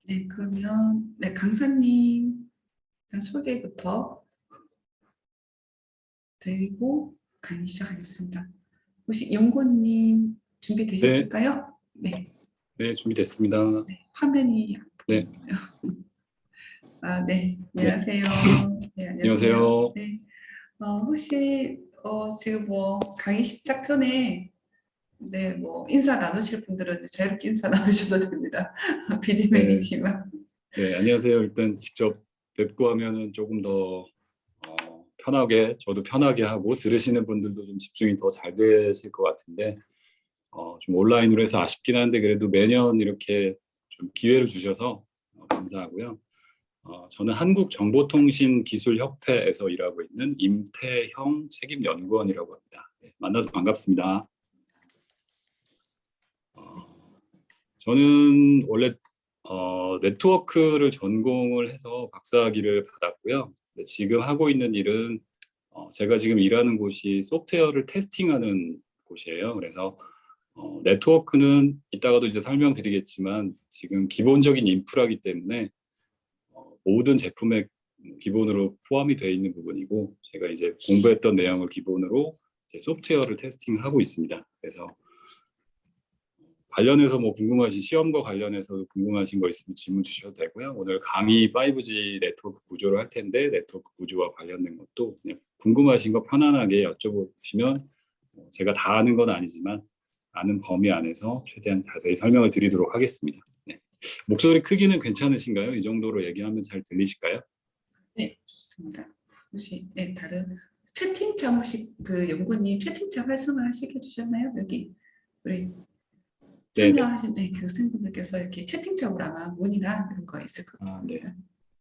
네, 그러면 네, 강사님 일단 소개부터 드리고 강의 시작하겠습니다. 혹시 연구님 네, 준비되셨을까요? 네, 네, 준비됐습니다. 네, 화면이 안 네, 보이고요. 아, 네, 네, 안녕하세요. 네, 안녕하세요. 안녕하세요. 네, 혹시 지금 뭐 강의 시작 전에 네, 뭐 인사 나누실 분들은 자유롭게 인사 나누셔도 됩니다. 네, 비대면이지만. 네, 안녕하세요. 일단 직접 뵙고 하면은 조금 더 편하게, 저도 편하게 하고 들으시는 분들도 좀 집중이 더 잘 되실 것 같은데 좀 온라인으로 해서 아쉽긴 한데 그래도 매년 이렇게 좀 기회를 주셔서 감사하고요. 저는 한국정보통신기술협회에서 일하고 있는 임태형 책임연구원이라고 합니다. 네, 만나서 반갑습니다. 저는 원래 네트워크를 전공을 해서 박사학위를 받았고요. 근데 지금 하고 있는 일은 제가 지금 일하는 곳이 소프트웨어를 테스팅하는 곳이에요. 그래서 네트워크는 이따가도 이제 설명드리겠지만 지금 기본적인 인프라이기 때문에 모든 제품의 기본으로 포함이 되어 있는 부분이고 제가 이제 공부했던 내용을 기본으로 이제 소프트웨어를 테스팅하고 있습니다. 그래서 관련해서 뭐 궁금하신 시험과 관련해서 궁금하신 거 있으면 질문 주셔도 되고요. 오늘 강의 5G 네트워크 구조를 할 텐데 네트워크 구조와 관련된 것도 그냥 궁금하신 거 편안하게 여쭤보시면 제가 다 아는 건 아니지만 아는 범위 안에서 최대한 자세히 설명을 드리도록 하겠습니다. 네. 목소리 크기는 괜찮으신가요? 이 정도로 얘기하면 잘 들리실까요? 네, 좋습니다. 혹시 네, 다른 채팅창 혹시 그 연구님 채팅창 활성화 시켜 주셨나요? 여기 우리 네네. 참여하신 네, 교수님분들께서 이렇게 채팅창으로 아마 문의나 그런 거 있을 것 아, 네. 같습니다.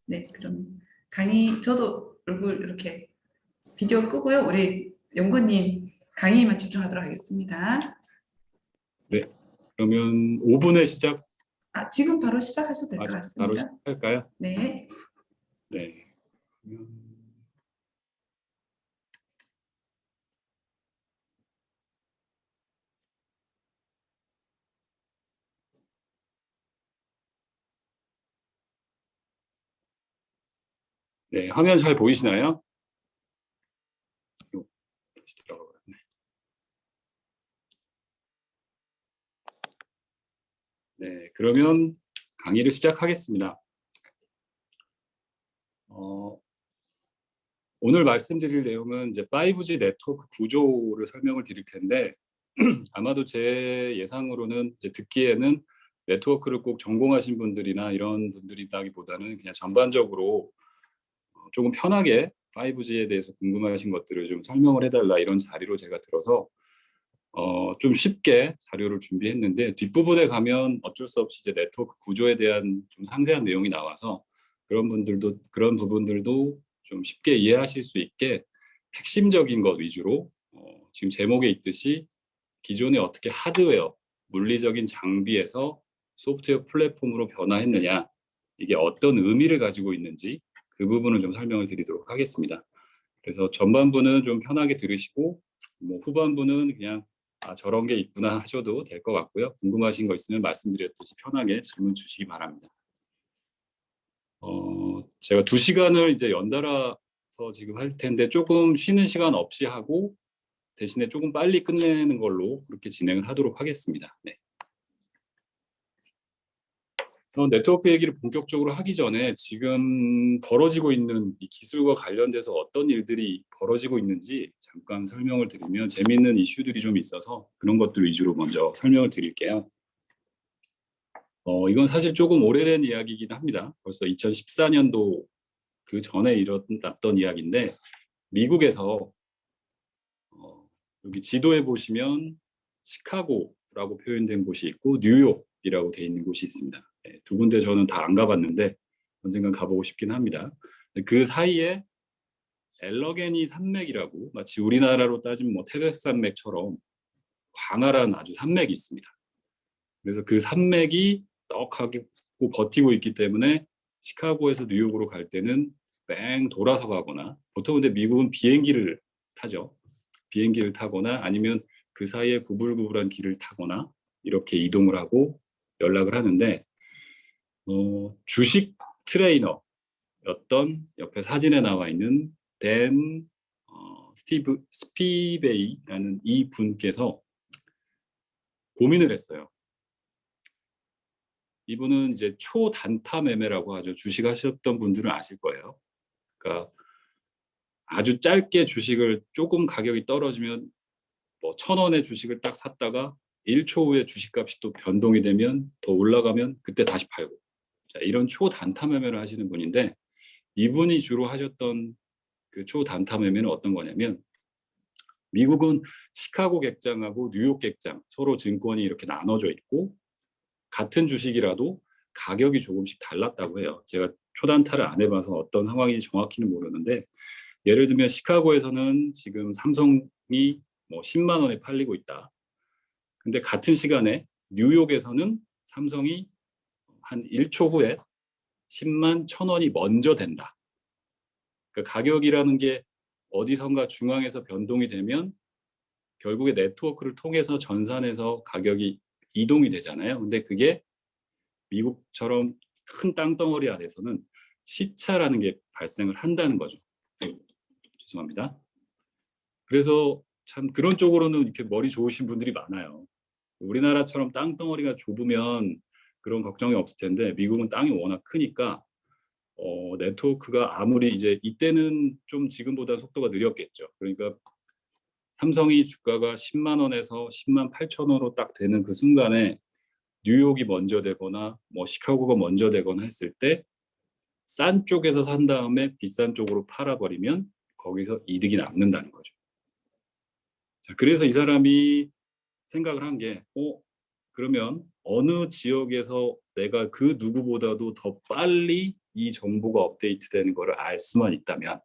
네, 그럼 강의 저도 얼굴 이렇게 비디오 끄고요. 우리 연구님 강의만 집중하도록 하겠습니다. 네. 그러면 5분에 시작, 아, 지금 바로 시작하셔도 될 것 바로 같습니다. 시작할까요? 네. 네. 네, 화면 잘 보이시나요? 다시 들어가요. 네, 그러면 강의를 시작하겠습니다. 오늘 말씀드릴 내용은 이제 5G 네트워크 구조를 설명을 드릴 텐데 아마도 제 예상으로는 이제 듣기에는 네트워크를 꼭 전공하신 분들이나 이런 분들이라기보다는 그냥 전반적으로 조금 편하게 5G에 대해서 궁금하신 것들을 좀 설명을 해달라 이런 자리로 제가 들어서 좀 쉽게 자료를 준비했는데 뒷부분에 가면 어쩔 수 없이 이제 네트워크 구조에 대한 좀 상세한 내용이 나와서 그런 부분들도 좀 쉽게 이해하실 수 있게 핵심적인 것 위주로 지금 제목에 있듯이 기존에 어떻게 하드웨어, 물리적인 장비에서 소프트웨어 플랫폼으로 변화했느냐, 이게 어떤 의미를 가지고 있는지 그 부분을 좀 설명을 드리도록 하겠습니다. 그래서 전반부는 좀 편하게 들으시고 뭐 후반부는 그냥 저런 게 있구나 하셔도 될 것 같고요. 궁금하신 거 있으면 말씀드렸듯이 편하게 질문 주시기 바랍니다. 제가 2시간을 이제 연달아서 지금 할 텐데 조금 쉬는 시간 없이 하고 대신에 조금 빨리 끝내는 걸로 그렇게 진행을 하도록 하겠습니다. 네. 그래서 네트워크 얘기를 본격적으로 하기 전에 지금 벌어지고 있는 이 기술과 관련돼서 어떤 일들이 벌어지고 있는지 잠깐 설명을 드리면 재미있는 이슈들이 좀 있어서 그런 것들 위주로 먼저 설명을 드릴게요. 이건 사실 조금 오래된 이야기이긴 합니다. 벌써 2014년도 그 전에 일어났던 이야기인데 미국에서 여기 지도에 보시면 시카고라고 표현된 곳이 있고 뉴욕이라고 되어 있는 곳이 있습니다. 네, 두 군데 저는 다 안 가봤는데 언젠간 가보고 싶긴 합니다. 그 사이에 엘러게니 산맥이라고 마치 우리나라로 따지면 뭐 태백산맥처럼 광활한 아주 산맥이 있습니다. 그래서 그 산맥이 떡하게 버티고 있기 때문에 시카고에서 뉴욕으로 갈 때는 뺑 돌아서 가거나 보통 근데 미국은 비행기를 타죠. 비행기를 타거나 아니면 그 사이에 구불구불한 길을 타거나 이렇게 이동을 하고 연락을 하는데 주식 트레이너였던 옆에 사진에 나와 있는 댄 스티브 스피베이라는 이 분께서 고민을 했어요. 이분은 이제 초단타 매매라고 하죠. 주식 하셨던 분들은 아실 거예요. 그러니까 아주 짧게 주식을 조금 가격이 떨어지면 뭐 1,000원의 주식을 딱 샀다가 1초 후에 주식값이 또 변동이 되면 더 올라가면 그때 다시 팔고. 자, 이런 초단타 매매를 하시는 분인데 이분이 주로 하셨던 그 초단타 매매는 어떤 거냐면 미국은 시카고 객장하고 뉴욕 객장 서로 증권이 이렇게 나눠져 있고 같은 주식이라도 가격이 조금씩 달랐다고 해요. 제가 초단타를 안 해봐서 어떤 상황인지 정확히는 모르는데 예를 들면 시카고에서는 지금 삼성이 뭐 10만 원에 팔리고 있다. 근데 같은 시간에 뉴욕에서는 삼성이 한 1초 후에 10만 1,000원이 먼저 된다. 그러니까 가격이라는 게 어디선가 중앙에서 변동이 되면 결국에 네트워크를 통해서 전산에서 가격이 이동이 되잖아요. 근데 그게 미국처럼 큰 땅덩어리 안에서는 시차라는 게 발생을 한다는 거죠. 아이고, 죄송합니다. 그래서 참 그런 쪽으로는 이렇게 머리 좋으신 분들이 많아요. 우리나라처럼 땅덩어리가 좁으면 그런 걱정이 없을 텐데 미국은 땅이 워낙 크니까 네트워크가 아무리 이제 이때는 좀 지금보다 속도가 느렸겠죠. 그러니까 삼성이 주가가 10만 원에서 10만 8천 원으로 딱 되는 그 순간에 뉴욕이 먼저 되거나 뭐 시카고가 먼저 되거나 했을 때 싼 쪽에서 산 다음에 비싼 쪽으로 팔아버리면 거기서 이득이 남는다는 거죠. 자, 그래서 이 사람이 생각을 한 게, 그러면 어느 지역에서 내가 그 누구보다도 더 빨리 이 정보가 업데이트되는 것을 알 수만 있다면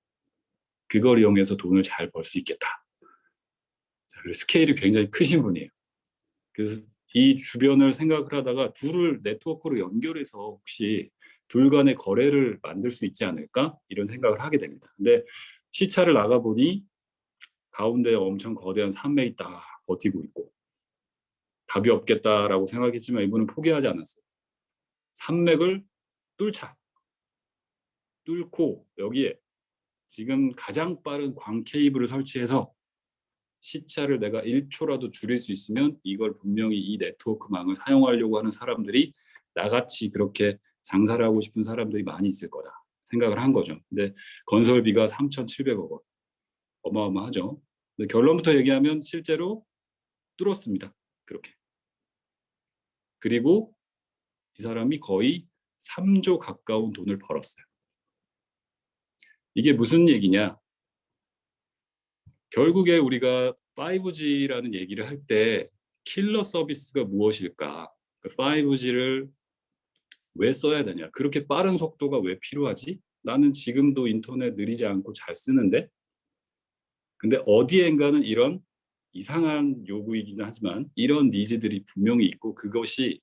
그걸 이용해서 돈을 잘 벌 수 있겠다. 자, 스케일이 굉장히 크신 분이에요. 그래서 이 주변을 생각을 하다가 둘을 네트워크로 연결해서 혹시 둘 간의 거래를 만들 수 있지 않을까? 이런 생각을 하게 됩니다. 근데 시차를 나가보니 가운데에 엄청 거대한 산맥이 딱 버티고 있고 답이 없겠다라고 생각했지만 이분은 포기하지 않았어요. 산맥을 뚫고 여기에 지금 가장 빠른 광 케이블을 설치해서 시차를 내가 1초라도 줄일 수 있으면 이걸 분명히 이 네트워크망을 사용하려고 하는 사람들이 나같이 그렇게 장사를 하고 싶은 사람들이 많이 있을 거다 생각을 한 거죠. 근데 건설비가 3,700억 원. 어마어마하죠. 근데 결론부터 얘기하면 실제로 뚫었습니다. 그렇게. 그리고 이 사람이 거의 3조 가까운 돈을 벌었어요. 이게 무슨 얘기냐? 결국에 우리가 5G라는 얘기를 할 때 킬러 서비스가 무엇일까? 5G를 왜 써야 되냐? 그렇게 빠른 속도가 왜 필요하지? 나는 지금도 인터넷 느리지 않고 잘 쓰는데? 근데 어디엔가는 이런 이상한 요구이긴 하지만 이런 니즈들이 분명히 있고 그것이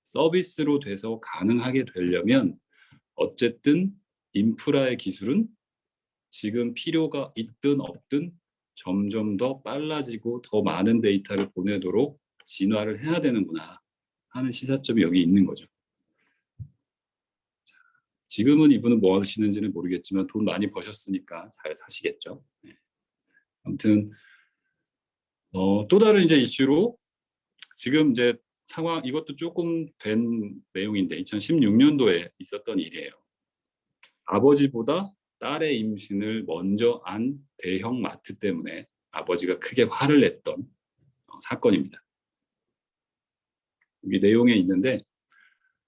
서비스로 돼서 가능하게 되려면 어쨌든 인프라의 기술은 지금 필요가 있든 없든 점점 더 빨라지고 더 많은 데이터를 보내도록 진화를 해야 되는구나 하는 시사점이 여기 있는 거죠. 지금은 이분은 뭐 하시는지는 모르겠지만 돈 많이 버셨으니까 잘 사시겠죠. 네. 아무튼 또 다른 이제 이슈로 지금 이제 상황 이것도 조금 된 내용인데 2016년도에 있었던 일이에요. 아버지보다 딸의 임신을 먼저 안 대형 마트 때문에 아버지가 크게 화를 냈던 사건입니다. 여기 내용에 있는데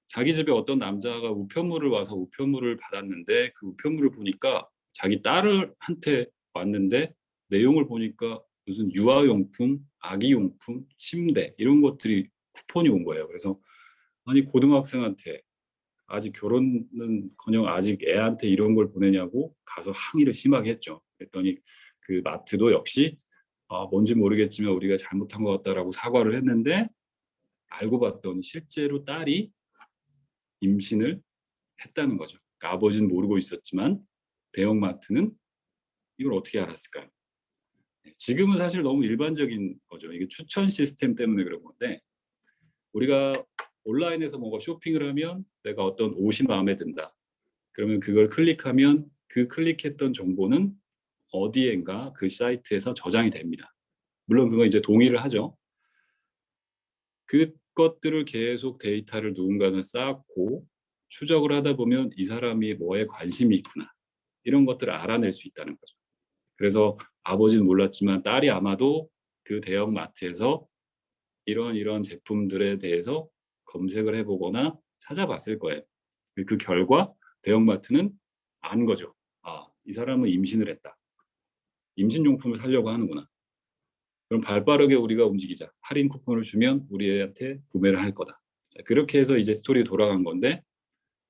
자기 집에 어떤 남자가 우편물을 와서 우편물을 받았는데 그 우편물을 보니까 자기 딸한테 왔는데 내용을 보니까 무슨 유아용품, 아기용품, 침대 이런 것들이 쿠폰이 온 거예요. 그래서 아니 고등학생한테 아직 결혼은커녕 아직 애한테 이런 걸 보내냐고 가서 항의를 심하게 했죠. 그랬더니 그 마트도 역시 뭔지 모르겠지만 우리가 잘못한 것 같다라고 사과를 했는데 알고 봤더니 실제로 딸이 임신을 했다는 거죠. 그러니까 아버지는 모르고 있었지만 대형마트는 이걸 어떻게 알았을까요? 지금은 사실 너무 일반적인 거죠. 이게 추천 시스템 때문에 그런 건데 우리가 온라인에서 뭔가 쇼핑을 하면 내가 어떤 옷이 마음에 든다. 그러면 그걸 클릭하면 그 클릭했던 정보는 어디엔가 그 사이트에서 저장이 됩니다. 물론 그건 이제 동의를 하죠. 그것들을 계속 데이터를 누군가는 쌓고 추적을 하다 보면 이 사람이 뭐에 관심이 있구나. 이런 것들을 알아낼 수 있다는 거죠. 그래서 아버지는 몰랐지만 딸이 아마도 그 대형 마트에서 이런 제품들에 대해서 검색을 해보거나 찾아봤을 거예요. 그 결과 대형마트는 안 거죠. 아, 이 사람은 임신을 했다. 임신용품을 사려고 하는구나. 그럼 발빠르게 우리가 움직이자. 할인 쿠폰을 주면 우리 애한테 구매를 할 거다. 자, 그렇게 해서 이제 스토리 돌아간 건데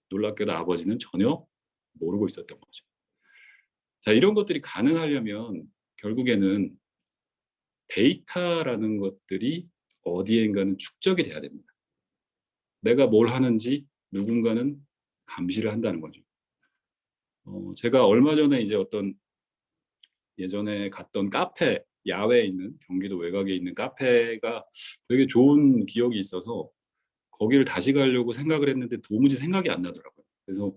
놀랍게도 아버지는 전혀 모르고 있었던 거죠. 자, 이런 것들이 가능하려면 결국에는 데이터라는 것들이 어디엔가는 축적이 돼야 됩니다. 내가 뭘 하는지 누군가는 감시를 한다는 거죠. 제가 얼마 전에 이제 어떤 예전에 갔던 카페, 야외에 있는 경기도 외곽에 있는 카페가 되게 좋은 기억이 있어서 거기를 다시 가려고 생각을 했는데 도무지 생각이 안 나더라고요. 그래서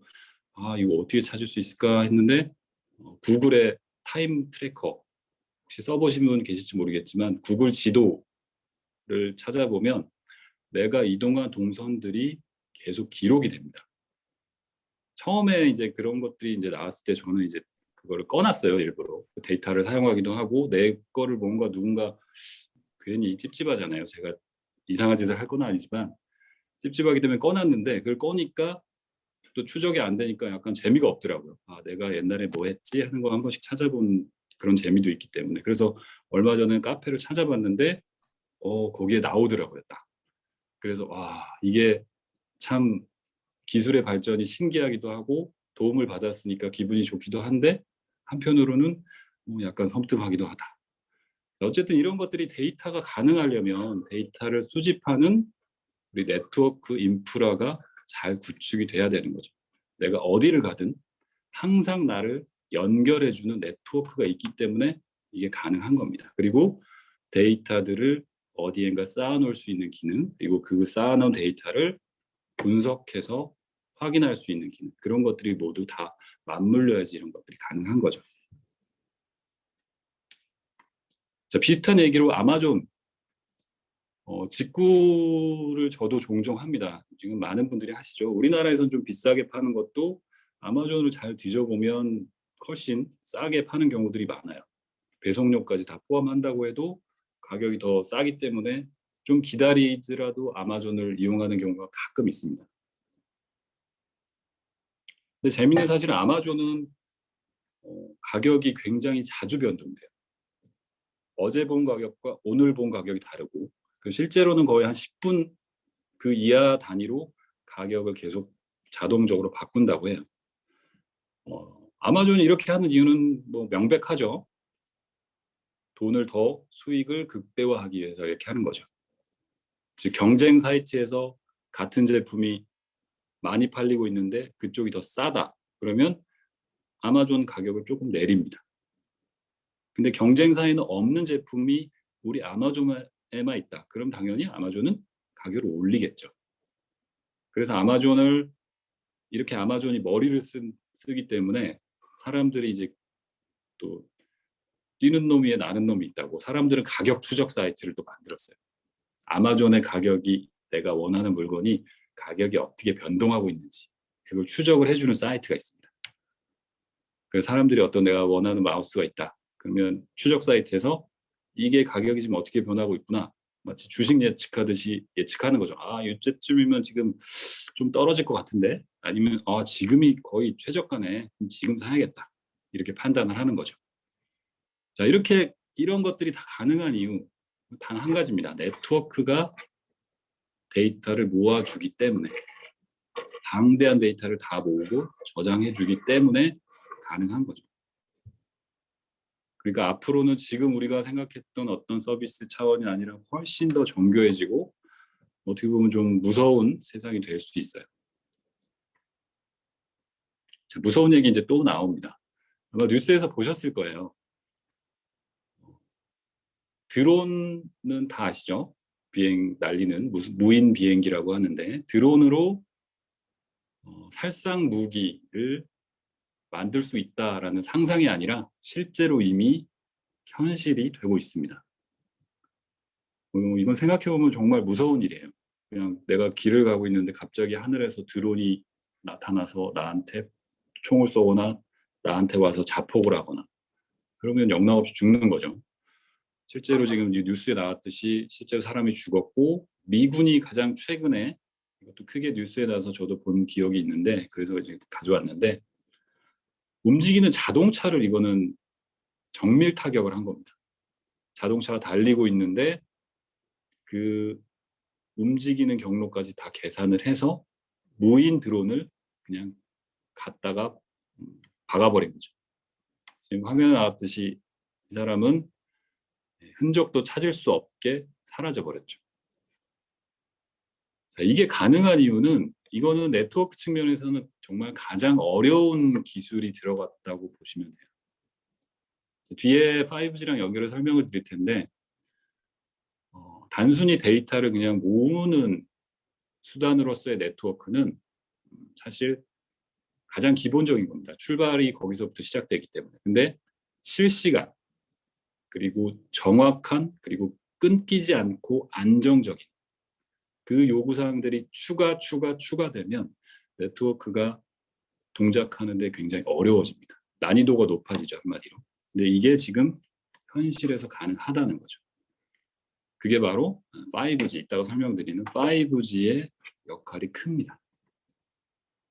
아, 이거 어떻게 찾을 수 있을까 했는데 구글의 타임 트래커 혹시 써보신 분 계실지 모르겠지만 구글 지도를 찾아보면 내가 이동한 동선들이 계속 기록이 됩니다. 처음에 이제 그런 것들이 이제 나왔을 때 저는 이제 그거를 꺼놨어요, 일부러. 데이터를 사용하기도 하고 내 거를 뭔가 누군가 괜히 찝찝하잖아요. 제가 이상한 짓을 할 건 아니지만 찝찝하기 때문에 꺼놨는데 그걸 꺼니까 또 추적이 안 되니까 약간 재미가 없더라고요. 아, 내가 옛날에 뭐 했지 하는 거 한 번씩 찾아본 그런 재미도 있기 때문에. 그래서 얼마 전에 카페를 찾아봤는데 거기에 나오더라고요, 딱. 그래서 와, 이게 참 기술의 발전이 신기하기도 하고 도움을 받았으니까 기분이 좋기도 한데 한편으로는 약간 섬뜩하기도 하다. 어쨌든 이런 것들이 데이터가 가능하려면 데이터를 수집하는 우리 네트워크 인프라가 잘 구축이 돼야 되는 거죠. 내가 어디를 가든 항상 나를 연결해주는 네트워크가 있기 때문에 이게 가능한 겁니다. 그리고 데이터들을 어디엔가 쌓아놓을 수 있는 기능, 그리고 그 쌓아놓은 데이터를 분석해서 확인할 수 있는 기능, 그런 것들이 모두 다 맞물려야지 이런 것들이 가능한 거죠. 자, 비슷한 얘기로 아마존 직구를 저도 종종 합니다. 지금 많은 분들이 하시죠. 우리나라에서는 좀 비싸게 파는 것도 아마존을 잘 뒤져보면 훨씬 싸게 파는 경우들이 많아요. 배송료까지 다 포함한다고 해도 가격이 더 싸기 때문에 좀 기다리더라도 아마존을 이용하는 경우가 가끔 있습니다. 근데 재밌는 사실은 아마존은 가격이 굉장히 자주 변동돼요. 어제 본 가격과 오늘 본 가격이 다르고 실제로는 거의 한 10분 그 이하 단위로 가격을 계속 자동적으로 바꾼다고 해요. 아마존이 이렇게 하는 이유는 뭐 명백하죠. 돈을 더 수익을 극대화하기 위해서 이렇게 하는 거죠. 즉 경쟁 사이트에서 같은 제품이 많이 팔리고 있는데 그쪽이 더 싸다. 그러면 아마존 가격을 조금 내립니다. 근데 경쟁사에는 없는 제품이 우리 아마존에만 있다. 그럼 당연히 아마존은 가격을 올리겠죠. 그래서 아마존을 이렇게 아마존이 머리를 쓰기 때문에 사람들이 이제 또 뛰는 놈 위에 나는 놈이 있다고 사람들은 가격 추적 사이트를 또 만들었어요. 아마존의 가격이 내가 원하는 물건이 가격이 어떻게 변동하고 있는지 그걸 추적을 해주는 사이트가 있습니다. 그래서 사람들이 어떤 내가 원하는 마우스가 있다. 그러면 추적 사이트에서 이게 가격이 지금 어떻게 변하고 있구나. 마치 주식 예측하듯이 예측하는 거죠. 아, 이때쯤이면 지금 좀 떨어질 것 같은데 아니면 지금이 거의 최저가네. 지금 사야겠다. 이렇게 판단을 하는 거죠. 자, 이렇게 이런 것들이 다 가능한 이유 단 한 가지입니다. 네트워크가 데이터를 모아주기 때문에 방대한 데이터를 다 모으고 저장해주기 때문에 가능한 거죠. 그러니까 앞으로는 지금 우리가 생각했던 어떤 서비스 차원이 아니라 훨씬 더 정교해지고 어떻게 보면 좀 무서운 세상이 될 수 있어요. 자, 무서운 얘기 이제 또 나옵니다. 아마 뉴스에서 보셨을 거예요. 드론은 다 아시죠? 비행 날리는 무인 비행기라고 하는데 드론으로 살상 무기를 만들 수 있다라는 상상이 아니라 실제로 이미 현실이 되고 있습니다. 이건 생각해보면 정말 무서운 일이에요. 그냥 내가 길을 가고 있는데 갑자기 하늘에서 드론이 나타나서 나한테 총을 쏘거나 나한테 와서 자폭을 하거나 그러면 영락없이 죽는 거죠. 실제로 지금 뉴스에 나왔듯이 실제로 사람이 죽었고 미군이 가장 최근에 이것도 크게 뉴스에 나와서 저도 본 기억이 있는데 그래서 이제 가져왔는데 움직이는 자동차를 이거는 정밀 타격을 한 겁니다. 자동차가 달리고 있는데 그 움직이는 경로까지 다 계산을 해서 무인 드론을 그냥 갖다가 박아버린 거죠. 지금 화면에 나왔듯이 이 사람은 흔적도 찾을 수 없게 사라져 버렸죠. 자, 이게 가능한 이유는 이거는 네트워크 측면에서는 정말 가장 어려운 기술이 들어갔다고 보시면 돼요. 뒤에 5G랑 연결해 설명을 드릴 텐데 단순히 데이터를 그냥 모으는 수단으로서의 네트워크는 사실 가장 기본적인 겁니다. 출발이 거기서부터 시작되기 때문에. 근데 실시간 그리고 정확한 그리고 끊기지 않고 안정적인 그 요구사항들이 추가되면 네트워크가 동작하는 데 굉장히 어려워집니다. 난이도가 높아지죠, 한마디로. 근데 이게 지금 현실에서 가능하다는 거죠. 그게 바로 5G, 이따가 설명드리는 5G의 역할이 큽니다.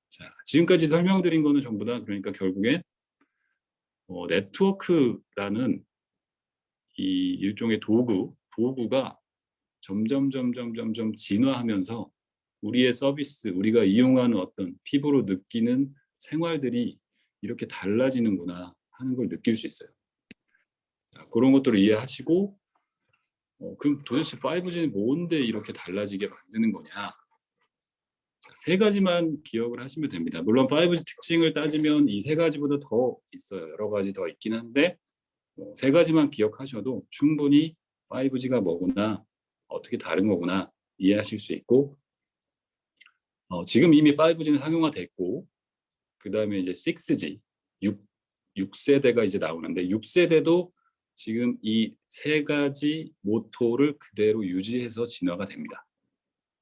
자, 지금까지 설명드린 거는 전부 다 그러니까 결국에 네트워크라는 이 일종의 도구가 점점 진화하면서 우리의 서비스, 우리가 이용하는 어떤 피부로 느끼는 생활들이 이렇게 달라지는구나 하는 걸 느낄 수 있어요. 자, 그런 것들을 이해하시고 그럼 도대체 5G는 뭔데 이렇게 달라지게 만드는 거냐? 자, 세 가지만 기억을 하시면 됩니다. 물론 5G 특징을 따지면 이 세 가지보다 더 있어요. 여러 가지 더 있긴 한데 세 가지만 기억하셔도 충분히 5G가 뭐구나, 어떻게 다른 거구나 이해하실 수 있고 지금 이미 5G는 상용화됐고 그 다음에 이제 6G, 6세대가 이제 나오는데 6세대도 지금 이 세 가지 모토를 그대로 유지해서 진화가 됩니다.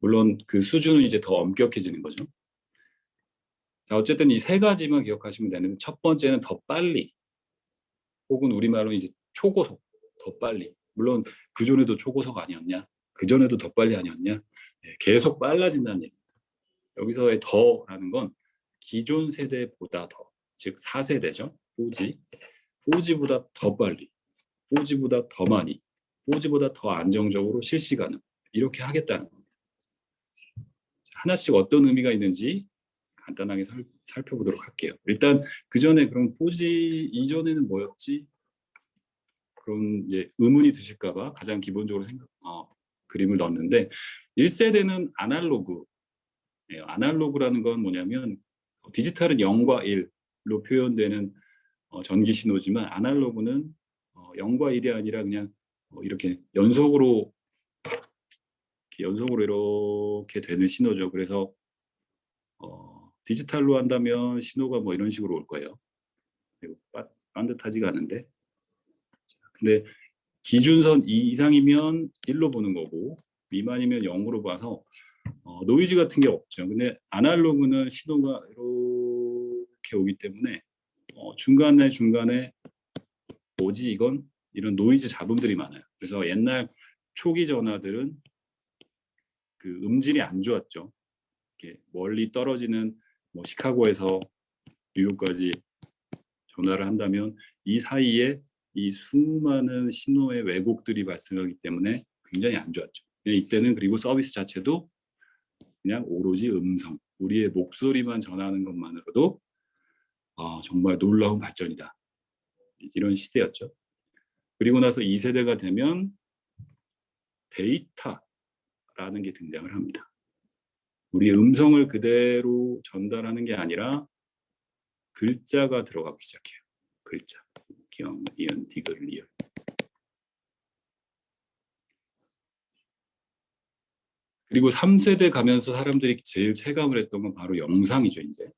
물론 그 수준은 이제 더 엄격해지는 거죠. 자, 어쨌든 이 세 가지만 기억하시면 되는데 첫 번째는 더 빨리 혹은 우리말로 이제 초고속, 더 빨리. 물론 그전에도 초고속 아니었냐? 그전에도 더 빨리 아니었냐? 계속 빨라진다는 얘기입니다. 여기서의 더라는 건 기존 세대보다 더, 즉 4세대죠. 4G. 4G보다 더 빨리, 4G보다 더 많이, 4G보다 더 안정적으로 실시간을 이렇게 하겠다는 겁니다. 하나씩 어떤 의미가 있는지 간단하게 살펴보도록 할게요. 일단 그 전에 그럼 4G 이전에는 뭐였지? 그런 이제 의문이 드실까봐 가장 기본적으로 그림을 넣었는데 1세대는 아날로그. 아날로그라는 건 뭐냐면 디지털은 0과 1로 표현되는 전기 신호지만 아날로그는 0과 1이 아니라 그냥 이렇게 연속으로 이렇게 되는 신호죠. 그래서 디지털로 한다면 신호가 뭐 이런 식으로 올 거예요. 반듯하지가 않은데. 근데 기준선 이상이면 1로 보는 거고 미만이면 0으로 봐서 노이즈 같은 게 없죠. 근데 아날로그는 신호가 이렇게 오기 때문에 중간에 뭐지 이건? 이런 노이즈 잡음들이 많아요. 그래서 옛날 초기 전화들은 그 음질이 안 좋았죠. 이렇게 멀리 떨어지는 뭐 시카고에서 뉴욕까지 전화를 한다면 이 사이에 이 수많은 신호의 왜곡들이 발생하기 때문에 굉장히 안 좋았죠. 이때는 그리고 서비스 자체도 그냥 오로지 음성, 우리의 목소리만 전하는 것만으로도 정말 놀라운 발전이다. 이런 시대였죠. 그리고 나서 2세대가 되면 데이터라는 게 등장을 합니다. 우리의 음성을 그대로 전달하는 게 아니라 글자가 들어가기 시작해요. 글자. 경, 이언, 디귿, 리얼. 그리고 3세대 가면서 사람들이 제일 체감을 했던 건 바로 영상이죠, 이제.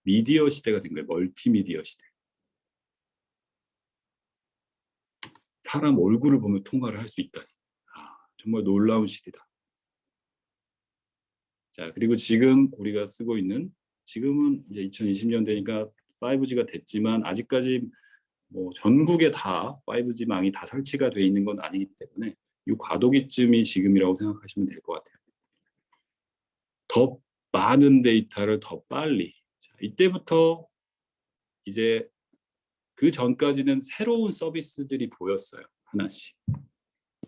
미디어 시대가 된 거예요. 멀티미디어 시대. 사람 얼굴을 보며 통화를 할 수 있다니. 정말 놀라운 시대다. 자, 그리고 지금 우리가 쓰고 있는, 지금은 이제 2020년대니까 5G가 됐지만 아직까지 뭐 전국에 다 5G망이 다 설치가 돼 있는 건 아니기 때문에 이 과도기쯤이 지금이라고 생각하시면 될 것 같아요. 더 많은 데이터를 더 빨리. 자, 이때부터 이제 그 전까지는 새로운 서비스들이 보였어요. 하나씩.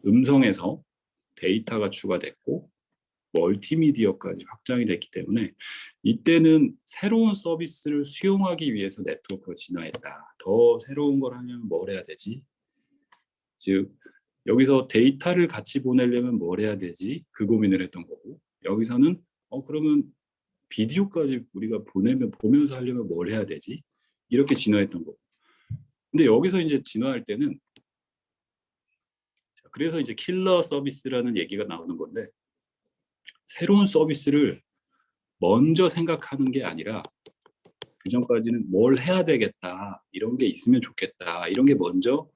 음성에서 데이터가 추가됐고 멀티미디어까지 확장이 됐기 때문에 이때는 새로운 서비스를 수용하기 위해서 네트워크가 진화했다. 더 새로운 걸 하려면 뭘 해야 되지? 즉 여기서 데이터를 같이 보내려면 뭘 해야 되지? 그 고민을 했던 거고 여기서는 그러면 비디오까지 우리가 보면서 하려면 뭘 해야 되지? 이렇게 진화했던 거고. 근데 여기서 이제 진화할 때는 그래서 이제 킬러 서비스라는 얘기가 나오는 건데 새로운 서비스를 먼저 생각하는 게 아니라 그 전까지는 뭘 해야 되겠다 이런 게 있으면 좋겠다 이런 게 먼저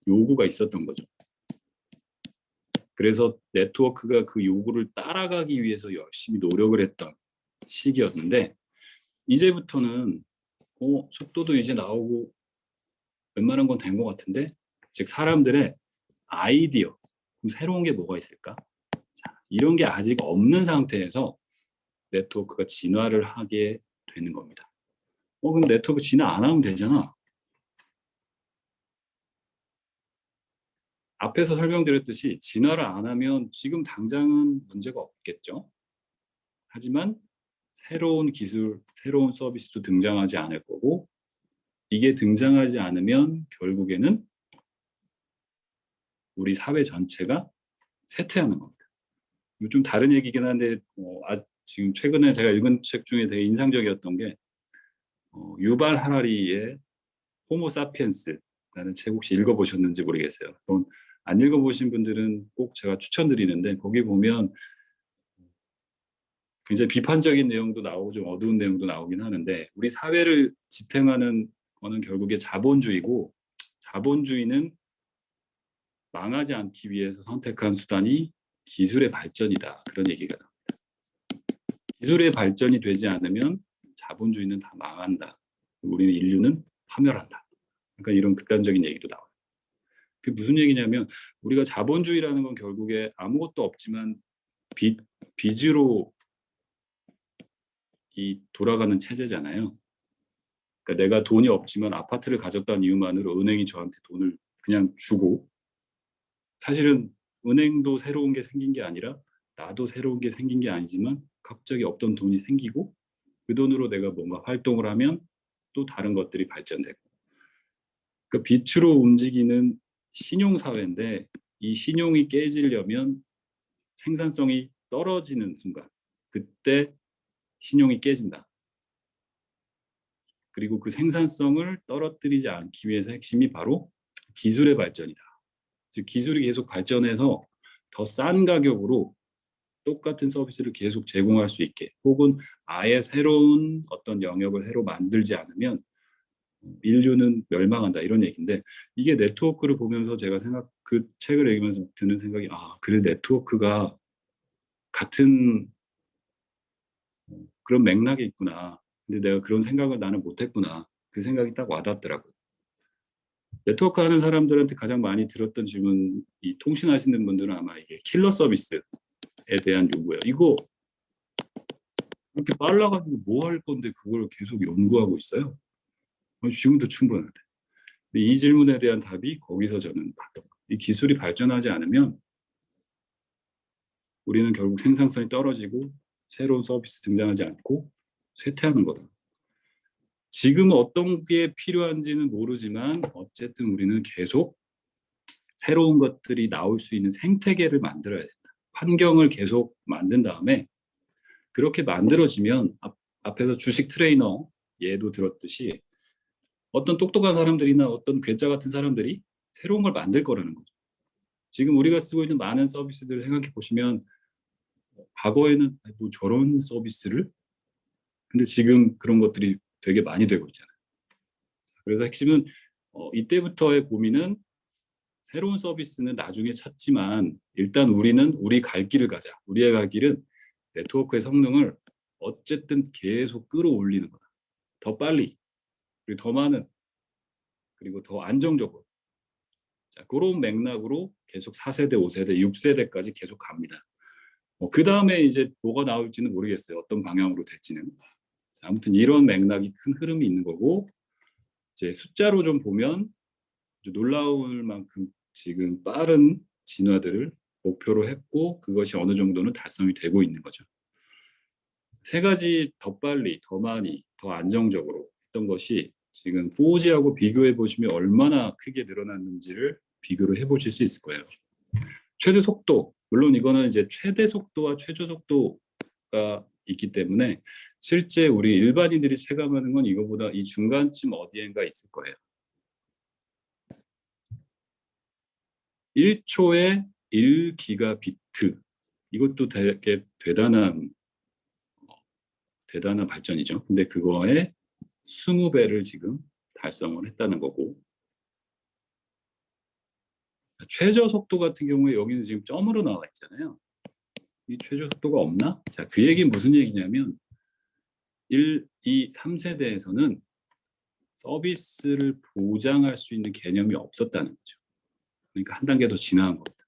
요구가 있었던 거죠. 그래서 네트워크가 그 요구를 따라가기 위해서 열심히 노력을 했던 시기였는데 이제부터는 속도도 이제 나오고 웬만한 건 된 것 같은데 즉 사람들의 아이디어 그럼 새로운 게 뭐가 있을까? 자, 이런 게 아직 없는 상태에서 네트워크가 진화를 하게 되는 겁니다. 그럼 네트워크 진화 안 하면 되잖아. 앞에서 설명드렸듯이 진화를 안 하면 지금 당장은 문제가 없겠죠. 하지만 새로운 기술, 새로운 서비스도 등장하지 않을 거고 이게 등장하지 않으면 결국에는 우리 사회 전체가 쇠퇴하는 겁니다. 좀 다른 얘기긴 한데 지금 최근에 제가 읽은 책 중에 되게 인상적이었던 게 유발 하라리의 호모 사피엔스라는 책 혹시 읽어보셨는지 모르겠어요. 그건 안 읽어보신 분들은 꼭 제가 추천드리는데 거기 보면 굉장히 비판적인 내용도 나오고 좀 어두운 내용도 나오긴 하는데 우리 사회를 지탱하는 거는 결국에 자본주의고 자본주의는 망하지 않기 위해서 선택한 수단이 기술의 발전이다. 그런 얘기가 나옵니다. 기술의 발전이 되지 않으면 자본주의는 다 망한다. 우리는 인류는 파멸한다. 그러니까 이런 극단적인 얘기도 나와요. 그게 무슨 얘기냐면 우리가 자본주의라는 건 결국에 아무것도 없지만 빚으로 돌아가는 체제잖아요. 그러니까 내가 돈이 없지만 아파트를 가졌다는 이유만으로 은행이 저한테 돈을 그냥 주고 사실은 은행도 새로운 게 생긴 게 아니라 나도 새로운 게 생긴 게 아니지만 갑자기 없던 돈이 생기고 그 돈으로 내가 뭔가 활동을 하면 또 다른 것들이 발전되고 그러니까 빛으로 움직이는 신용사회인데 이 신용이 깨지려면 생산성이 떨어지는 순간 그때 신용이 깨진다. 그리고 그 생산성을 떨어뜨리지 않기 위해서 핵심이 바로 기술의 발전이다. 즉 기술이 계속 발전해서 더 싼 가격으로 똑같은 서비스를 계속 제공할 수 있게 혹은 아예 새로운 어떤 영역을 새로 만들지 않으면 인류는 멸망한다 이런 얘기인데 이게 네트워크를 보면서 제가 그 책을 읽으면서 드는 생각이 그래 네트워크가 같은 그런 맥락이 있구나. 근데 내가 그런 생각을 나는 못했구나. 그 생각이 딱 와닿더라고요. 네트워크 하는 사람들한테 가장 많이 들었던 질문, 이 통신하시는 분들은 아마 이게 킬러 서비스에 대한 요구예요. 이거 그렇게 빨라가지고 뭐 할 건데 그걸 계속 연구하고 있어요? 지금도 충분한데. 근데 이 질문에 대한 답이 거기서 저는 봤던 거예요. 이 기술이 발전하지 않으면 우리는 결국 생산성이 떨어지고 새로운 서비스 등장하지 않고 쇠퇴하는 거다. 지금 어떤 게 필요한지는 모르지만 어쨌든 우리는 계속 새로운 것들이 나올 수 있는 생태계를 만들어야 된다. 환경을 계속 만든 다음에 그렇게 만들어지면 앞에서 주식 트레이너 예도 들었듯이 어떤 똑똑한 사람들이나 어떤 괴짜 같은 사람들이 새로운 걸 만들 거라는 거죠. 지금 우리가 쓰고 있는 많은 서비스들을 생각해 보시면 과거에는 뭐 저런 서비스를, 근데 지금 그런 것들이 되게 많이 되고 있잖아요. 그래서 핵심은 이때부터의 고민은 새로운 서비스는 나중에 찾지만 일단 우리는 우리 갈 길을 가자. 우리의 갈 길은 네트워크의 성능을 어쨌든 계속 끌어올리는 거다. 더 빨리, 그리고 더 많은, 그리고 더 안정적으로. 자, 그런 맥락으로 계속 4세대, 5세대, 6세대까지 계속 갑니다. 그 다음에 이제 뭐가 나올지는 모르겠어요. 어떤 방향으로 될지는. 자, 아무튼 이런 맥락이 큰 흐름이 있는 거고, 이제 숫자로 좀 보면 놀라울 만큼 지금 빠른 진화들을 목표로 했고, 그것이 어느 정도는 달성이 되고 있는 거죠. 세 가지 더 빨리, 더 많이, 더 안정적으로 했던 것이 지금 4G하고 비교해 보시면 얼마나 크게 늘어났는지를 비교를 해보실 수 있을 거예요. 최대 속도, 물론 이거는 이제 최대 속도와 최저 속도가 있기 때문에 실제 우리 일반인들이 체감하는 건 이거보다 이 중간쯤 어디엔가 있을 거예요. 1초에 1기가비트. 이것도 되게 대단한 발전이죠. 근데 그거에 20배를 지금 달성을 했다는 거고, 최저 속도 같은 경우에 여기는 지금 점으로 나와 있잖아요. 이 최저 속도가 없나? 자, 그 얘기는 무슨 얘기냐면 1, 2, 3세대에서는 서비스를 보장할 수 있는 개념이 없었다는 거죠. 그러니까 한 단계 더 지나간 겁니다.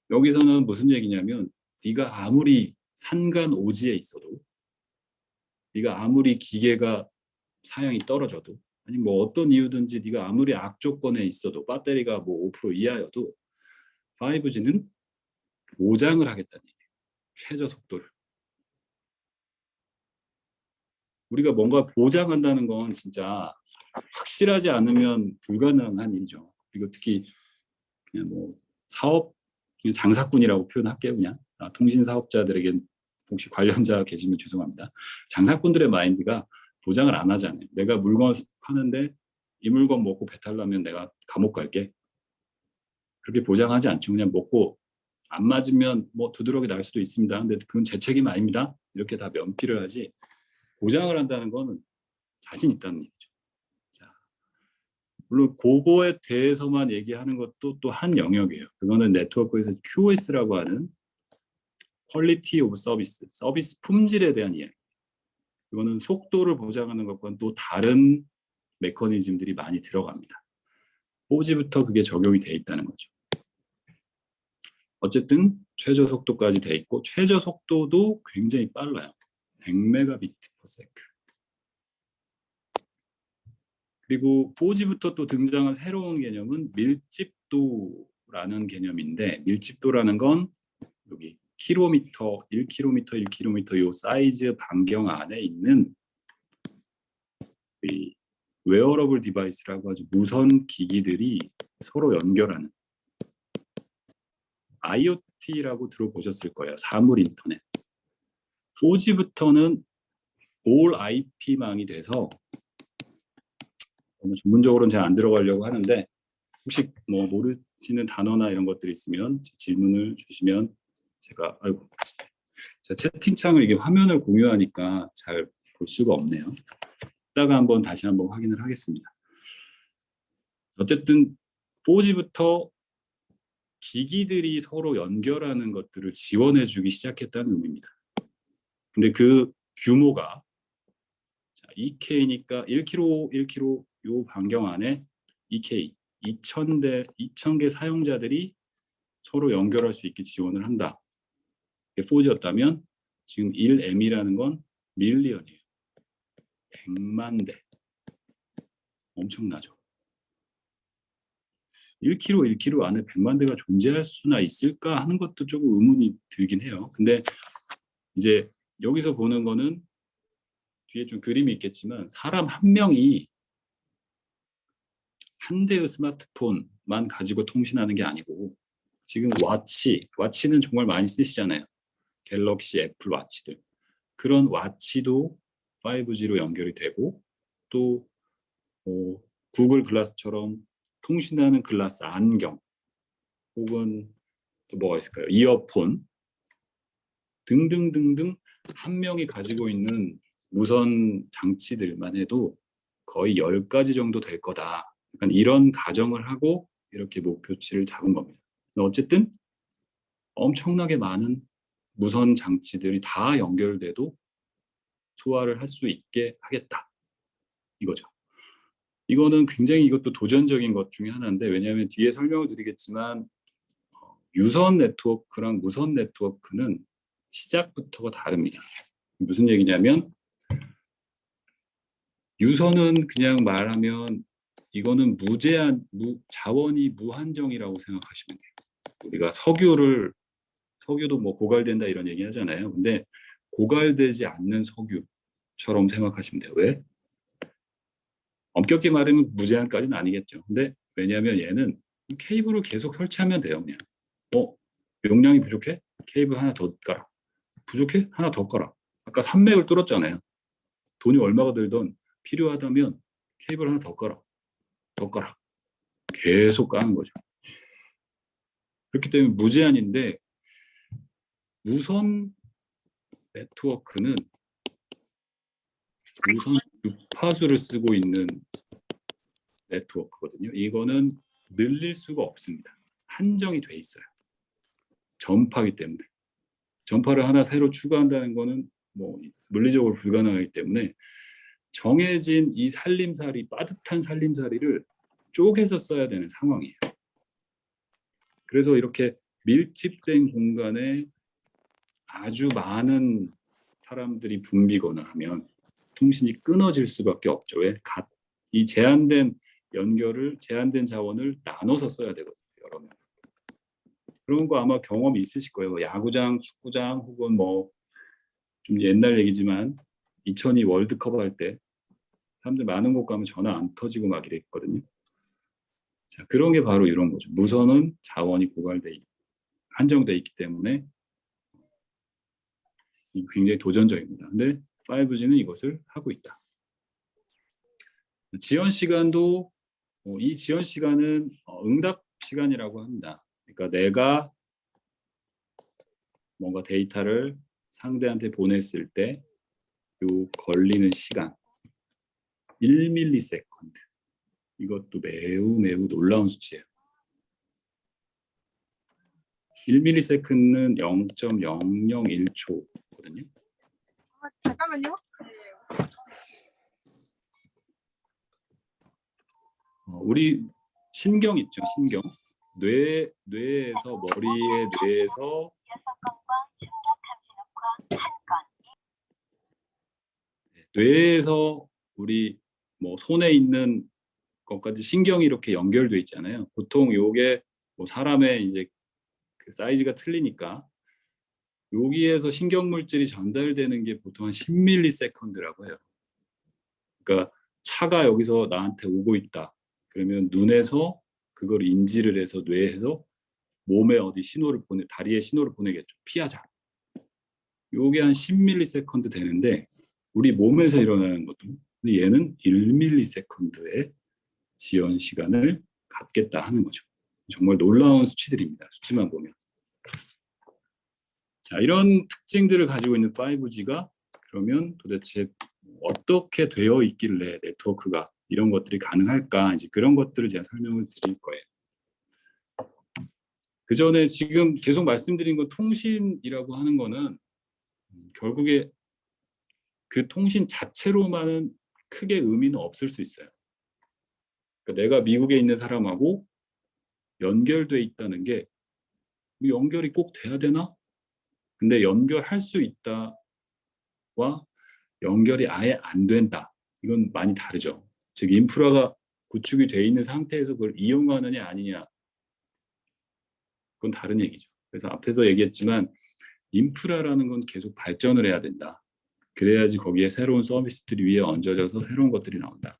여기서는 무슨 얘기냐면 네가 아무리 산간 오지에 있어도, 네가 아무리 기계가 사양이 떨어져도, 아니 뭐 어떤 이유든지 네가 아무리 악조건에 있어도, 배터리가 뭐 5% 이하여도 5G는 보장을 하겠다는 얘기예요. 최저 속도를. 우리가 뭔가 보장한다는 건 진짜 확실하지 않으면 불가능한 일이죠. 그리고 특히 그냥 뭐 사업, 그냥 장사꾼이라고 표현할게요. 그냥 통신 사업자들에게 혹시 관련자 계시면 죄송합니다. 장사꾼들의 마인드가 보장을 안 하잖아요. 내가 물건 파는데 이 물건 먹고 배탈 나면 내가 감옥 갈게. 그렇게 보장하지 않죠. 그냥 먹고 안 맞으면 뭐 두드러기 날 수도 있습니다. 근데 그건 제 책임 아닙니다. 이렇게 다 면피를 하지, 보장을 한다는 거는 자신 있다는 얘기죠. 자, 물론 그거에 대해서만 얘기하는 것도 또 한 영역이에요. 그거는 네트워크에서 QoS라고 하는 퀄리티 오브 서비스, 서비스 품질에 대한 이야기. 이거는 속도를 보장하는 것과는 또 다른 메커니즘들이 많이 들어갑니다. 4G부터 그게 적용이 돼 있다는 거죠. 어쨌든 최저 속도까지 돼 있고, 최저 속도도 굉장히 빨라요. 100mbps. 그리고 4G부터 또 등장한 새로운 개념은 밀집도라는 개념인데, 밀집도라는 건 여기 킬로미터, 1km, 1km 요 사이즈 반경 안에 있는 이 웨어러블 디바이스라고 하죠. 무선 기기들이 서로 연결하는 IoT라고 들어보셨을 거예요. 사물 인터넷. 4G부터는 올 IP망이 돼서, 전문적으로는 제가 안 들어가려고 하는데 혹시 뭐 모르시는 단어나 이런 것들이 있으면 질문을 주시면 제가, 아이고, 제가 채팅창을 이게 화면을 공유하니까 잘 볼 수가 없네요. 이따가 한번 다시 한번 확인을 하겠습니다. 어쨌든 4G부터 기기들이 서로 연결하는 것들을 지원해주기 시작했다는 의미입니다. 근데 그 규모가 2K니까 1km 요 반경 안에 2K, 2000개 사용자들이 서로 연결할 수 있게 지원을 한다. 이게 4G였다면 지금 1M이라는 건 밀리언이에요. 100만 대. 엄청나죠. 1km 안에 100만 대가 존재할 수나 있을까 하는 것도 조금 의문이 들긴 해요. 근데 이제 여기서 보는 거는 뒤에 좀 그림이 있겠지만, 사람 한 명이 한 대의 스마트폰만 가지고 통신하는 게 아니고, 지금 와치는 정말 많이 쓰시잖아요. 갤럭시, 애플 와치들. 그런 와치도 5G로 연결이 되고, 또 구글 글라스처럼 통신하는 글라스 안경, 혹은 또 뭐가 있을까요? 이어폰, 등등등등 한 명이 가지고 있는 무선 장치들만 해도 거의 10가지 정도 될 거다. 약간 이런 가정을 하고 이렇게 목표치를 잡은 겁니다. 어쨌든 엄청나게 많은 무선 장치들이 다 연결돼도 소화를 할 수 있게 하겠다. 이거죠. 이거는 굉장히 이것도 도전적인 것 중에 하나인데, 왜냐하면 뒤에 설명을 드리겠지만 유선 네트워크랑 무선 네트워크는 시작부터가 다릅니다. 무슨 얘기냐면 유선은 그냥 말하면 이거는 자원이 무한정이라고 생각하시면 돼요. 우리가 석유도 뭐 고갈된다 이런 얘기 하잖아요. 근데 고갈되지 않는 석유처럼 생각하시면 돼요. 왜? 엄격히 말하면 무제한까지는 아니겠죠. 근데 왜냐하면 얘는 케이블을 계속 설치하면 돼요. 그냥 용량이 부족해? 케이블 하나 더 깔아. 부족해? 하나 더 깔아. 아까 산맥을 뚫었잖아요. 돈이 얼마가 들던 필요하다면 케이블 하나 더 깔아. 더 깔아. 계속 까는 거죠. 그렇기 때문에 무제한인데 무선 네트워크는 무선 주파수를 쓰고 있는 네트워크거든요. 이거는 늘릴 수가 없습니다. 한정이 돼 있어요. 전파기 때문에. 전파를 하나 새로 추가한다는 거는 뭐 물리적으로 불가능하기 때문에 정해진 이 빠듯한 살림살이를 쪼개서 써야 되는 상황이에요. 그래서 이렇게 밀집된 공간에 아주 많은 사람들이 붐비거나 하면 통신이 끊어질 수밖에 없죠. 왜? 이 제한된 자원을 나눠서 써야 되거든요. 여러 명. 그런 거 아마 경험이 있으실 거예요. 뭐 야구장, 축구장 혹은 뭐 좀 옛날 얘기지만 2002 월드컵 할 때 사람들 많은 곳 가면 전화 안 터지고 막 이랬거든요. 자, 그런 게 바로 이런 거죠. 무선은 자원이 한정돼 있기 때문에 굉장히 도전적입니다. 근데 5G는 이것을 하고 있다. 지연 시간도 이 지연 시간은 응답 시간이라고 합니다. 그러니까 내가 뭔가 데이터를 상대한테 보냈을 때 요 걸리는 시간 1ms. 이것도 매우 매우 놀라운 수치예요. 1ms는 0.001초거든요. 잠깐만요. 우리 신경 있죠, 신경. 뇌에서 뇌에서 우리 뭐 손에 있는 것까지 신경이 이렇게 연결돼 있잖아요. 보통 요게 뭐 사람의 이제 그 사이즈가 틀리니까 여기에서 신경 물질이 전달되는 게 보통 한 10ms라고 해요. 그러니까 차가 여기서 나한테 오고 있다. 그러면 눈에서 그걸 인지를 해서 뇌에서 몸에 다리에 신호를 보내겠죠. 피하자. 요게 한 10ms 되는데 우리 몸에서 일어나는 것도 얘는 1ms의 지연 시간을 갖겠다 하는 거죠. 정말 놀라운 수치들입니다. 수치만 보면. 자, 이런 특징들을 가지고 있는 5G가 그러면 도대체 어떻게 되어 있길래 네트워크가 이런 것들이 가능할까? 이제 그런 것들을 제가 설명을 드릴 거예요. 그 전에 지금 계속 말씀드린 건 통신이라고 하는 거는 결국에 그 통신 자체로만은 크게 의미는 없을 수 있어요. 그러니까 내가 미국에 있는 사람하고 연결돼 있다는 게 연결이 꼭 돼야 되나? 근데 연결할 수 있다와 연결이 아예 안 된다. 이건 많이 다르죠. 즉 인프라가 구축이 돼 있는 상태에서 그걸 이용하느냐 아니냐. 그건 다른 얘기죠. 그래서 앞에서 얘기했지만 인프라라는 건 계속 발전을 해야 된다. 그래야지 거기에 새로운 서비스들이 위에 얹어져서 새로운 것들이 나온다.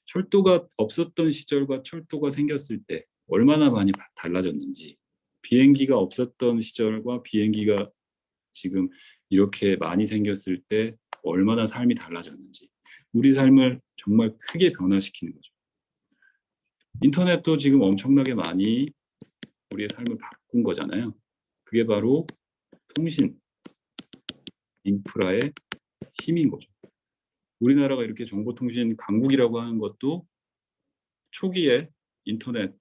철도가 없었던 시절과 철도가 생겼을 때 얼마나 많이 달라졌는지, 비행기가 없었던 시절과 비행기가 지금 이렇게 많이 생겼을 때 얼마나 삶이 달라졌는지, 우리 삶을 정말 크게 변화시키는 거죠. 인터넷도 지금 엄청나게 많이 우리의 삶을 바꾼 거잖아요. 그게 바로 통신, 인프라의 힘인 거죠. 우리나라가 이렇게 정보통신 강국이라고 하는 것도 초기에 인터넷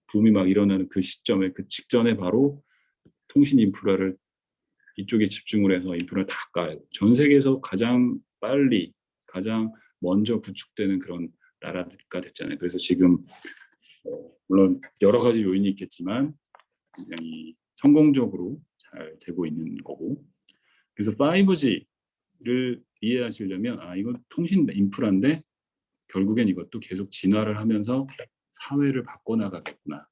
붐이 막 일어나는 그 시점에 그 직전에 바로 통신 인프라를 이쪽에 집중을 해서 인프라를 다 깔고 전 세계에서 가장 빨리 가장 먼저 구축되는 그런 나라가 됐잖아요. 그래서 지금 물론 여러 가지 요인이 있겠지만 굉장히 성공적으로 잘 되고 있는 거고 그래서 5G를 이해하시려면 이건 통신 인프라인데 결국엔 이것도 계속 진화를 하면서 사회를 바꿔나가겠구나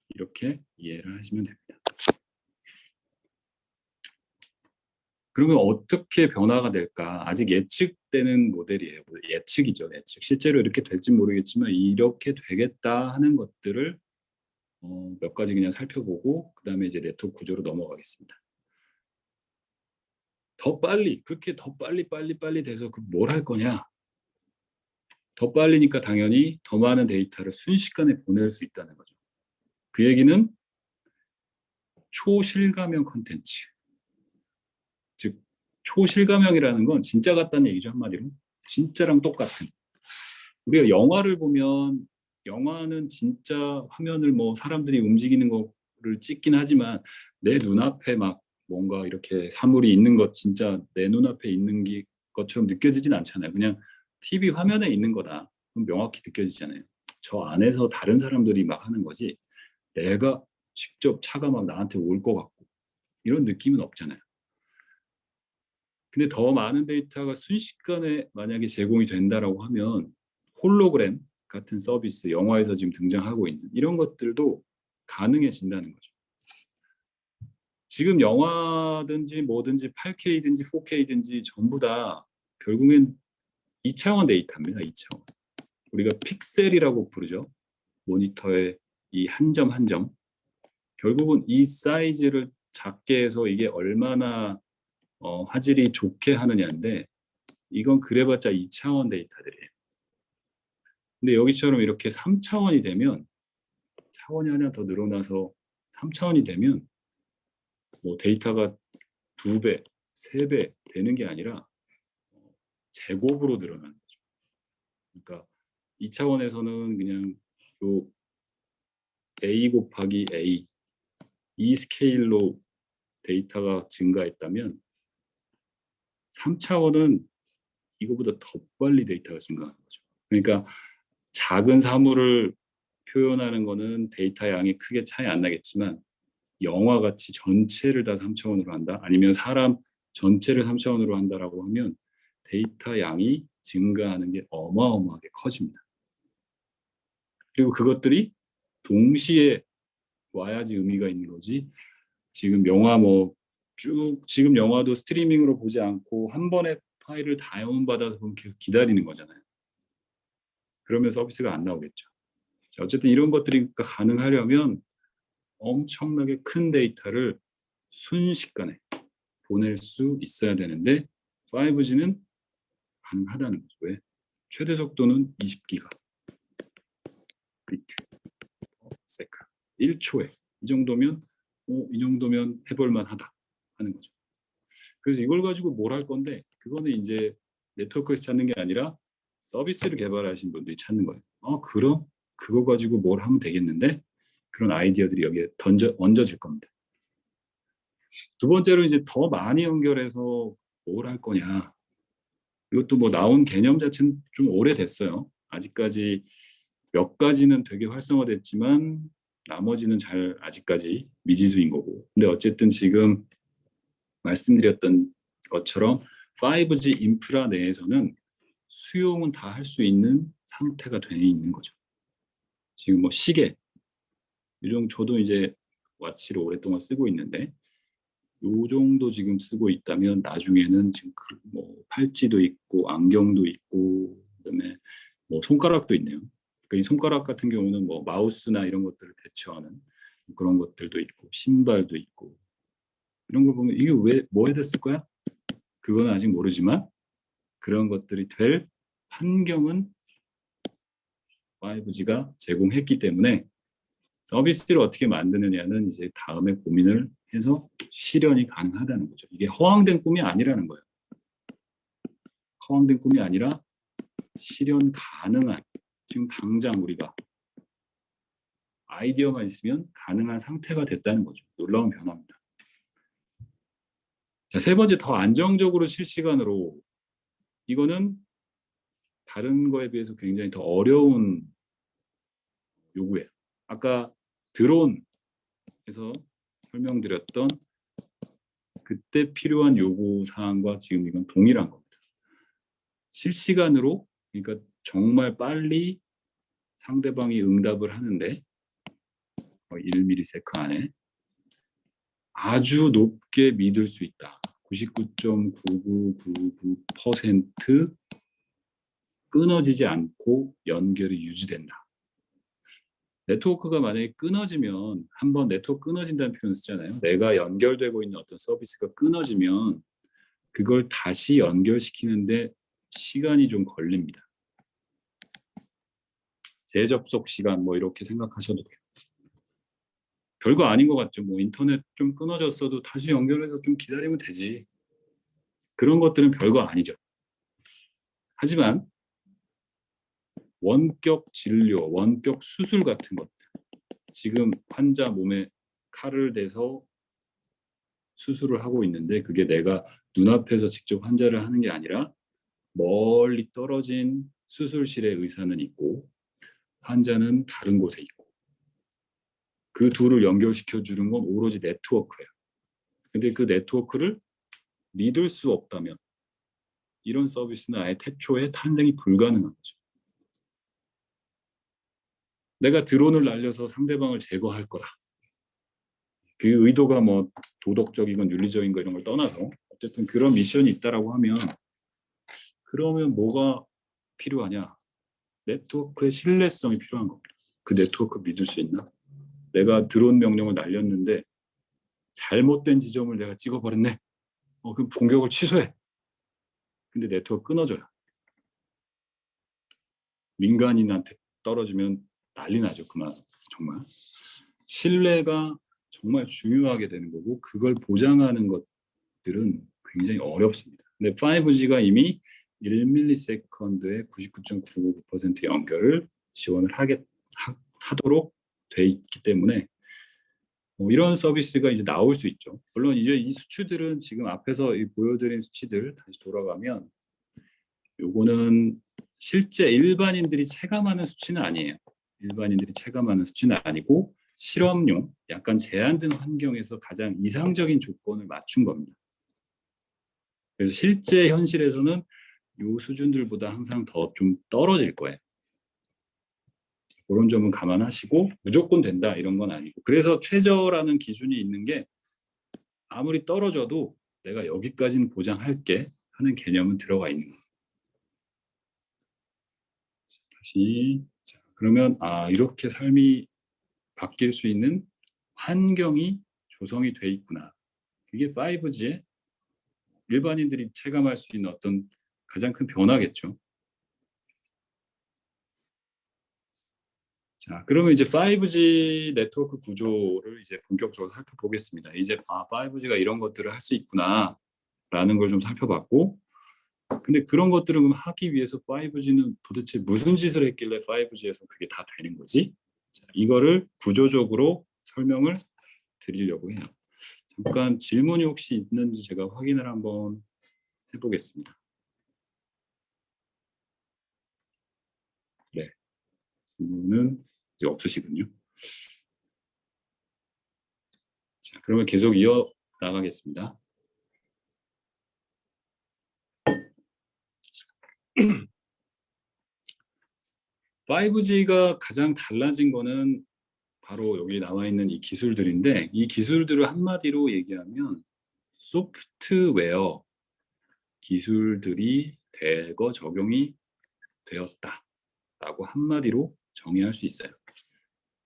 이렇게 이해를 하시면 됩니다. 그러면 어떻게 변화가 될까? 아직 예측되는 모델이에요. 예측이죠. 예측. 실제로 이렇게 될지 모르겠지만 이렇게 되겠다 하는 것들을 몇 가지 그냥 살펴보고 그 다음에 이제 네트워크 구조로 넘어가겠습니다. 더 빨리 그렇게 더 빨리 돼서 뭘 할 거냐? 더 빨리니까 당연히 더 많은 데이터를 순식간에 보낼 수 있다는 거죠. 그 얘기는 초실감형 컨텐츠. 즉 초실감형이라는 건 진짜 같다는 얘기죠. 한마디로. 진짜랑 똑같은. 우리가 영화를 보면 영화는 진짜 화면을 뭐 사람들이 움직이는 거를 찍긴 하지만 내 눈앞에 막 뭔가 이렇게 사물이 있는 것 진짜 내 눈앞에 있는 것처럼 느껴지진 않잖아요. 그냥 TV 화면에 있는 거다. 그럼 명확히 느껴지잖아요. 저 안에서 다른 사람들이 막 하는 거지 내가 직접 차가 막 나한테 올 것 같고 이런 느낌은 없잖아요. 근데 더 많은 데이터가 순식간에 만약에 제공이 된다라고 하면 홀로그램 같은 서비스, 영화에서 지금 등장하고 있는 이런 것들도 가능해진다는 거죠. 지금 영화든지 뭐든지 8K든지 4K든지 전부 다 결국엔 2차원 데이터입니다. 2차원. 우리가 픽셀이라고 부르죠. 모니터의 이 한 점 한 점. 결국은 이 사이즈를 작게 해서 이게 얼마나 화질이 좋게 하느냐인데 이건 그래봤자 2차원 데이터들이에요. 근데 여기처럼 이렇게 3차원이 되면 차원이 하나 더 늘어나서 3차원이 되면 뭐 데이터가 2배, 3배 되는 게 아니라 제곱으로 늘어나는 거죠. 그러니까 2차원에서는 그냥 요 A 곱하기 A 이 스케일로 데이터가 증가했다면 3차원은 이거보다 더 빨리 데이터가 증가하는 거죠. 그러니까 작은 사물을 표현하는 거는 데이터 양이 크게 차이 안 나겠지만 영화같이 전체를 다 3차원으로 한다? 아니면 사람 전체를 3차원으로 한다라고 하면 데이터 양이 증가하는 게 어마어마하게 커집니다. 그리고 그것들이 동시에 와야지 의미가 있는 거지. 지금 영화 지금 영화도 스트리밍으로 보지 않고 한 번에 파일을 다운받아서 보면 계속 기다리는 거잖아요. 그러면 서비스가 안 나오겠죠. 자, 어쨌든 이런 것들이 가능하려면 엄청나게 큰 데이터를 순식간에 보낼 수 있어야 되는데 5G는 가능하다는 거죠. 왜? 최대 속도는 20기가 비트 세컨 1초에 이 정도면 해볼만 하다 하는 거죠. 그래서 이걸 가지고 뭘 할 건데 그거는 이제 네트워크에서 찾는 게 아니라 서비스를 개발하신 분들이 찾는 거예요. 그럼 그거 가지고 뭘 하면 되겠는데 그런 아이디어들이 여기에 얹어질 겁니다. 두 번째로 이제 더 많이 연결해서 뭘 할 거냐. 이것도 뭐 나온 개념 자체는 좀 오래됐어요. 아직까지 몇 가지는 되게 활성화됐지만 나머지는 잘 아직까지 미지수인 거고. 근데 어쨌든 지금 말씀드렸던 것처럼 5G 인프라 내에서는 수용은 다 할 수 있는 상태가 돼 있는 거죠. 지금 뭐 시계, 요즘 저도 이제 와치를 오랫동안 쓰고 있는데 요 정도 지금 쓰고 있다면 나중에는 지금 뭐 팔찌도 있고 안경도 있고 그다음에 뭐 손가락도 있네요. 그러니까 이 손가락 같은 경우는 뭐 마우스나 이런 것들을 대체하는 그런 것들도 있고 신발도 있고 이런 걸 보면 이게 왜 뭐에 됐을 거야? 그건 아직 모르지만 그런 것들이 될 환경은 5G가 제공했기 때문에 서비스를 어떻게 만드느냐는 이제 다음에 고민을 해서 실현이 가능하다는 거죠. 이게 허황된 꿈이 아니라는 거예요. 허황된 꿈이 아니라 실현 가능한, 지금 당장 우리가 아이디어만 있으면 가능한 상태가 됐다는 거죠. 놀라운 변화입니다. 자, 세 번째, 더 안정적으로 실시간으로. 이거는 다른 거에 비해서 굉장히 더 어려운 요구예요. 아까 드론에서 설명드렸던 그때 필요한 요구 사항과 지금 이건 동일한 겁니다. 실시간으로, 그러니까 정말 빨리 상대방이 응답을 하는데 1ms 안에 아주 높게 믿을 수 있다. 99.9999% 끊어지지 않고 연결이 유지된다. 네트워크가 만약에 끊어지면, 한번 네트워크 끊어진다는 표현을 쓰잖아요. 내가 연결되고 있는 어떤 서비스가 끊어지면 그걸 다시 연결시키는데 시간이 좀 걸립니다. 재접속 시간 뭐 이렇게 생각하셔도 돼요. 별거 아닌 것 같죠. 뭐 인터넷 좀 끊어졌어도 다시 연결해서 좀 기다리면 되지. 그런 것들은 별거 아니죠. 하지만 원격 진료, 원격 수술 같은 것들, 지금 환자 몸에 칼을 대서 수술을 하고 있는데 그게 내가 눈앞에서 직접 환자를 하는 게 아니라 멀리 떨어진 수술실의 의사는 있고 환자는 다른 곳에 있고, 그 둘을 연결시켜 주는 건 오로지 네트워크예요. 근데 그 네트워크를 믿을 수 없다면 이런 서비스는 아예 태초에 탄생이 불가능한 거죠. 내가 드론을 날려서 상대방을 제거할 거라. 그 의도가 뭐 도덕적이건 윤리적인 거 이런 걸 떠나서 어쨌든 그런 미션이 있다라고 하면, 그러면 뭐가 필요하냐? 네트워크의 신뢰성이 필요한 겁니다. 그 네트워크 믿을 수 있나? 내가 드론 명령을 날렸는데 잘못된 지점을 내가 찍어버렸네. 그럼 공격을 취소해. 근데 네트워크 끊어져요. 민간인한테 떨어지면 난리 나죠. 그만. 정말 신뢰가 정말 중요하게 되는 거고, 그걸 보장하는 것들은 굉장히 어렵습니다. 근데 5G가 이미 1ms의 99.999% 연결을 지원을 하도록 돼 있기 때문에 이런 서비스가 이제 나올 수 있죠. 물론 이제 이 수치들은 지금 앞에서 보여드린 수치들 다시 돌아가면 요거는 실제 일반인들이 체감하는 수치는 아니에요. 일반인들이 체감하는 수치는 아니고 실험용, 약간 제한된 환경에서 가장 이상적인 조건을 맞춘 겁니다. 그래서 실제 현실에서는 요 수준들보다 항상 더 좀 떨어질 거예요. 그런 점은 감안하시고 무조건 된다 이런 건 아니고, 그래서 최저라는 기준이 있는 게 아무리 떨어져도 내가 여기까지는 보장할게 하는 개념은 들어가 있는 거예요. 다시, 자, 그러면 이렇게 삶이 바뀔 수 있는 환경이 조성이 돼 있구나. 이게 5G의 일반인들이 체감할 수 있는 어떤 가장 큰 변화겠죠. 자, 그러면 이제 5G 네트워크 구조를 이제 본격적으로 살펴보겠습니다. 이제 5G가 이런 것들을 할 수 있구나라는 걸 좀 살펴봤고, 근데 그런 것들을 그럼 하기 위해서 5G는 도대체 무슨 짓을 했길래 5G에서 그게 다 되는 거지? 자, 이거를 구조적으로 설명을 드리려고 해요. 잠깐 질문이 혹시 있는지 제가 확인을 한번 해보겠습니다. 네, 질문은 이제 없으시군요. 자, 그러면 계속 이어 나가겠습니다. (5G가) 가장 달라진 거는 바로 여기 나와 있는 이 기술들인데, 이 기술들을 한마디로 얘기하면 소프트웨어 기술들이 대거 적용이 되었다라고 한마디로 정의할 수 있어요.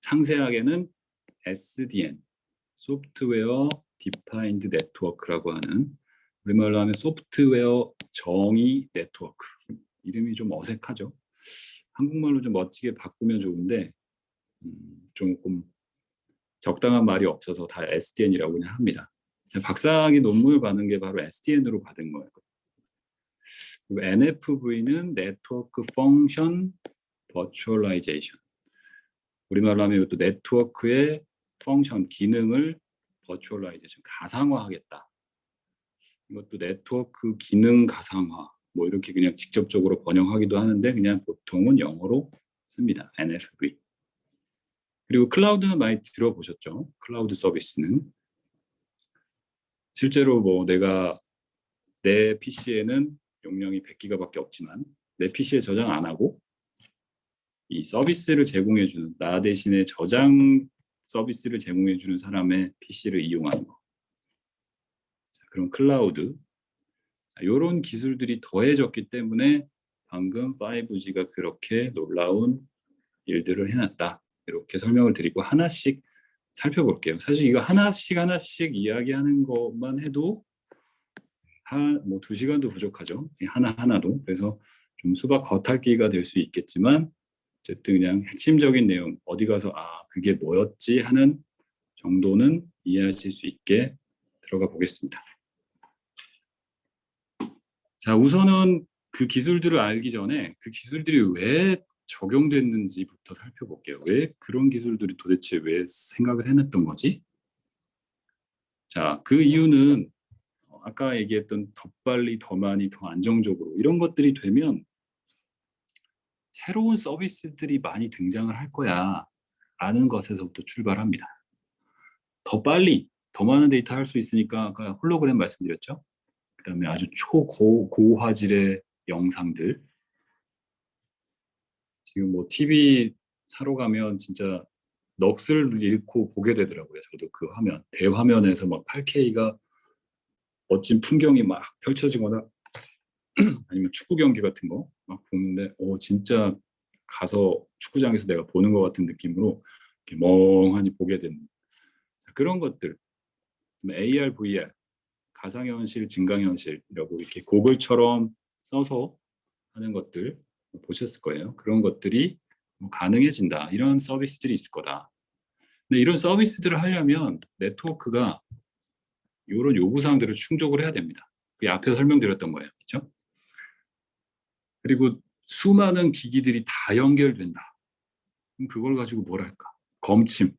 상세하게는 SDN, 소프트웨어 디파인드 네트워크라고 하는, 우리말로 하면 소프트웨어 정의 네트워크. 이름이 좀 어색하죠. 한국말로 좀 멋지게 바꾸면 좋은데 조금 적당한 말이 없어서 다 SDN이라고 그냥 합니다. 제가 박사학위 논문을 받은 게 바로 SDN으로 받은 거예요. 그리고 NFV는 네트워크 펑션 버추얼라이제이션. 우리말로 하면 이것도 네트워크의 펑션, 기능을 버추얼라이제이션, 가상화하겠다. 이것도 네트워크 기능 가상화, 뭐 이렇게 그냥 직접적으로 번역하기도 하는데 그냥 보통은 영어로 씁니다. NFV. 그리고 클라우드는 많이 들어보셨죠? 클라우드 서비스는 실제로 뭐 내가 내 PC에는 용량이 100기가밖에 없지만 내 PC에 저장 안 하고 이 서비스를 제공해주는, 나 대신에 저장 서비스를 제공해주는 사람의 PC를 이용하는 거. 자, 그럼 클라우드. 이런 기술들이 더해졌기 때문에 방금 5G가 그렇게 놀라운 일들을 해놨다. 이렇게 설명을 드리고 하나씩 살펴볼게요. 사실 이거 하나씩 이야기하는 것만 해도 뭐 2시간도 부족하죠. 하나하나도. 그래서 좀 수박 겉핥기가 될 수 있겠지만 어쨌든 그냥 핵심적인 내용, 어디 가서 그게 뭐였지 하는 정도는 이해하실 수 있게 들어가 보겠습니다. 자, 우선은 그 기술들을 알기 전에 그 기술들이 왜 적용됐는지부터 살펴볼게요. 왜 그런 기술들이 도대체 왜 생각을 해냈던 거지? 자, 그 이유는 아까 얘기했던 더 빨리, 더 많이, 더 안정적으로 이런 것들이 되면 새로운 서비스들이 많이 등장을 할 거야 라는 것에서부터 출발합니다. 더 빨리, 더 많은 데이터 할 수 있으니까 아까 홀로그램 말씀드렸죠. 그 다음에 아주 고화질의 영상들. 지금 뭐 TV 사러 가면 진짜 넋을 잃고 보게 되더라고요. 저도 그 화면, 대화면에서 막 8K가 멋진 풍경이 막 펼쳐지거나 아니면 축구 경기 같은 거 막 보는데 진짜 가서 축구장에서 내가 보는 것 같은 느낌으로 이렇게 멍하니 보게 되는 그런 것들. AR, VR, 가상현실, 증강현실이라고 이렇게 고글처럼 써서 하는 것들 보셨을 거예요. 그런 것들이 가능해진다. 이런 서비스들이 있을 거다. 근데 이런 서비스들을 하려면 네트워크가 이런 요구사항들을 충족을 해야 됩니다. 그게 앞에서 설명드렸던 거예요. 그렇죠? 그리고 수많은 기기들이 다 연결된다. 그럼 그걸 가지고 뭘 할까? 검침.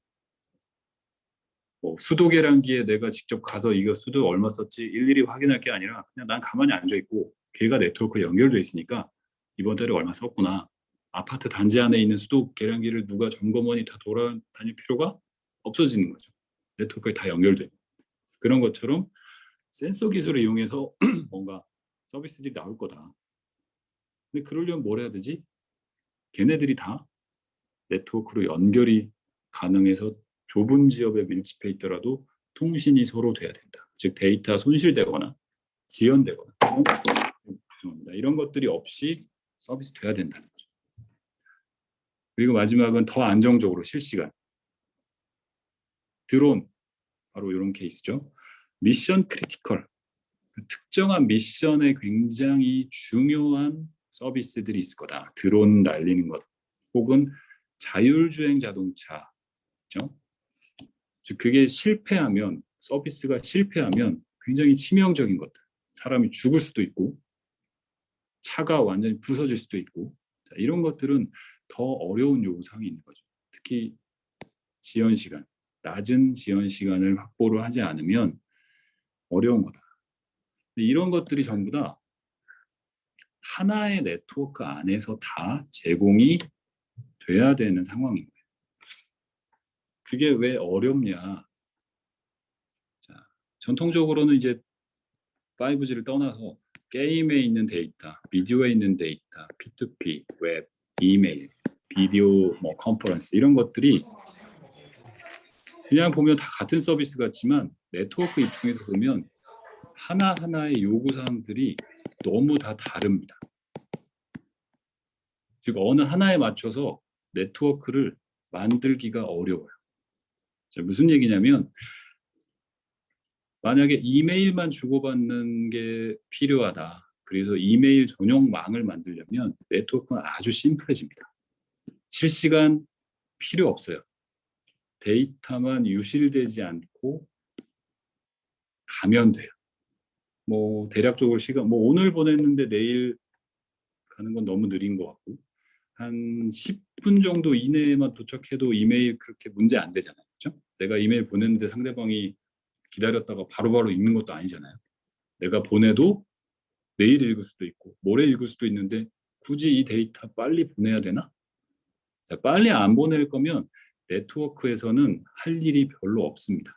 뭐 수도 계량기에 내가 직접 가서 이거 수도 얼마 썼지 일일이 확인할 게 아니라 그냥 난 가만히 앉아 있고 걔가 네트워크에 연결돼 있으니까 이번 달에 얼마 썼구나. 아파트 단지 안에 있는 수도 계량기를 누가 점검원이 다 돌아다닐 필요가 없어지는 거죠. 네트워크에 다 연결돼. 그런 것처럼 센서 기술을 이용해서 뭔가 서비스들이 나올 거다. 근데 그러려면 뭘 해야 되지? 걔네들이 다 네트워크로 연결이 가능해서 좁은 지역에 밀집해 있더라도 통신이 서로 돼야 된다. 즉 데이터 손실되거나 지연되거나 죄송합니다. 이런 것들이 없이 서비스 돼야 된다는 거죠. 그리고 마지막은 더 안정적으로 실시간. 드론, 바로 이런 케이스죠. 미션 크리티컬. 특정한 미션에 굉장히 중요한 서비스들이 있을 거다. 드론 날리는 것 혹은 자율주행 자동차. 그렇죠? 즉 그게 실패하면 서비스가 실패하면 굉장히 치명적인 것들. 사람이 죽을 수도 있고 차가 완전히 부서질 수도 있고 자, 이런 것들은 더 어려운 요구사항이 있는 거죠. 특히 지연 시간, 낮은 지연 시간을 확보를 하지 않으면 어려운 거다. 이런 것들이 전부 다 하나의 네트워크 안에서 다 제공이 돼야 되는 상황인 거예요. 그게 왜 어렵냐? 자, 전통적으로는 이제 5G를 떠나서 게임에 있는 데이터, 비디오에 있는 데이터, P2P, 웹, 이메일, 비디오, 뭐 컨퍼런스 이런 것들이 그냥 보면 다 같은 서비스 같지만 네트워크 입장에서 보면 하나하나의 요구사항들이 너무 다 다릅니다. 즉 어느 하나에 맞춰서 네트워크를 만들기가 어려워요. 자, 무슨 얘기냐면 만약에 이메일만 주고받는 게 필요하다. 그래서 이메일 전용망을 만들려면 네트워크는 아주 심플해집니다. 실시간 필요 없어요. 데이터만 유실되지 않고 가면 돼요. 뭐 대략적으로 시간, 뭐 오늘 보냈는데 내일 가는 건 너무 느린 것 같고, 한 10분 정도 이내에만 도착해도 이메일 그렇게 문제 안 되잖아요. 그렇죠? 내가 이메일 보냈는데 상대방이 기다렸다가 바로바로 읽는 것도 아니잖아요. 내가 보내도 내일 읽을 수도 있고 모레 읽을 수도 있는데 굳이 이 데이터 빨리 보내야 되나? 자, 빨리 안 보낼 거면 네트워크에서는 할 일이 별로 없습니다.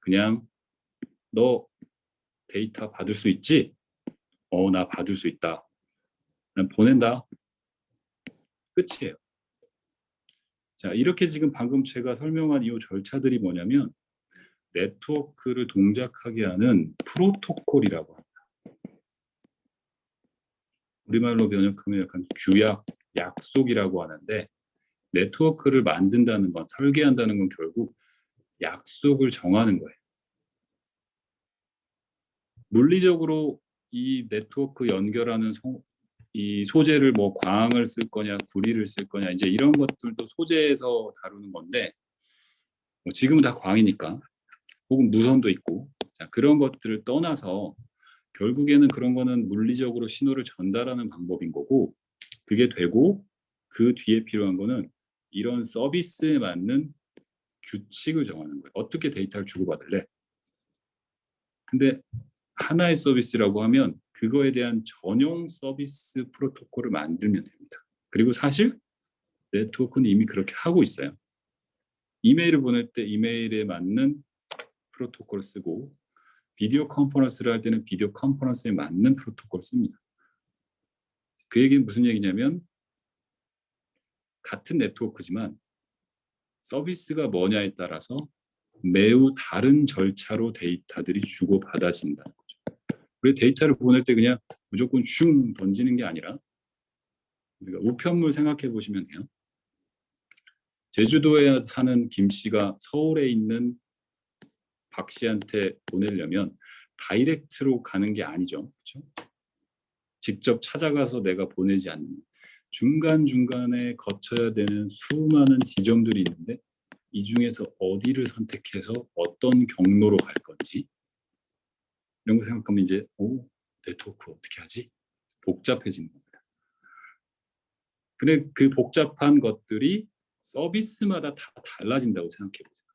그냥 너 데이터 받을 수 있지? 나 받을 수 있다. 그냥 보낸다. 끝이에요. 자, 이렇게 지금 방금 제가 설명한 이 절차들이 뭐냐면 네트워크를 동작하게 하는 프로토콜이라고 합니다. 우리말로 번역하면 약간 규약, 약속이라고 하는데, 네트워크를 만든다는 건, 설계한다는 건 결국 약속을 정하는 거예요. 물리적으로 이 네트워크 연결하는 이 소재를 뭐 광을 쓸 거냐, 구리를 쓸 거냐, 이제 이런 것들도 소재에서 다루는 건데, 뭐 지금은 다 광이니까, 혹은 무선도 있고, 자, 그런 것들을 떠나서 결국에는 그런 거는 물리적으로 신호를 전달하는 방법인 거고, 그게 되고 그 뒤에 필요한 거는 이런 서비스에 맞는 규칙을 정하는 거예요. 어떻게 데이터를 주고받을래? 근데 하나의 서비스라고 하면 그거에 대한 전용 서비스 프로토콜을 만들면 됩니다. 그리고 사실 네트워크는 이미 그렇게 하고 있어요. 이메일을 보낼 때 이메일에 맞는 프로토콜을 쓰고, 비디오 컨퍼런스를 할 때는 비디오 컨퍼런스에 맞는 프로토콜을 씁니다. 그 얘기는 무슨 얘기냐면 같은 네트워크지만 서비스가 뭐냐에 따라서 매우 다른 절차로 데이터들이 주고받아진다는 거죠. 우리 데이터를 보낼 때 그냥 무조건 슝 던지는 게 아니라, 우리가 우편물 생각해 보시면 돼요. 제주도에 사는 김 씨가 서울에 있는 박 씨한테 보내려면 다이렉트로 가는 게 아니죠. 그렇죠? 직접 찾아가서 내가 보내지 않는, 중간중간에 거쳐야 되는 수많은 지점들이 있는데 이 중에서 어디를 선택해서 어떤 경로로 갈 건지 이런 거 생각하면 이제 네트워크 어떻게 하지? 복잡해지는 겁니다. 근데 그 복잡한 것들이 서비스마다 다 달라진다고 생각해 보세요.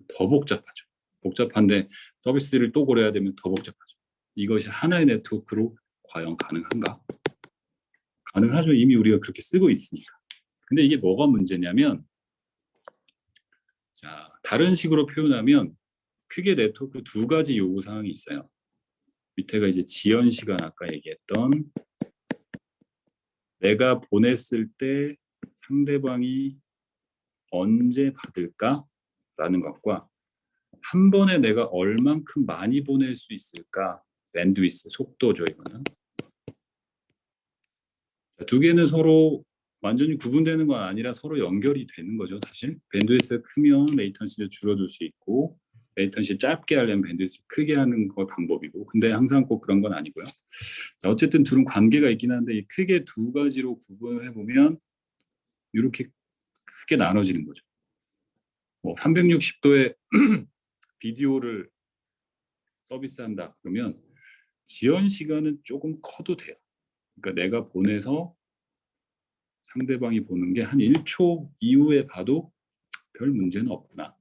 더 복잡하죠. 복잡한데 서비스를 또 고려해야 되면 더 복잡하죠. 이것이 하나의 네트워크로 과연 가능한가? 가능하죠. 이미 우리가 그렇게 쓰고 있으니까. 근데 이게 뭐가 문제냐면, 자, 다른 식으로 표현하면 크게 네트워크 두 가지 요구 사항이 있어요. 밑에가 이제 지연 시간, 아까 얘기했던 내가 보냈을 때 상대방이 언제 받을까라는 것과 한 번에 내가 얼만큼 많이 보낼 수 있을까, 밴드위스, 속도죠. 이거는 두 개는 서로 완전히 구분되는 건 아니라 서로 연결이 되는 거죠. 사실 밴드위스가 크면 레이턴시를 줄여줄 수 있고, 레이턴시 짧게 하려면 밴드위스 크게 하는 거 방법이고, 근데 항상 꼭 그런 건 아니고요. 자, 어쨌든 둘은 관계가 있긴 한데 크게 두 가지로 구분을 해보면 이렇게 크게 나눠지는 거죠. 뭐 360도의 비디오를 서비스한다 그러면 지연 시간은 조금 커도 돼요. 그러니까 내가 보내서 상대방이 보는 게 한 1초 이후에 봐도 별 문제는 없구나.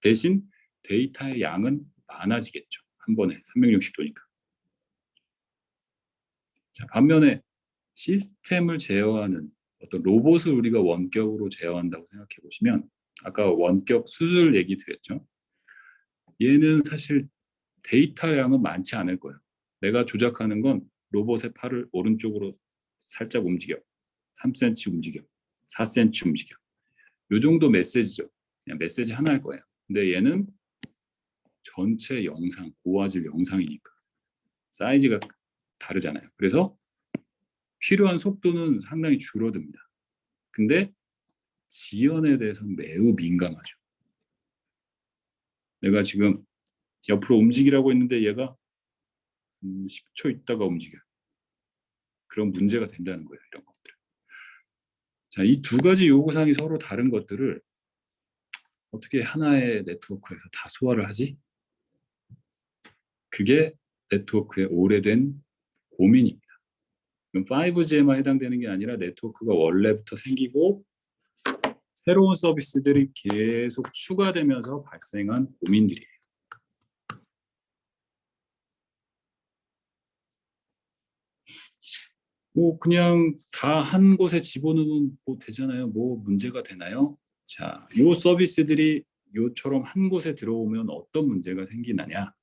대신 데이터의 양은 많아지겠죠. 한 번에 360도니까. 자, 반면에 시스템을 제어하는 어떤 로봇을 우리가 원격으로 제어한다고 생각해 보시면, 아까 원격 수술 얘기 드렸죠. 얘는 사실 데이터 양은 많지 않을 거예요. 내가 조작하는 건 로봇의 팔을 오른쪽으로 살짝 움직여, 3cm 움직여, 4cm 움직여, 요 정도 메시지죠. 그냥 메시지 하나 할 거예요. 근데 얘는 전체 영상, 고화질 영상이니까 사이즈가 다르잖아요. 그래서 필요한 속도는 상당히 줄어듭니다. 근데 지연에 대해서는 매우 민감하죠. 내가 지금 옆으로 움직이라고 했는데 얘가 10초 있다가 움직여요. 그런 문제가 된다는 거예요. 이런 것들. 자, 이 두 가지 요구사항이 서로 다른 것들을 어떻게 하나의 네트워크에서 다 소화를 하지? 그게 네트워크의 오래된 고민입니다. 5G에만 해당되는 게 아니라 네트워크가 원래부터 생기고 새로운 서비스들이 계속 추가되면서 발생한 고민들이에요. 뭐 그냥 다 한 곳에 집어넣으면 뭐 되잖아요. 뭐 문제가 되나요? 자, 요 서비스들이 요처럼 한 곳에 들어오면 어떤 문제가 생기느냐?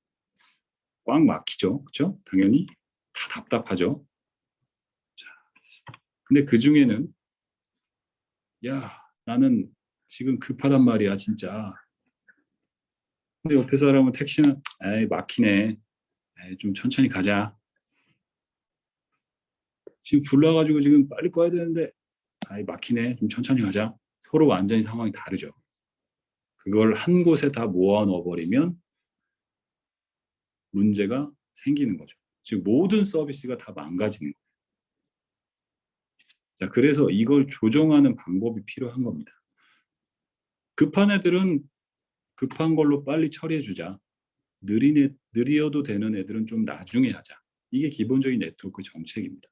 꽉 막히죠. 그렇죠? 당연히 다 답답하죠. 자, 근데 그 중에는 야, 나는 지금 급하단 말이야, 진짜. 근데 옆에 사람은 택시는 에이, 막히네. 에이, 좀 천천히 가자. 지금 불나가지고 지금 빨리 꺼야 되는데 아이, 막히네. 좀 천천히 가자. 서로 완전히 상황이 다르죠. 그걸 한 곳에 다 모아 넣어버리면 문제가 생기는 거죠. 즉 모든 서비스가 다 망가지는 거예요. 자, 그래서 이걸 조정하는 방법이 필요한 겁니다. 급한 애들은 급한 걸로 빨리 처리해 주자. 느려도 되는 애들은 좀 나중에 하자. 이게 기본적인 네트워크 정책입니다.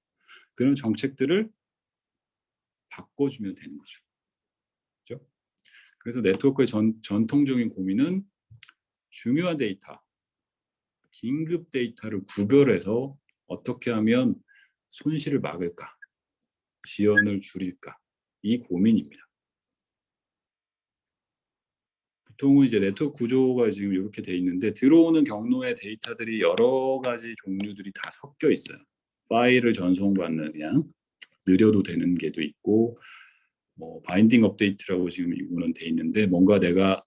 그런 정책들을 바꿔주면 되는 거죠. 그렇죠? 그래서 네트워크의 전통적인 고민은 중요한 데이터, 긴급 데이터를 구별해서 어떻게 하면 손실을 막을까, 지연을 줄일까, 이 고민입니다. 보통은 이제 네트워크 구조가 지금 이렇게 돼 있는데 들어오는 경로의 데이터들이 여러 가지 종류들이 다 섞여 있어요. 파일을 전송받는 그냥 느려도 되는 게도 있고 뭐 바인딩 업데이트라고 지금 이거는 돼 있는데 뭔가 내가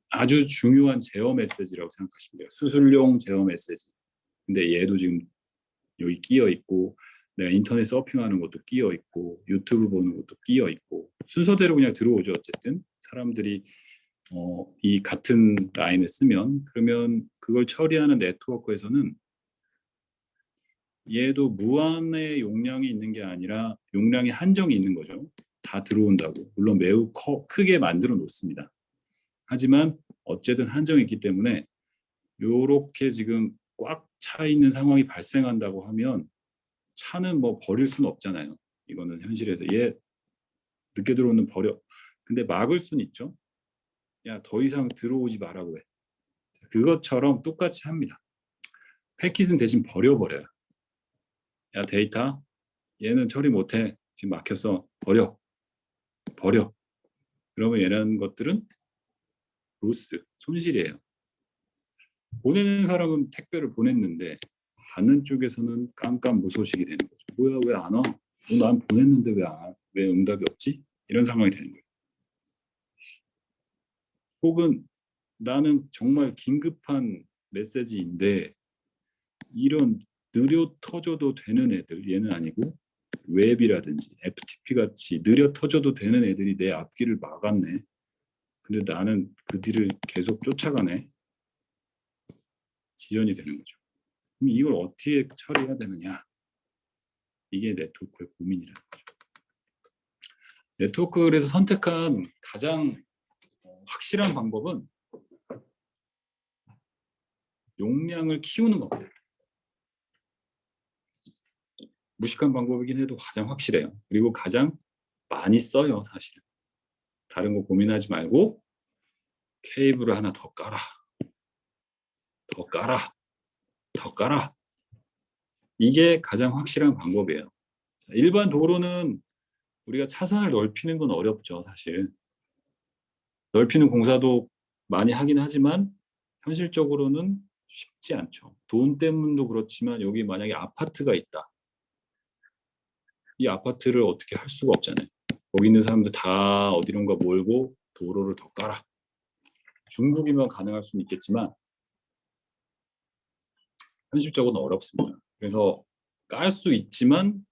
아주 중요한 제어 메시지라고 생각하시면 돼요. 수술용 제어 메시지. 근데 얘도 지금 여기 끼어 있고 내가 인터넷 서핑하는 것도 끼어 있고 유튜브 보는 것도 끼어 있고 순서대로 그냥 들어오죠. 어쨌든 사람들이 이 같은 라인을 쓰면 그러면 그걸 처리하는 네트워크에서는 얘도 무한의 용량이 있는 게 아니라 용량이 한정이 있는 거죠. 다 들어온다고. 물론 매우 크게 만들어 놓습니다. 하지만 어쨌든 한정이 있기 때문에 요렇게 지금 꽉 차 있는 상황이 발생한다고 하면 차는 뭐 버릴 수는 없잖아요. 이거는 현실에서 얘 늦게 들어오는 버려. 근데 막을 수는 있죠. 야, 더 이상 들어오지 말라고 해. 그것처럼 똑같이 합니다. 패킷은 대신 버려버려요. 야, 데이터 얘는 처리 못해. 지금 막혔어. 버려. 버려. 그러면 얘라는 것들은 로스, 손실이에요. 보내는 사람은 택배를 보냈는데 받는 쪽에서는 깜깜무소식이 되는 거죠. 뭐야, 왜 안 와? 난 보냈는데 왜 응답이 없지? 이런 상황이 되는 거예요. 혹은 나는 정말 긴급한 메시지인데 이런 느려 터져도 되는 애들, 얘는 아니고 웹이라든지 FTP 같이 느려 터져도 되는 애들이 내 앞길을 막았네. 근데 나는 그 뒤를 계속 쫓아가네. 지연이 되는 거죠. 그럼 이걸 어떻게 처리해야 되느냐? 이게 네트워크의 고민이라는 거죠. 네트워크에서 선택한 가장 확실한 방법은 용량을 키우는 겁니다. 무식한 방법이긴 해도 가장 확실해요. 그리고 가장 많이 써요, 사실은. 다른 거 고민하지 말고 케이블을 하나 더 깔아. 더 깔아. 더 깔아. 이게 가장 확실한 방법이에요. 일반 도로는 우리가 차선을 넓히는 건 어렵죠, 사실. 넓히는 공사도 많이 하긴 하지만 현실적으로는 쉽지 않죠. 돈 때문도 그렇지만 여기 만약에 아파트가 있다. 이 아파트를 어떻게 할 수가 없잖아요. 거기 있는 사람들 다 어디론가 몰고 도로를 더 깔아. 중국이면 가능할 수는 있겠지만 현실적으로는 어렵습니다. 그래서 깔 수 있지만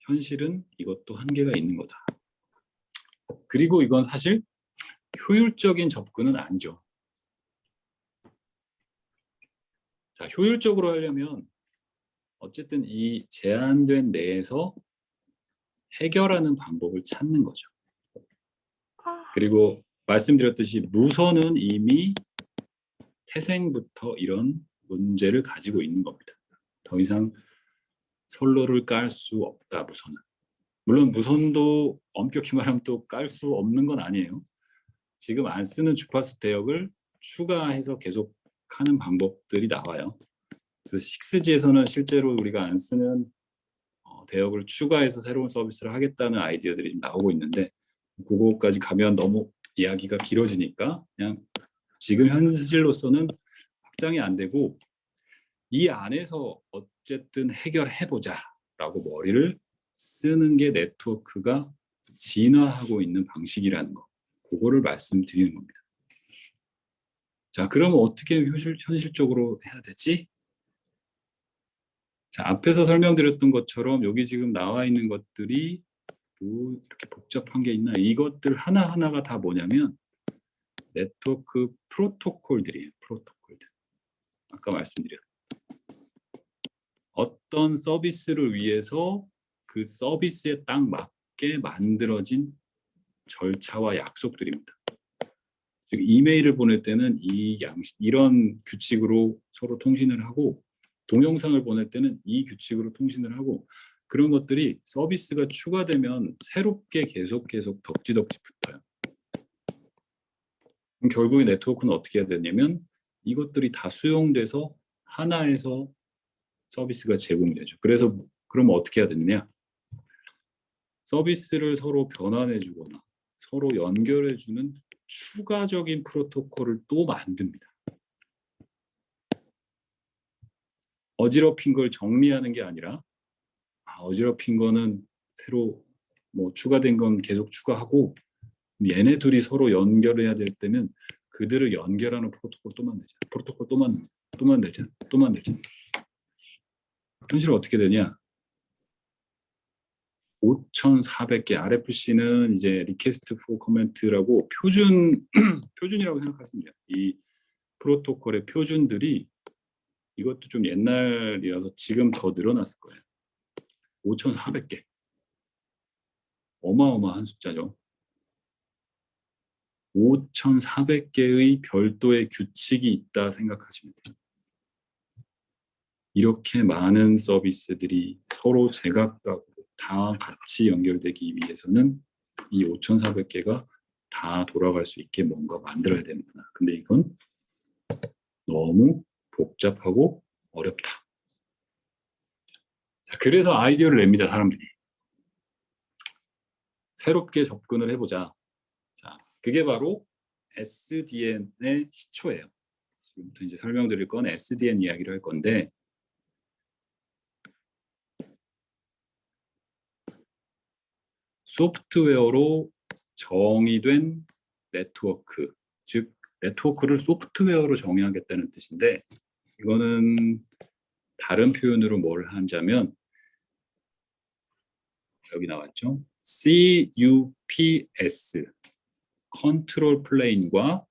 현실은 이것도 한계가 있는 거다. 그리고 이건 사실 효율적인 접근은 아니죠. 자, 효율적으로 하려면 어쨌든 이 제한된 내에서 해결하는 방법을 찾는 거죠. 그리고 말씀드렸듯이 무선은 이미 태생부터 이런 문제를 가지고 있는 겁니다. 더 이상 선로를 깔 수 없다, 무선은. 물론 무선도 엄격히 말하면 또 깔 수 없는 건 아니에요. 지금 안 쓰는 주파수 대역을 추가해서 계속 하는 방법들이 나와요. 그래서 6G에서는 실제로 우리가 안 쓰는 대역을 추가해서 새로운 서비스를 하겠다는 아이디어들이 나오고 있는데 그거까지 가면 너무 이야기가 길어지니까 그냥 지금 현실로서는 확장이 안 되고 이 안에서 어쨌든 해결해보자 라고 머리를 쓰는 게 네트워크가 진화하고 있는 방식이라는 거, 그거를 말씀드리는 겁니다. 자, 그럼 어떻게 현실적으로 해야 되지? 자, 앞에서 설명드렸던 것처럼 여기 지금 나와 있는 것들이 뭐 이렇게 복잡한 게 있나? 이것들 하나하나가 다 뭐냐면 네트워크 프로토콜들이에요. 프로토콜들. 아까 말씀드렸죠. 어떤 서비스를 위해서 그 서비스에 딱 맞게 만들어진 절차와 약속들입니다. 즉 이메일을 보낼 때는 이런 규칙으로 서로 통신을 하고 동영상을 보낼 때는 이 규칙으로 통신을 하고 그런 것들이 서비스가 추가되면 새롭게 계속 덕지덕지 붙어요. 그럼 결국에 네트워크는 어떻게 해야 되냐면 이것들이 다 수용돼서 하나에서 서비스가 제공되죠. 그래서 그러면 어떻게 해야 되느냐? 서비스를 서로 변환해 주거나 서로 연결해 주는 추가적인 프로토콜을 또 만듭니다. 어지럽힌 걸 정리하는 게 아니라 어지럽힌 거는 새로 뭐 추가된 건 계속 추가하고 얘네 둘이 서로 연결해야 될 때는 그들을 연결하는 프로토콜 또 만들자. 프로토콜 또 만들자. 현실은 어떻게 되냐? 5,400개 RFC는 이제 리퀘스트 포 커멘트라고 표준이라고 생각하시면 돼요. 이 프로토콜의 표준들이 이것도 좀 옛날이라서 지금 더 늘어났을 거예요. 5,400개. 어마어마한 숫자죠. 5,400개의 별도의 규칙이 있다 생각하시면 돼요. 이렇게 많은 서비스들이 서로 제각각 다 같이 연결되기 위해서는 이 5,400개가 다 돌아갈 수 있게 뭔가 만들어야 되는구나. 근데 이건 너무 복잡하고 어렵다. 자, 그래서 아이디어를 냅니다, 사람들이. 새롭게 접근을 해보자. 자, 그게 바로 SDN의 시초예요. 지금부터 이제 설명드릴 건 SDN 이야기를 할 건데 소프트웨어로 정의된 네트워크, 즉 네트워크를 소프트웨어로 정의하겠다는 뜻인데 이거는 다른 표현으로 뭘 하자면 여기 나왔죠. CUPS, 컨트롤 플레인과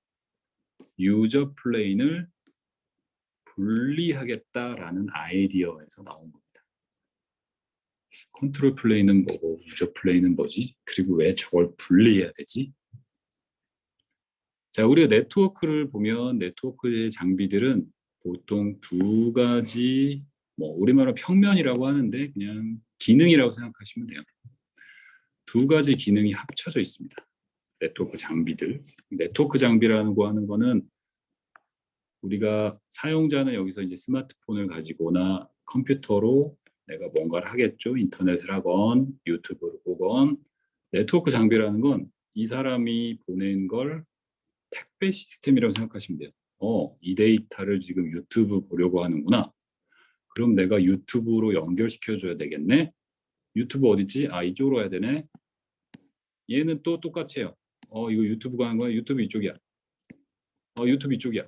유저 플레인을 분리하겠다라는 아이디어에서 나온 겁니다. 컨트롤 플레인은 뭐고 유저 플레인은 뭐지? 그리고 왜 저걸 분리해야 되지? 자, 우리가 네트워크를 보면 네트워크의 장비들은 보통 두 가지, 뭐 우리말로 평면이라고 하는데 그냥 기능이라고 생각하시면 돼요. 두 가지 기능이 합쳐져 있습니다. 네트워크 장비들. 네트워크 장비라는 거 하는 거는 우리가 사용자는 여기서 이제 스마트폰을 가지거나 컴퓨터로 내가 뭔가를 하겠죠. 인터넷을 하건 유튜브를 보건. 네트워크 장비라는 건 이 사람이 보낸 걸 택배 시스템이라고 생각하시면 돼요. 이 데이터를 지금 유튜브 보려고 하는구나. 그럼 내가 유튜브로 연결시켜줘야 되겠네. 유튜브 어디지? 이쪽으로 가야 되네. 얘는 또 똑같이 해요. 이거 유튜브가 하는 거야? 유튜브 이쪽이야. 유튜브 이쪽이야.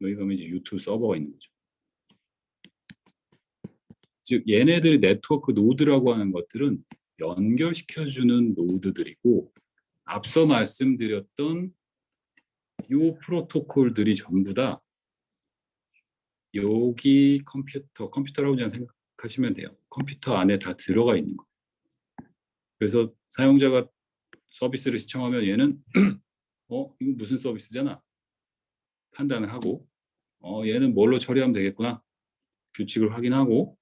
여기 가면 이제 유튜브 서버가 있는 거죠. 즉 얘네들이 네트워크 노드라고 하는 것들은 연결시켜주는 노드들이고 앞서 말씀드렸던 이 프로토콜들이 전부 다 여기 컴퓨터라고 그냥 생각하시면 돼요. 컴퓨터 안에 다 들어가 있는 거예요. 그래서 사용자가 서비스를 시청하면 얘는 이거 무슨 서비스잖아. 판단을 하고 얘는 뭘로 처리하면 되겠구나. 규칙을 확인하고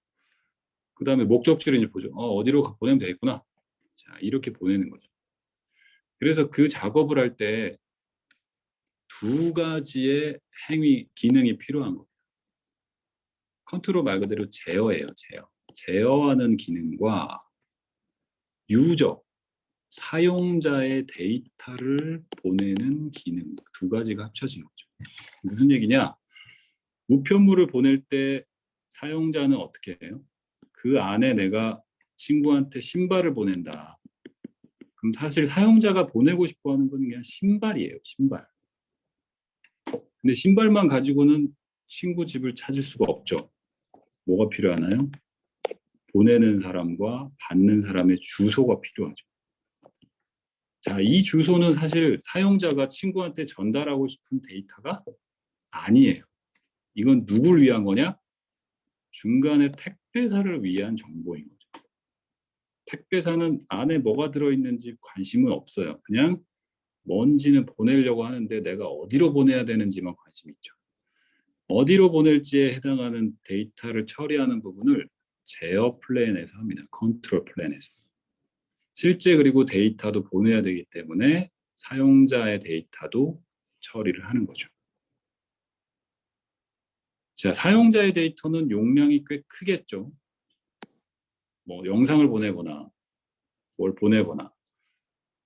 그 다음에 목적지를 이제 보죠. 어디로 보내면 되겠구나. 자, 이렇게 보내는 거죠. 그래서 그 작업을 할 때 두 가지의 행위, 기능이 필요한 겁니다. 컨트롤 말 그대로 제어예요, 제어. 제어하는 기능과 유저, 사용자의 데이터를 보내는 기능 두 가지가 합쳐진 거죠. 무슨 얘기냐? 우편물을 보낼 때 사용자는 어떻게 해요? 그 안에 내가 친구한테 신발을 보낸다. 그럼 사실 사용자가 보내고 싶어 하는 건 그냥 신발이에요, 신발. 근데 신발만 가지고는 친구 집을 찾을 수가 없죠. 뭐가 필요하나요? 보내는 사람과 받는 사람의 주소가 필요하죠. 자, 이 주소는 사실 사용자가 친구한테 전달하고 싶은 데이터가 아니에요. 이건 누굴 위한 거냐? 중간에 택배사를 위한 정보인 거죠. 택배사는 안에 뭐가 들어있는지 관심은 없어요. 그냥 뭔지는 보내려고 하는데 내가 어디로 보내야 되는지만 관심이 있죠. 어디로 보낼지에 해당하는 데이터를 처리하는 부분을 제어 플랜에서 합니다. 컨트롤 플랜에서. 실제 그리고 데이터도 보내야 되기 때문에 사용자의 데이터도 처리를 하는 거죠. 자, 사용자의 데이터는 용량이 꽤 크겠죠. 뭐 영상을 보내거나 뭘 보내거나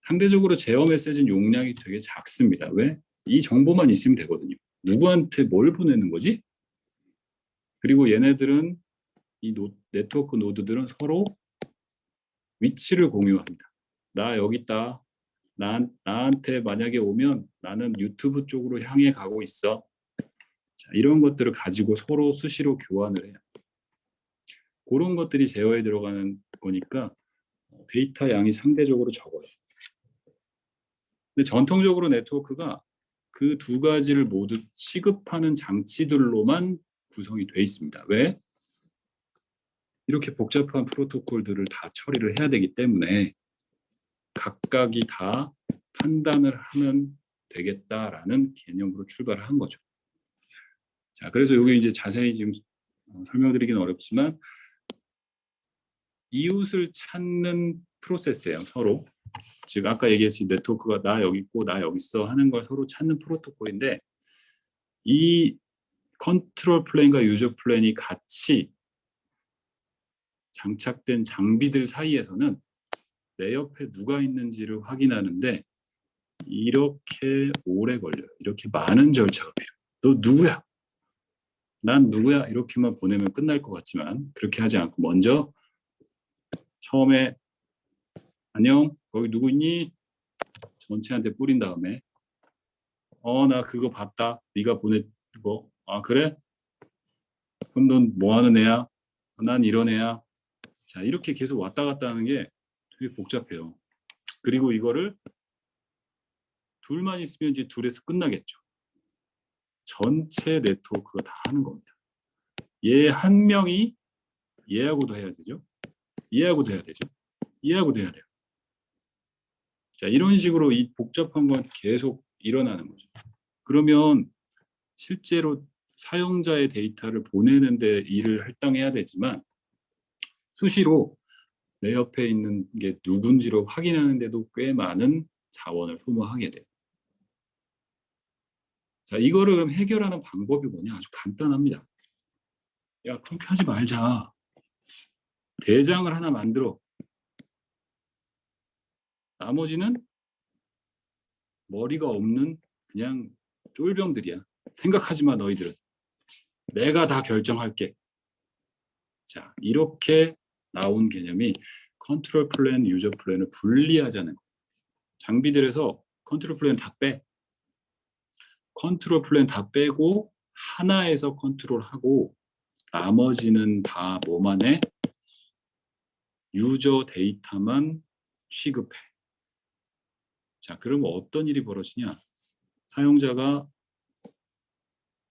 상대적으로 제어 메시지는 용량이 되게 작습니다. 왜? 이 정보만 있으면 되거든요. 누구한테 뭘 보내는 거지? 그리고 얘네들은 네트워크 노드들은 서로 위치를 공유합니다. 나 여기 있다. 나한테 만약에 오면 나는 유튜브 쪽으로 향해 가고 있어. 자, 이런 것들을 가지고 서로 수시로 교환을 해요. 그런 것들이 제어에 들어가는 거니까 데이터 양이 상대적으로 적어요. 근데 전통적으로 네트워크가 그 두 가지를 모두 취급하는 장치들로만 구성이 돼 있습니다. 왜? 이렇게 복잡한 프로토콜들을 다 처리를 해야 되기 때문에 각각이 다 판단을 하면 되겠다라는 개념으로 출발을 한 거죠. 자, 그래서 여기 이제 자세히 지금 설명드리기는 어렵지만 이웃을 찾는 프로세스예요, 서로. 즉 아까 얘기했듯이 네트워크가 나 여기 있고 나 여기 있어 하는 걸 서로 찾는 프로토콜인데 이 컨트롤 플랜과 유저 플랜이 같이 장착된 장비들 사이에서는 내 옆에 누가 있는지를 확인하는데 이렇게 오래 걸려요. 이렇게 많은 절차가 필요해요. 너 누구야? 난 누구야? 이렇게만 보내면 끝날 것 같지만 그렇게 하지 않고 먼저 처음에 안녕, 거기 누구 있니? 전체한테 뿌린 다음에 나 그거 봤다. 네가 보낸 거. 아, 그래? 그럼 넌 뭐 하는 애야? 난 이런 애야. 자, 이렇게 계속 왔다 갔다 하는 게 되게 복잡해요. 그리고 이거를 둘만 있으면 이제 둘에서 끝나겠죠. 전체 네트워크가 다 하는 겁니다. 얘 한 명이 얘하고도 해야 되죠. 얘하고도 해야 되죠. 얘하고도 해야 돼요. 자, 이런 식으로 이 복잡한 건 계속 일어나는 거죠. 그러면 실제로 사용자의 데이터를 보내는데 일을 할당해야 되지만 수시로 내 옆에 있는 게 누군지로 확인하는데도 꽤 많은 자원을 소모하게 돼요. 자, 이거를 그럼 해결하는 방법이 뭐냐? 아주 간단합니다. 야, 그렇게 하지 말자. 대장을 하나 만들어. 나머지는 머리가 없는 그냥 쫄병들이야. 생각하지 마, 너희들은. 내가 다 결정할게. 자, 이렇게 나온 개념이 컨트롤 플랜, 유저 플랜을 분리하자는 거예요. 장비들에서 컨트롤 플랜 다 빼. 컨트롤 플랜 다 빼고 하나에서 컨트롤하고 나머지는 다 뭐만 해? 유저 데이터만 취급해. 자, 그러면 어떤 일이 벌어지냐? 사용자가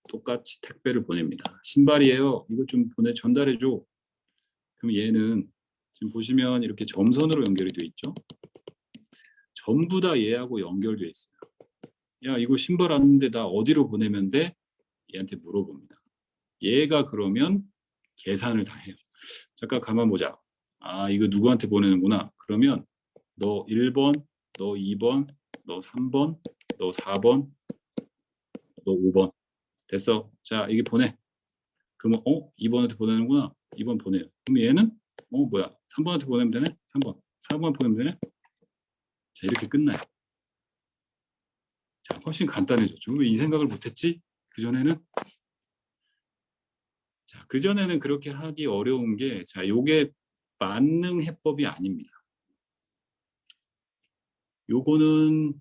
똑같이 택배를 보냅니다. 신발이에요. 이거 좀 전달해줘. 그럼 얘는 지금 보시면 이렇게 점선으로 연결이 되어 있죠. 전부 다 얘하고 연결되어 있어요. 야, 이거 신발 왔는데 나 어디로 보내면 돼? 얘한테 물어봅니다. 얘가 그러면 계산을 다 해요. 잠깐 가만 보자. 아, 이거 누구한테 보내는구나. 그러면 너 1번, 너 2번, 너 3번, 너 4번, 너 5번. 됐어. 자, 이게 보내. 그러면 2번한테 보내는구나. 2번 보내요. 그럼 얘는 뭐야? 3번한테 보내면 되네? 3번. 4번 보내면 되네? 자, 이렇게 끝나요. 자, 훨씬 간단해졌죠. 왜 이 생각을 못했지? 그전에는? 자, 그전에는 그렇게 하기 어려운 게, 자, 요게 만능 해법이 아닙니다. 요거는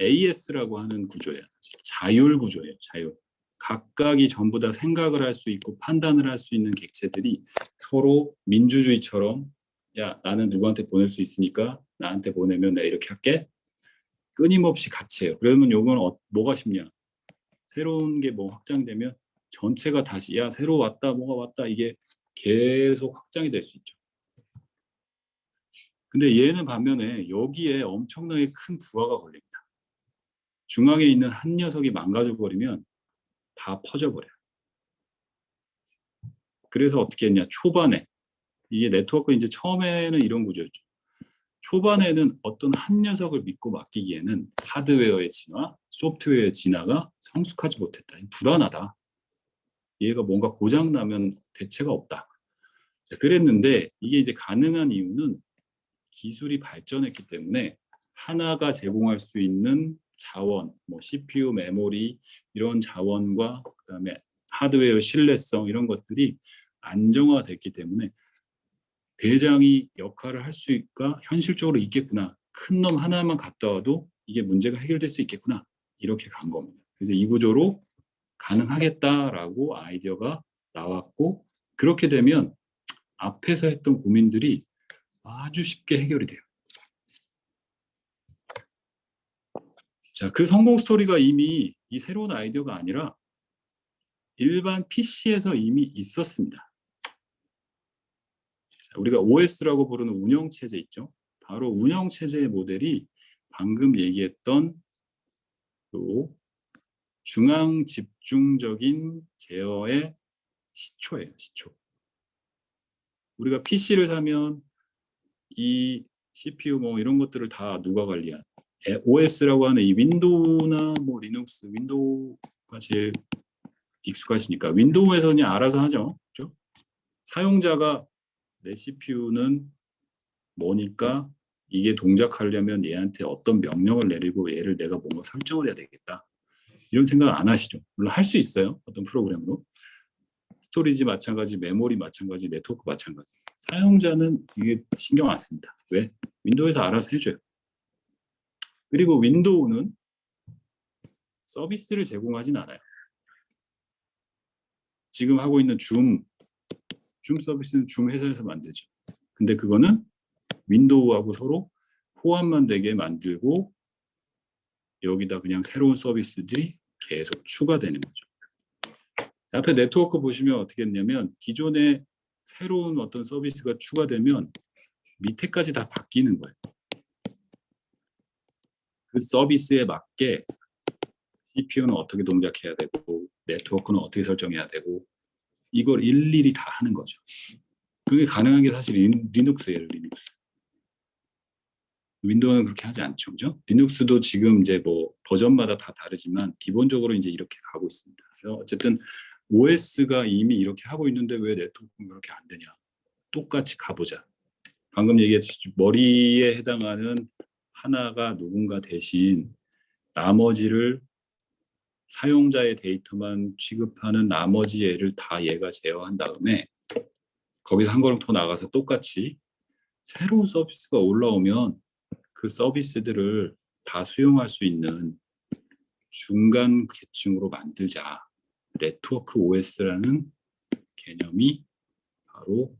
AS라고 하는 구조예요. 사실. 자율 구조예요. 자율. 각각이 전부 다 생각을 할 수 있고 판단을 할 수 있는 객체들이 서로 민주주의처럼 야, 나는 누구한테 보낼 수 있으니까 나한테 보내면 내가 이렇게 할게. 끊임없이 같이 해요. 그러면 요건 뭐가 쉽냐? 새로운 게 뭐 확장되면 전체가 다시 야, 새로 왔다, 뭐가 왔다 이게 계속 확장이 될 수 있죠. 근데 얘는 반면에 여기에 엄청나게 큰 부하가 걸립니다. 중앙에 있는 한 녀석이 망가져 버리면 다 퍼져버려요. 그래서 어떻게 했냐? 초반에 이게 네트워크 이제 처음에는 이런 구조였죠. 초반에는 어떤 한 녀석을 믿고 맡기기에는 하드웨어의 진화, 소프트웨어의 진화가 성숙하지 못했다. 불안하다. 얘가 뭔가 고장 나면 대체가 없다. 자, 그랬는데 이게 이제 가능한 이유는 기술이 발전했기 때문에 하나가 제공할 수 있는 자원, 뭐 CPU, 메모리 이런 자원과 그다음에 하드웨어 신뢰성 이런 것들이 안정화됐기 때문에 대장이 역할을 할 수가 현실적으로 있겠구나. 큰 놈 하나만 갔다 와도 이게 문제가 해결될 수 있겠구나. 이렇게 간 겁니다. 그래서 이 구조로 가능하겠다라고 아이디어가 나왔고 그렇게 되면 앞에서 했던 고민들이 아주 쉽게 해결이 돼요. 자, 그 성공 스토리가 이미 이 새로운 아이디어가 아니라 일반 PC에서 이미 있었습니다. 자, 우리가 OS라고 부르는 운영체제 있죠. 바로 운영체제의 모델이 방금 얘기했던 그 중앙 집중적인 제어의 시초예요. 시초. 우리가 PC를 사면 이 CPU 뭐 이런 것들을 다 누가 관리한 OS라고 하는 이 윈도우나 뭐 리눅스, 윈도우가 제일 익숙하시니까 윈도우에서 그냥 알아서 하죠. 그렇죠? 사용자가 내 CPU는 뭐니까 이게 동작하려면 얘한테 어떤 명령을 내리고 얘를 내가 뭔가 설정을 해야 되겠다. 이런 생각 안 하시죠. 물론 할 수 있어요. 어떤 프로그램으로. 스토리지 마찬가지, 메모리 마찬가지, 네트워크 마찬가지. 사용자는 이게 신경 안 씁니다. 왜? 윈도우에서 알아서 해줘요. 그리고 윈도우는 서비스를 제공하진 않아요. 지금 하고 있는 줌 서비스는 줌 회사에서 만들죠. 근데 그거는 윈도우하고 서로 호환만 되게 만들고 여기다 그냥 새로운 서비스들이 계속 추가되는 거죠. 자, 앞에 네트워크 보시면 어떻게 했냐면 기존에 새로운 어떤 서비스가 추가되면 밑에까지 다 바뀌는 거예요. 그 서비스에 맞게 CPU는 어떻게 동작해야 되고 네트워크는 어떻게 설정해야 되고 이걸 일일이 다 하는 거죠. 그게 가능한 게 사실 리눅스예요. 리눅스. 윈도우는 그렇게 하지 않죠. 그죠? 리눅스도 지금 이제 뭐 버전마다 다 다르지만 기본적으로 이제 이렇게 가고 있습니다. 그래서 어쨌든 OS가 이미 이렇게 하고 있는데 왜 네트워크는 그렇게 안 되냐. 똑같이 가보자. 방금 얘기했듯이 머리에 해당하는 하나가 누군가 대신 나머지를 사용자의 데이터만 취급하는 나머지 애를 다 얘가 제어한 다음에 거기서 한 걸음 더 나가서 똑같이 새로운 서비스가 올라오면 그 서비스들을 다 수용할 수 있는 중간 계층으로 만들자. 네트워크 OS라는 개념이 바로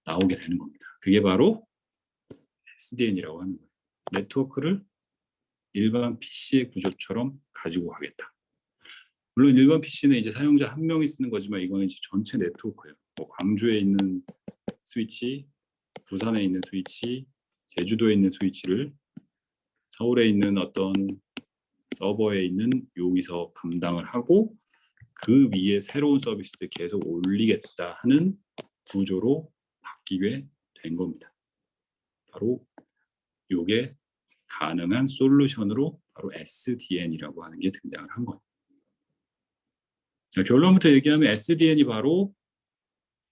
나오게 되는 겁니다. 그게 바로 SDN이라고 하는 거예요. 네트워크를 일반 PC의 구조처럼 가지고 가겠다. 물론 일반 PC는 이제 사용자 한 명이 쓰는 거지만 이거는 이제 전체 네트워크예요. 뭐 광주에 있는 스위치, 부산에 있는 스위치, 제주도에 있는 스위치를 서울에 있는 어떤 서버에 있는 여기서 감당을 하고 그 위에 새로운 서비스를 계속 올리겠다 하는 구조로 바뀌게 된 겁니다. 바로 이게 가능한 솔루션으로 바로 SDN이라고 하는 게 등장을 한 거예요. 자, 결론부터 얘기하면 SDN이 바로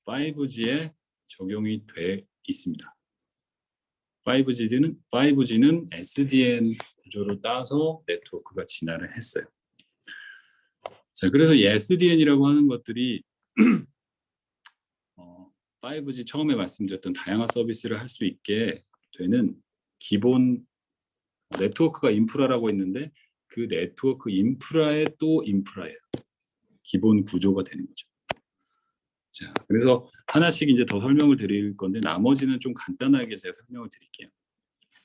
5G에 적용이 돼 있습니다. 5G는 SDN 구조를 따서 네트워크가 진화를 했어요. 자, 그래서 이 SDN이라고 하는 것들이 5G 처음에 말씀드렸던 다양한 서비스를 할 수 있게 되는 기본 네트워크가 인프라라고 했는데 그 네트워크 인프라의 또 인프라예요. 기본 구조가 되는 거죠. 자, 그래서 하나씩 이제 더 설명을 드릴 건데 나머지는 좀 간단하게 제가 설명을 드릴게요.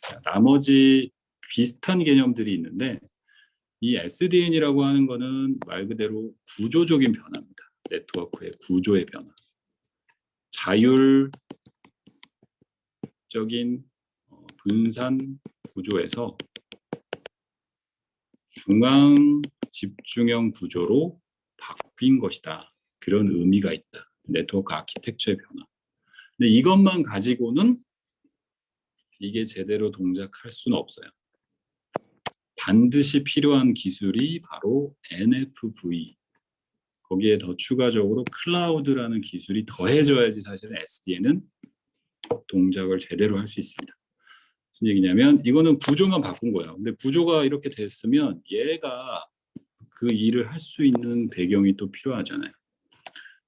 자, 나머지 비슷한 개념들이 있는데 이 SDN이라고 하는 거는 말 그대로 구조적인 변화입니다. 네트워크의 구조의 변화. 자율적인 분산 구조에서 중앙 집중형 구조로 바뀐 것이다. 그런 의미가 있다. 네트워크 아키텍처의 변화. 근데 이것만 가지고는 이게 제대로 동작할 수는 없어요. 반드시 필요한 기술이 바로 NFV. 거기에 더 추가적으로 클라우드라는 기술이 더해져야지 사실은 SDN은 동작을 제대로 할 수 있습니다. 무슨 얘기냐면 이거는 구조만 바꾼 거예요. 근데 구조가 이렇게 됐으면 얘가 그 일을 할 수 있는 배경이 또 필요하잖아요.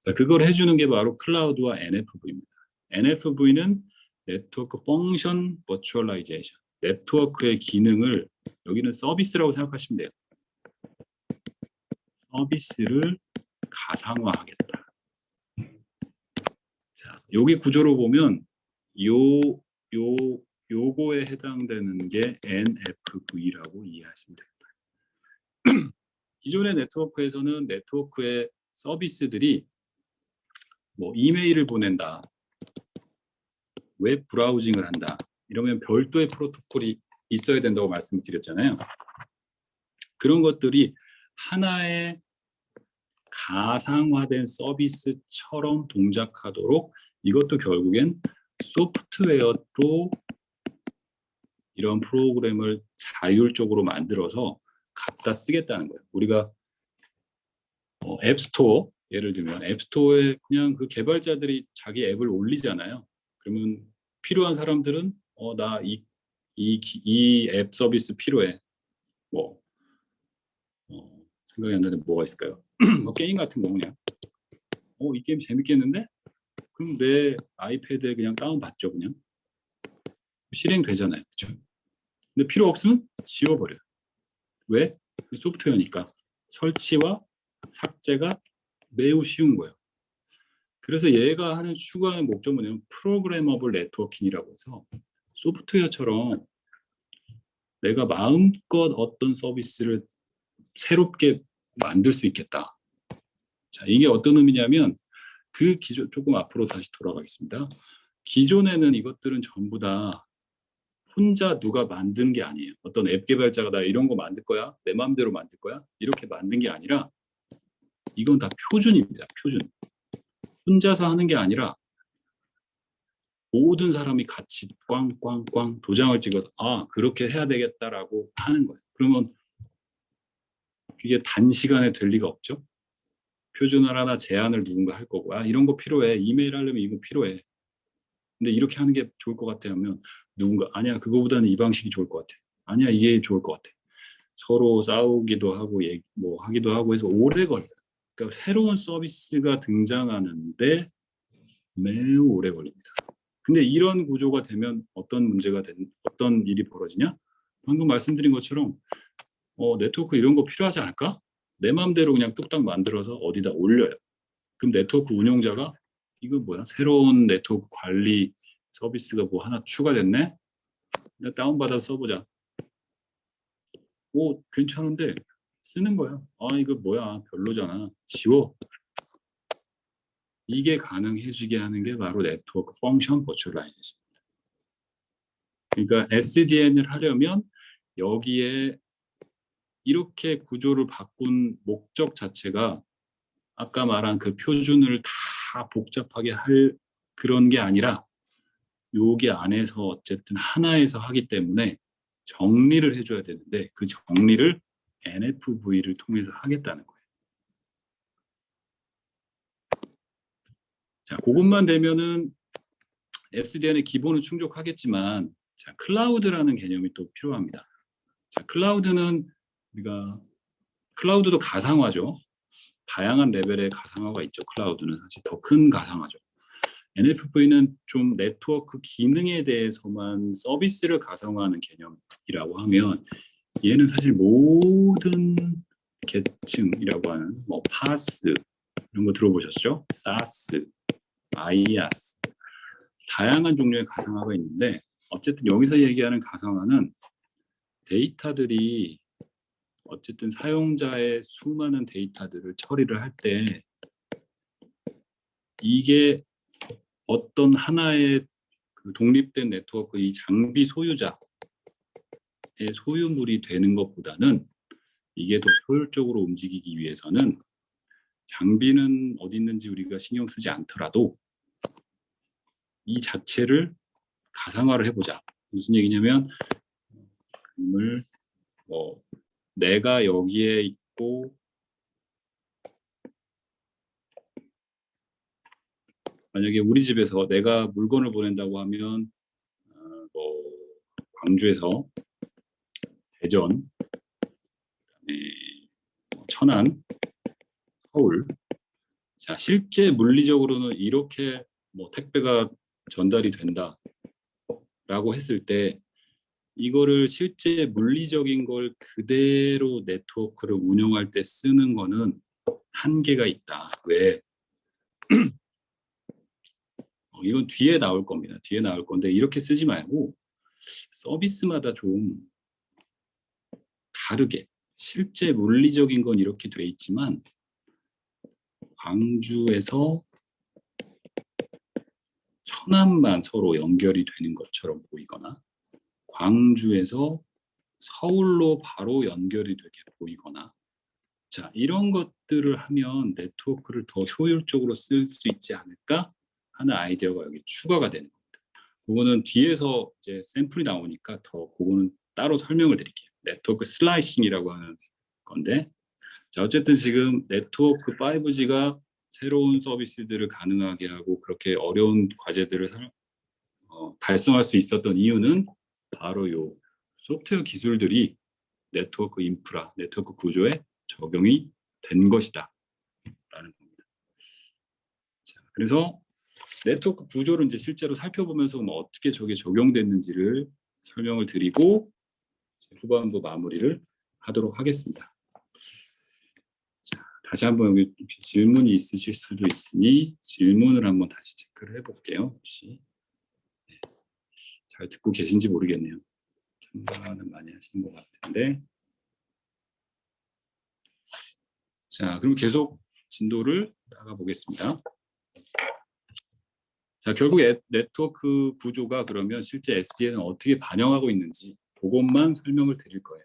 자, 그걸 해주는 게 바로 클라우드와 NFV입니다. NFV는 네트워크 펑션 버추얼라이제이션. 네트워크의 기능을 여기는 서비스라고 생각하시면 돼요. 서비스를 가상화하겠다. 자, 여기 구조로 보면 요거에 해당되는 게 NFV라고 이해하시면 됩니다. 기존의 네트워크에서는 네트워크의 서비스들이 뭐 이메일을 보낸다, 웹 브라우징을 한다, 이러면 별도의 프로토콜이 있어야 된다고 말씀을 드렸잖아요. 그런 것들이 하나의 가상화된 서비스처럼 동작하도록 이것도 결국엔 소프트웨어로 이런 프로그램을 자율적으로 만들어서 갖다 쓰겠다는 거예요. 우리가 앱스토어 예를 들면 앱스토어에 그냥 그 개발자들이 자기 앱을 올리잖아요. 그러면 필요한 사람들은 나 이 앱 서비스 필요해. 뭐 생각이 안 나는데 뭐가 있을까요? 뭐 게임 같은 거 그냥 이 게임 재밌겠는데? 그럼 내 아이패드에 그냥 다운받죠. 그냥 실행되잖아요. 그렇죠? 근데 필요 없으면 지워버려요. 왜? 소프트웨어니까 설치와 삭제가 매우 쉬운 거예요. 그래서 얘가 하는 추구하는 목적은 뭐냐면 프로그래머블 네트워킹이라고 해서 소프트웨어처럼 내가 마음껏 어떤 서비스를 새롭게 만들 수 있겠다. 자, 이게 어떤 의미냐면 그 기존 조금 앞으로 다시 돌아가겠습니다. 기존에는 이것들은 전부 다 혼자 누가 만든 게 아니에요. 어떤 앱 개발자가 나 이런 거 만들 거야, 내 마음대로 만들 거야, 이렇게 만든 게 아니라 이건 다 표준입니다. 표준. 혼자서 하는 게 아니라 모든 사람이 같이 꽝꽝꽝 도장을 찍어서 그렇게 해야 되겠다라고 하는 거예요. 그러면 그게 단시간에 될 리가 없죠. 표준을 하나 제안을 누군가 할 거고 이런 거 필요해. 이메일 하려면 이거 필요해. 근데 이렇게 하는 게 좋을 것 같아 하면 누군가 아니야 그거보다는 이 방식이 좋을 것 같아. 아니야 이게 좋을 것 같아. 서로 싸우기도 하고 뭐 하기도 하고 해서 오래 걸려요. 그러니까 새로운 서비스가 등장하는데 매우 오래 걸립니다. 근데 이런 구조가 되면 어떤 일이 벌어지냐? 방금 말씀드린 것처럼 네트워크 이런 거 필요하지 않을까? 내 마음대로 그냥 뚝딱 만들어서 어디다 올려요. 그럼 네트워크 운영자가 이거 뭐야? 새로운 네트워크 관리 서비스가 뭐 하나 추가됐네? 내가 다운받아서 써보자. 괜찮은데 쓰는 거야. 이거 뭐야? 별로잖아. 지워. 이게 가능해지게 하는 게 바로 네트워크 펑션 버추얼라이제이션입니다. 그러니까 SDN을 하려면 여기에 이렇게 구조를 바꾼 목적 자체가 아까 말한 그 표준을 다 복잡하게 할 그런 게 아니라 여기 안에서 어쨌든 하나에서 하기 때문에 정리를 해줘야 되는데 그 정리를 NFV를 통해서 하겠다는 거예요. 자, 그것만 되면은 SDN의 기본은 충족하겠지만 자, 클라우드라는 개념이 또 필요합니다. 자, 클라우드도 가상화죠. 다양한 레벨의 가상화가 있죠. 클라우드는 사실 더 큰 가상화죠. NFV는 좀 네트워크 기능에 대해서만 서비스를 가상화하는 개념이라고 하면 얘는 사실 모든 계층이라고 하는 뭐 파스 이런 거 들어보셨죠? 사스, 아이아스 다양한 종류의 가상화가 있는데 어쨌든 여기서 얘기하는 가상화는 데이터들이 어쨌든 사용자의 수많은 데이터들을 처리를 할 때 이게 어떤 하나의 그 독립된 네트워크 이 장비 소유자의 소유물이 되는 것보다는 이게 더 효율적으로 움직이기 위해서는 장비는 어디 있는지 우리가 신경 쓰지 않더라도 이 자체를 가상화를 해보자. 무슨 얘기냐면 뭐 내가 여기에 있고 만약에 우리 집에서 내가 물건을 보낸다고 하면 뭐 광주에서 대전, 천안, 서울. 자, 실제 물리적으로는 이렇게 뭐 택배가 전달이 된다라고 했을 때 이거를 실제 물리적인 걸 그대로 네트워크를 운영할 때 쓰는 거는 한계가 있다. 왜? 이건 뒤에 나올 겁니다. 뒤에 나올 건데 이렇게 쓰지 말고 서비스마다 좀 다르게 실제 물리적인 건 이렇게 돼 있지만 광주에서 천안만 서로 연결이 되는 것처럼 보이거나 광주에서 서울로 바로 연결이 되게 보이거나 자 이런 것들을 하면 네트워크를 더 효율적으로 쓸 수 있지 않을까 하는 아이디어가 여기 추가가 되는 겁니다. 그거는 뒤에서 이제 샘플이 나오니까 더 그거는 따로 설명을 드릴게요. 네트워크 슬라이싱이라고 하는 건데 자 어쨌든 지금 네트워크 5G가 새로운 서비스들을 가능하게 하고 그렇게 어려운 과제들을 달성할 수 있었던 이유는 바로 요 소프트웨어 기술들이 네트워크 인프라, 네트워크 구조에 적용이 된 것이다 라는 겁니다. 자, 그래서 네트워크 구조를 이제 실제로 살펴보면서 뭐 어떻게 저게 적용됐는지를 설명을 드리고 후반부 마무리를 하도록 하겠습니다. 자, 다시 한번 여기 질문이 있으실 수도 있으니 질문을 한번 다시 체크를 해볼게요. 혹시 잘 듣고 계신지 모르겠네요. 참가는 많이 하시는 것 같은데 자, 그럼 계속 진도를 나가 보겠습니다. 자, 결국 네트워크 구조가 그러면 실제 SDN은 어떻게 반영하고 있는지 그것만 설명을 드릴 거예요.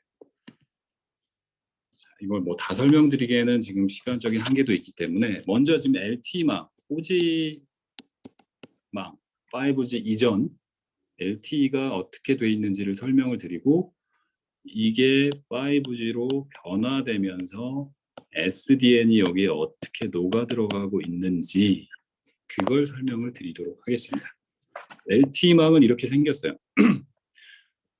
자, 이걸 뭐 다 설명드리기에는 지금 시간적인 한계도 있기 때문에 먼저 지금 LTE망, 4G망, 5G 이전 LTE가 어떻게 돼 있는지를 설명을 드리고 이게 5G로 변화되면서 SDN이 여기에 어떻게 녹아 들어가고 있는지 그걸 설명을 드리도록 하겠습니다. LTE망은 이렇게 생겼어요.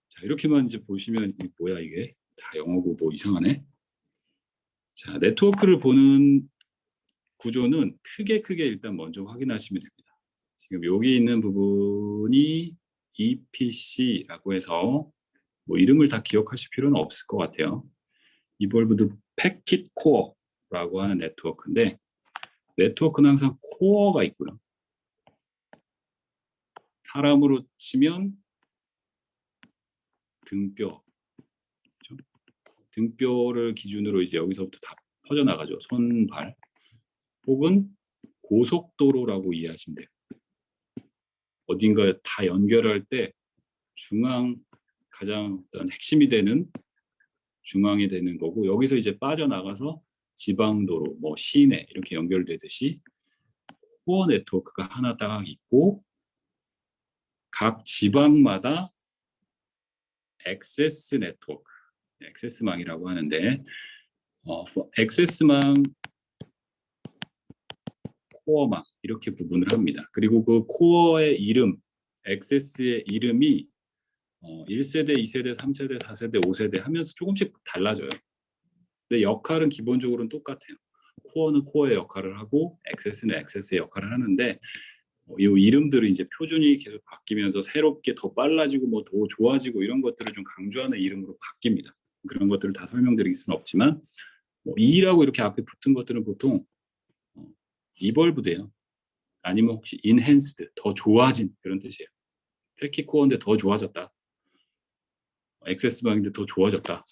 자, 이렇게만 이제 보시면 뭐야 이게 다 영어고 뭐 이상하네. 자, 네트워크를 보는 구조는 크게 일단 먼저 확인하시면 됩니다. 지금 여기 있는 부분이 EPC라고 해서 뭐 이름을 다 기억하실 필요는 없을 것 같아요. 이볼브드 패킷 코어라고 하는 네트워크인데 네트워크는 항상 코어가 있고요. 사람으로 치면 등뼈, 그렇죠? 등뼈를 기준으로 이제 여기서부터 다 퍼져나가죠. 손, 발. 혹은 고속도로라고 이해하시면 돼요. 어딘가에 다 연결할 때 중앙 가장 어떤 핵심이 되는 중앙에 되는 거고 여기서 이제 빠져나가서 지방도로, 뭐 시내 이렇게 연결되듯이 코어 네트워크가 하나 딱 있고 각 지방마다 액세스 네트워크, 액세스망이라고 하는데 액세스망, 코어망 이렇게 구분을 합니다. 그리고 그 코어의 이름, 액세스의 이름이 1세대, 2세대, 3세대, 4세대, 5세대 하면서 조금씩 달라져요. 근데 역할은 기본적으로는 똑같아요. 코어는 코어의 역할을 하고 액세스는 액세스의 역할을 하는데 이 이름들은 이제 표준이 계속 바뀌면서 새롭게 더 빨라지고 뭐 더 좋아지고 이런 것들을 좀 강조하는 이름으로 바뀝니다. 그런 것들을 다 설명드릴 수는 없지만 뭐 E라고 이렇게 앞에 붙은 것들은 보통 이벌브드예요. 아니면 혹시 enhanced, 더 좋아진 그런 뜻이에요. 패킷 코어인데 더 좋아졌다. 액세스방인데 더 좋아졌다.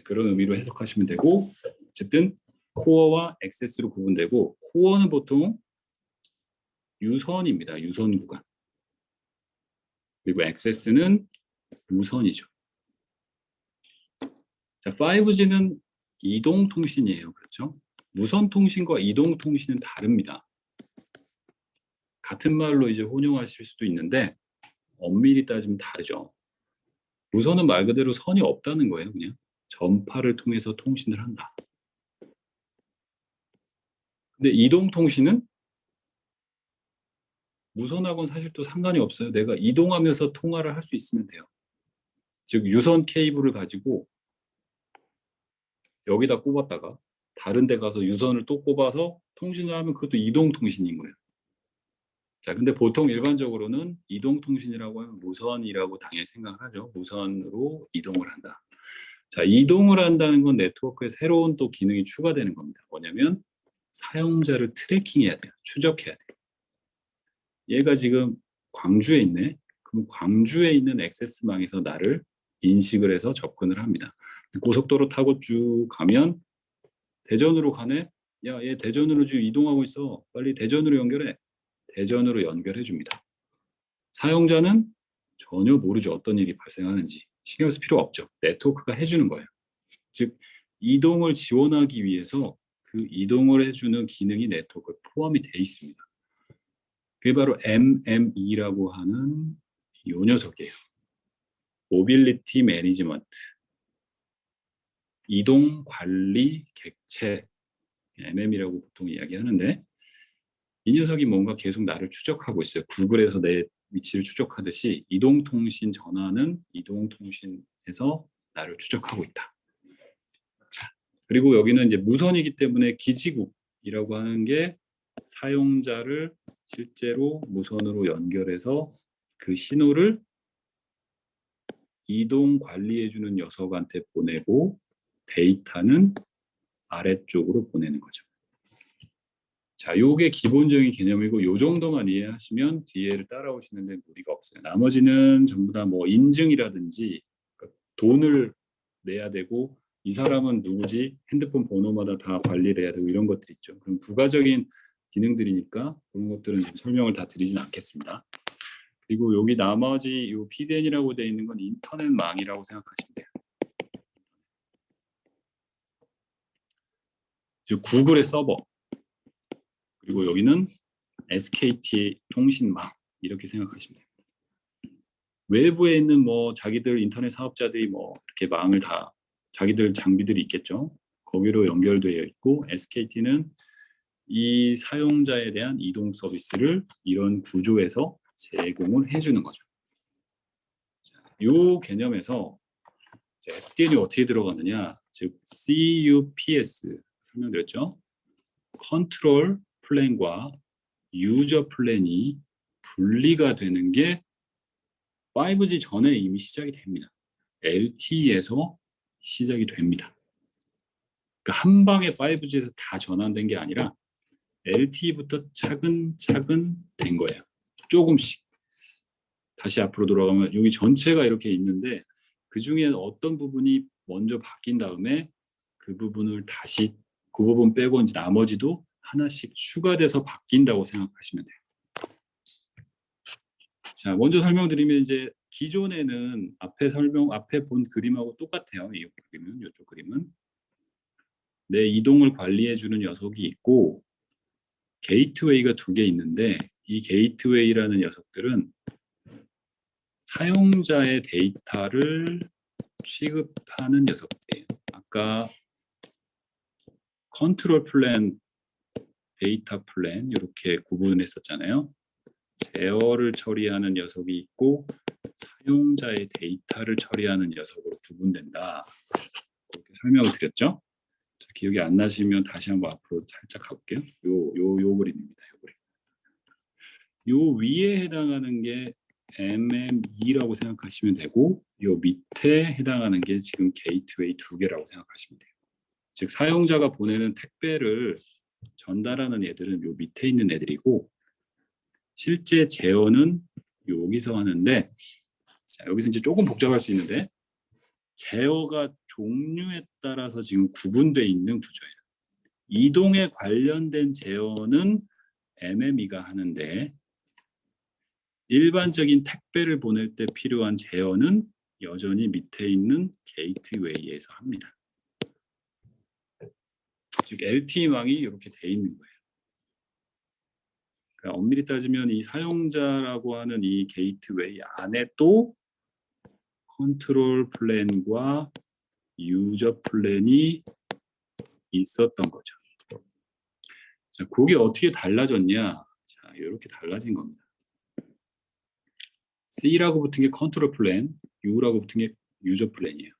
그런 의미로 해석하시면 되고 어쨌든 코어와 액세스로 구분되고 코어는 보통 유선입니다. 유선 구간. 그리고 액세스는 무선이죠. 자, 5G는 이동통신이에요. 그렇죠? 무선통신과 이동통신은 다릅니다. 같은 말로 이제 혼용하실 수도 있는데 엄밀히 따지면 다르죠. 무선은 말 그대로 선이 없다는 거예요. 그냥 전파를 통해서 통신을 한다. 근데 이동통신은 무선하고는 사실 또 상관이 없어요. 내가 이동하면서 통화를 할 수 있으면 돼요. 즉 유선 케이블을 가지고 여기다 꼽았다가 다른 데 가서 유선을 또 꼽아서 통신을 하면 그것도 이동통신인 거예요. 자, 근데 보통 일반적으로는 이동통신이라고 하면 무선이라고 당연히 생각을 하죠. 무선으로 이동을 한다. 자, 이동을 한다는 건 네트워크에 새로운 또 기능이 추가되는 겁니다. 뭐냐면 사용자를 트래킹해야 돼요. 추적해야 돼요. 얘가 지금 광주에 있네. 그럼 광주에 있는 액세스망에서 나를 인식을 해서 접근을 합니다. 고속도로 타고 쭉 가면 대전으로 가네. 야, 얘 대전으로 지금 이동하고 있어. 빨리 대전으로 연결해. 대전으로 연결해 줍니다. 사용자는 전혀 모르죠. 어떤 일이 발생하는지. 신경 쓸 필요 없죠. 네트워크가 해주는 거예요. 즉 이동을 지원하기 위해서 그 이동을 해주는 기능이 네트워크에 포함이 돼 있습니다. 그게 바로 MME라고 하는 이 녀석이에요. 모빌리티 매니지먼트, 이동 관리 객체, MM이라고 보통 이야기하는데 이 녀석이 뭔가 계속 나를 추적하고 있어요. 구글에서 내 위치를 추적하듯이 이동통신 전화는 이동통신에서 나를 추적하고 있다. 자, 그리고 여기는 이제 무선이기 때문에 기지국이라고 하는 게 사용자를 실제로 무선으로 연결해서 그 신호를 이동 관리해주는 녀석한테 보내고 데이터는 아래쪽으로 보내는 거죠. 자, 요게 기본적인 개념이고 요 정도만 이해하시면 뒤에를 따라오시는데 무리가 없어요. 나머지는 전부 다 뭐 인증이라든지 그러니까 돈을 내야 되고 이 사람은 누구지? 핸드폰 번호마다 다 관리를 해야 되고 이런 것들 있죠. 그럼 부가적인 기능들이니까 그런 것들은 지금 설명을 다 드리진 않겠습니다. 그리고 여기 나머지 요 PDN이라고 되어 있는 건 인터넷망이라고 생각하시면 돼요. 즉 구글의 서버 그리고 여기는 SKT 통신망 이렇게 생각하시면 돼요. 외부에 있는 뭐 자기들 인터넷 사업자들이 뭐 이렇게 망을 다 자기들 장비들이 있겠죠. 거기로 연결되어 있고 SKT는 이 사용자에 대한 이동 서비스를 이런 구조에서 제공을 해주는 거죠. 자, 이 개념에서 SDN이 어떻게 들어가느냐, 즉 CUPS 설명드렸죠. 컨트롤 플랜과 유저 플랜이 분리가 되는 게 5G 전에 이미 시작이 됩니다. LTE에서 시작이 됩니다. 그러니까 한 방에 5G에서 다 전환된 게 아니라 LTE부터 차근차근 된 거예요. 조금씩. 다시 앞으로 돌아가면 여기 전체가 이렇게 있는데 그 중에 어떤 부분이 먼저 바뀐 다음에 그 부분을 다시 그 부분 빼고 이제 나머지도 하나씩 추가돼서 바뀐다고 생각하시면 돼요. 자, 먼저 설명드리면 이제 기존에는 앞에 본 그림하고 똑같아요. 이 그림은, 이쪽 그림은. 내 이동을 관리해주는 녀석이 있고, 게이트웨이가 2개 있는데, 이 게이트웨이라는 녀석들은 사용자의 데이터를 취급하는 녀석들이에요. 아까 컨트롤 플랜, 데이터 플랜 이렇게 구분했었잖아요. 제어를 처리하는 녀석이 있고 사용자의 데이터를 처리하는 녀석으로 구분된다. 그렇게 설명을 드렸죠. 자, 기억이 안 나시면 다시 한번 앞으로 살짝 가볼게요. 요 그림입니다. 요 그림. 요 위에 해당하는 게 MME라고 생각하시면 되고 요 밑에 해당하는 게 지금 게이트웨이 2개라고 생각하시면 돼요. 즉 사용자가 보내는 택배를 전달하는 애들은 요 밑에 있는 애들이고 실제 제어는 여기서 하는데 자, 여기서 이제 조금 복잡할 수 있는데 제어가 종류에 따라서 지금 구분되어 있는 구조예요. 이동에 관련된 제어는 MME가 하는데 일반적인 택배를 보낼 때 필요한 제어는 여전히 밑에 있는 게이트웨이에서 합니다. 즉 LTE망이 이렇게 돼 있는 거예요. 그러니까 엄밀히 따지면 이 사용자라고 하는 이 게이트웨이 안에 또 컨트롤 플랜과 유저 플랜이 있었던 거죠. 자, 그게 어떻게 달라졌냐? 자, 이렇게 달라진 겁니다. C라고 붙은 게 컨트롤 플랜, U라고 붙은 게 유저 플랜이에요.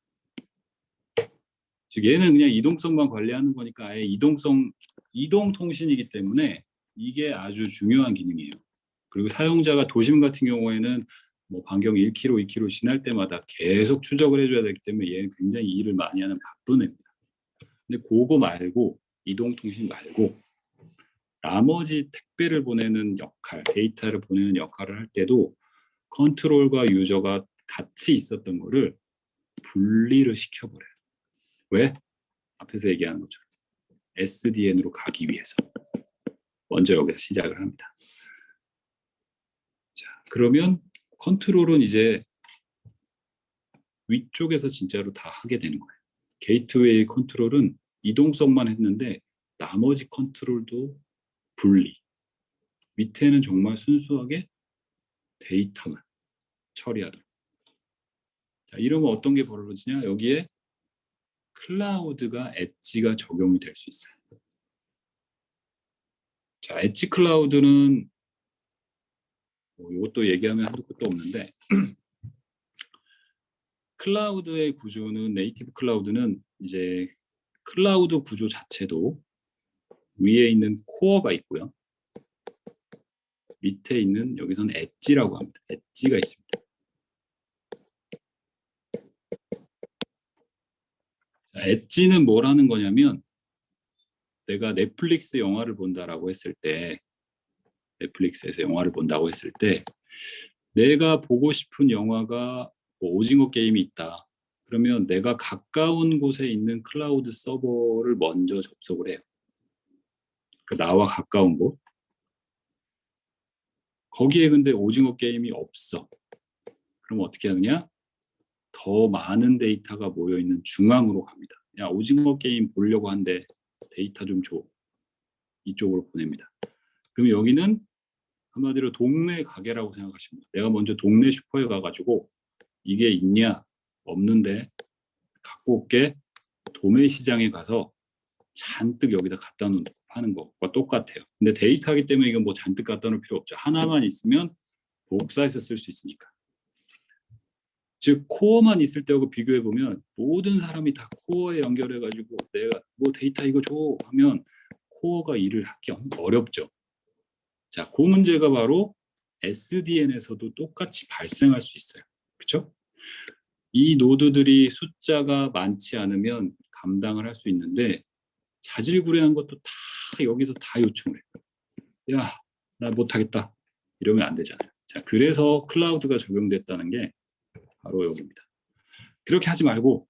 즉 얘는 그냥 이동성만 관리하는 거니까 아예 이동 통신이기 때문에 이게 아주 중요한 기능이에요. 그리고 사용자가 도심 같은 경우에는 뭐 반경 1km, 2km 지날 때마다 계속 추적을 해줘야 되기 때문에 얘는 굉장히 일을 많이 하는 바쁜 애입니다. 근데 그거 말고 이동 통신 말고 나머지 택배를 보내는 역할, 데이터를 보내는 역할을 할 때도 컨트롤과 유저가 같이 있었던 거를 분리를 시켜버려요. 왜? 앞에서 얘기하는 것처럼 SDN으로 가기 위해서 먼저 여기서 시작을 합니다. 자, 그러면 컨트롤은 이제 위쪽에서 진짜로 다 하게 되는 거예요. 게이트웨이 컨트롤은 이동성만 했는데 나머지 컨트롤도 분리. 밑에는 정말 순수하게 데이터만 처리하도록. 자, 이러면 어떤 게 벌어지냐? 여기에 클라우드가 엣지가 적용이 될 수 있어요. 자, 엣지 클라우드는 이것도 얘기하면 한도 끝도 없는데 클라우드의 구조는 네이티브 클라우드는 이제 클라우드 구조 자체도 위에 있는 코어가 있고요. 밑에 있는 여기서는 엣지라고 합니다. 엣지가 있습니다. 자, 엣지는 뭐라는 거냐면 내가 넷플릭스 영화를 본다라고 했을 때 넷플릭스에서 영화를 본다고 했을 때 내가 보고 싶은 영화가 뭐 오징어 게임이 있다. 그러면 내가 가까운 곳에 있는 클라우드 서버를 먼저 접속을 해요. 그 나와 가까운 곳. 거기에 근데 오징어 게임이 없어. 그럼 어떻게 하느냐? 더 많은 데이터가 모여있는 중앙으로 갑니다. 야, 오징어 게임 보려고 한데 데이터 좀 줘. 이쪽으로 보냅니다. 그럼 여기는 한마디로 동네 가게라고 생각하시면 돼요. 내가 먼저 동네 슈퍼에 가가지고 이게 있냐? 없는데 갖고 올게. 도매 시장에 가서 잔뜩 여기다 갖다 놓고 파는 것과 똑같아요. 근데 데이터이기 때문에 이건 뭐 잔뜩 갖다 놓을 필요 없죠. 하나만 있으면 복사해서 쓸 수 있으니까. 즉 코어만 있을 때하고 비교해 보면 모든 사람이 다 코어에 연결해 가지고 내가 뭐 데이터 이거 줘 하면 코어가 일을 하기 어렵죠. 자, 그 문제가 바로 SDN에서도 똑같이 발생할 수 있어요. 그렇죠? 이 노드들이 숫자가 많지 않으면 감당을 할 수 있는데 자질구레한 것도 다 여기서 다 요청을 해요. 야, 나 못하겠다. 이러면 안 되잖아요. 자, 그래서 클라우드가 적용됐다는 게 바로 여기입니다. 그렇게 하지 말고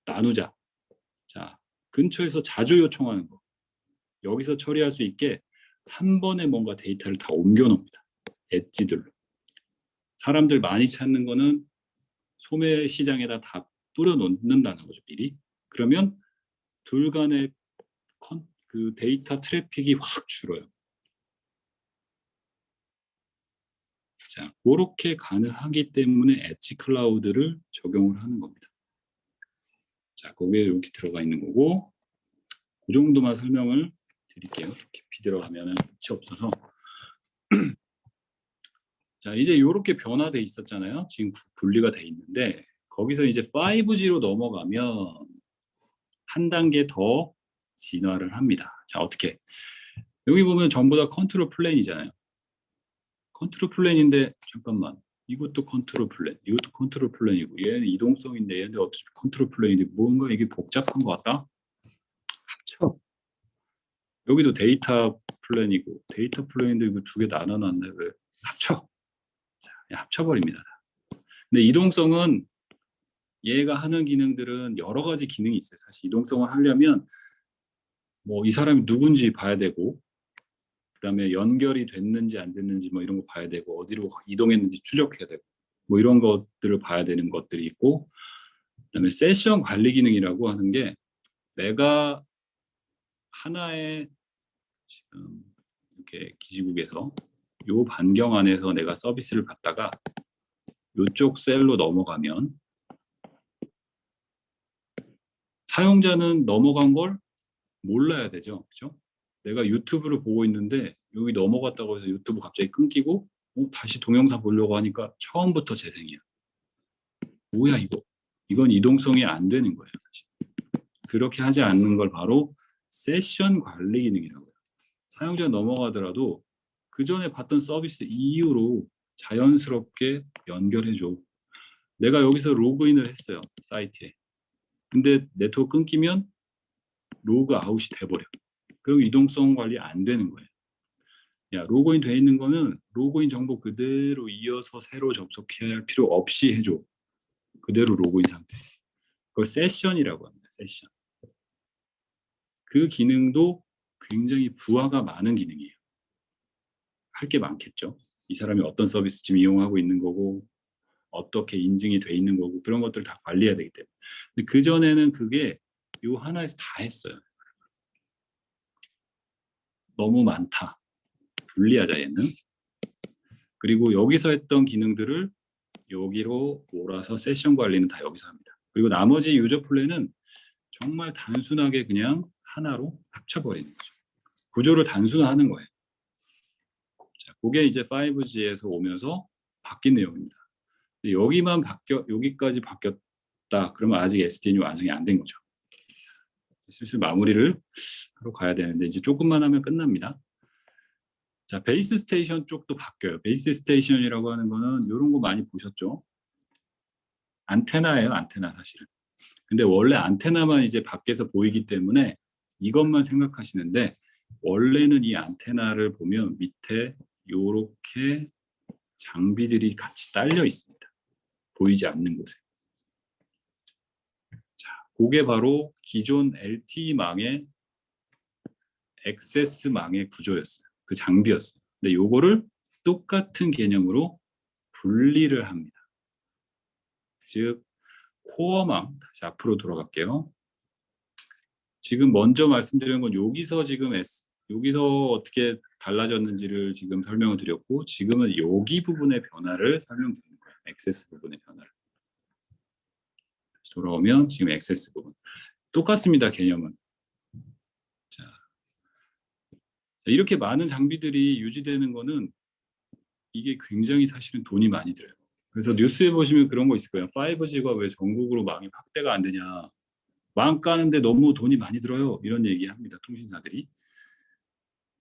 나누자. 자, 근처에서 자주 요청하는 거. 여기서 처리할 수 있게 한 번에 뭔가 데이터를 다 옮겨 놓습니다. 엣지들로. 사람들 많이 찾는 거는 소매 시장에다 다 뿌려 놓는다는 거죠, 미리. 그러면 둘 간의 그 데이터 트래픽이 확 줄어요. 자, 그렇게 가능하기 때문에 엣지 클라우드를 적용을 하는 겁니다. 자, 거기에 이렇게 들어가 있는 거고, 그 정도만 설명을 드릴게요. 깊이 들어가면 끝이 없어서. 자, 이제 이렇게 변화돼 있었잖아요. 지금 분리가 돼 있는데, 거기서 이제 5G로 넘어가면 한 단계 더 진화를 합니다. 자, 어떻게? 여기 보면 전부 다 컨트롤 플랜이잖아요. 컨트롤 플랜인데, 잠깐만. 이것도 컨트롤 플랜, 이것도 컨트롤 플랜이고, 얘는 이동성인데, 얘는 어차피 컨트롤 플랜인데, 뭔가 이게 복잡한 것 같다? 합쳐. 여기도 데이터 플랜이고, 데이터 플랜인데 이거 두 개 나눠놨네. 왜? 합쳐. 자, 그냥 합쳐버립니다. 근데 이동성은 얘가 하는 기능들은 여러 가지 기능이 있어요. 사실 이동성을 하려면 뭐 이 사람이 누군지 봐야 되고, 그다음에 연결이 됐는지 안 됐는지 뭐 이런 거 봐야 되고, 어디로 이동했는지 추적해야 되고, 뭐 이런 것들을 봐야 되는 것들이 있고, 그다음에 세션 관리 기능이라고 하는 게 내가 하나의 지금 이렇게 기지국에서 요 반경 안에서 내가 서비스를 받다가 요쪽 셀로 넘어가면 사용자는 넘어간 걸 몰라야 되죠. 그죠? 내가 유튜브를 보고 있는데 여기 넘어갔다고 해서 유튜브 갑자기 끊기고 다시 동영상 보려고 하니까 처음부터 재생이야. 뭐야 이거? 이건 이동성이 안 되는 거예요, 사실. 그렇게 하지 않는 걸 바로 세션 관리 기능이라고 해요. 사용자 넘어가더라도 그 전에 봤던 서비스 이후로 자연스럽게 연결해줘. 내가 여기서 로그인을 했어요, 사이트에. 근데 네트워크 끊기면 로그 아웃이 돼버려. 그럼 이동성 관리 안 되는 거예요. 야, 로그인 돼 있는 거는 로그인 정보 그대로 이어서 새로 접속해야 할 필요 없이 해줘. 그대로 로그인 상태. 그걸 세션이라고 합니다. 세션. 그 기능도 굉장히 부하가 많은 기능이에요. 할 게 많겠죠. 이 사람이 어떤 서비스 지금 이용하고 있는 거고, 어떻게 인증이 돼 있는 거고, 그런 것들을 다 관리해야 되기 때문에. 근데 그전에는 그게 요 하나에서 다 했어요. 너무 많다. 분리하자 얘는. 그리고 여기서 했던 기능들을 여기로 몰아서 세션 관리는 다 여기서 합니다. 그리고 나머지 유저 플랜은 정말 단순하게 그냥 하나로 합쳐버리는 거죠. 구조를 단순화하는 거예요. 자, 그게 이제 5G에서 오면서 바뀐 내용입니다. 여기만 여기까지 바뀌었다. 그러면 아직 SDN이 완성이 안 된 거죠. 슬슬 마무리를 하러 가야 되는데 이제 조금만 하면 끝납니다. 자, 베이스 스테이션 쪽도 바뀌어요. 베이스 스테이션이라고 하는 거는 이런 거 많이 보셨죠? 안테나예요, 안테나 사실은. 근데 원래 안테나만 이제 밖에서 보이기 때문에 이것만 생각하시는데 원래는 이 안테나를 보면 밑에 요렇게 장비들이 같이 딸려 있습니다. 보이지 않는 곳에. 자, 그게 바로 기존 LTE망의 액세스망의 구조였어요. 그 장비였어요. 근데 요거를 똑같은 개념으로 분리를 합니다. 즉 코어망, 다시 앞으로 돌아갈게요. 지금 먼저 말씀드린 건 여기서 지금 여기서 어떻게 달라졌는지를 지금 설명을 드렸고, 지금은 여기 부분의 변화를 설명드리는 거예요. 액세스 부분의 변화를. 돌아오면 지금 액세스 부분. 똑같습니다, 개념은. 자, 이렇게 많은 장비들이 유지되는 거는 이게 굉장히 사실은 돈이 많이 들어요. 그래서 뉴스에 보시면 그런 거 있을 거예요. 5G가 왜 전국으로 망이 확대가 안 되냐. 망 까는데 너무 돈이 많이 들어요. 이런 얘기합니다. 통신사들이.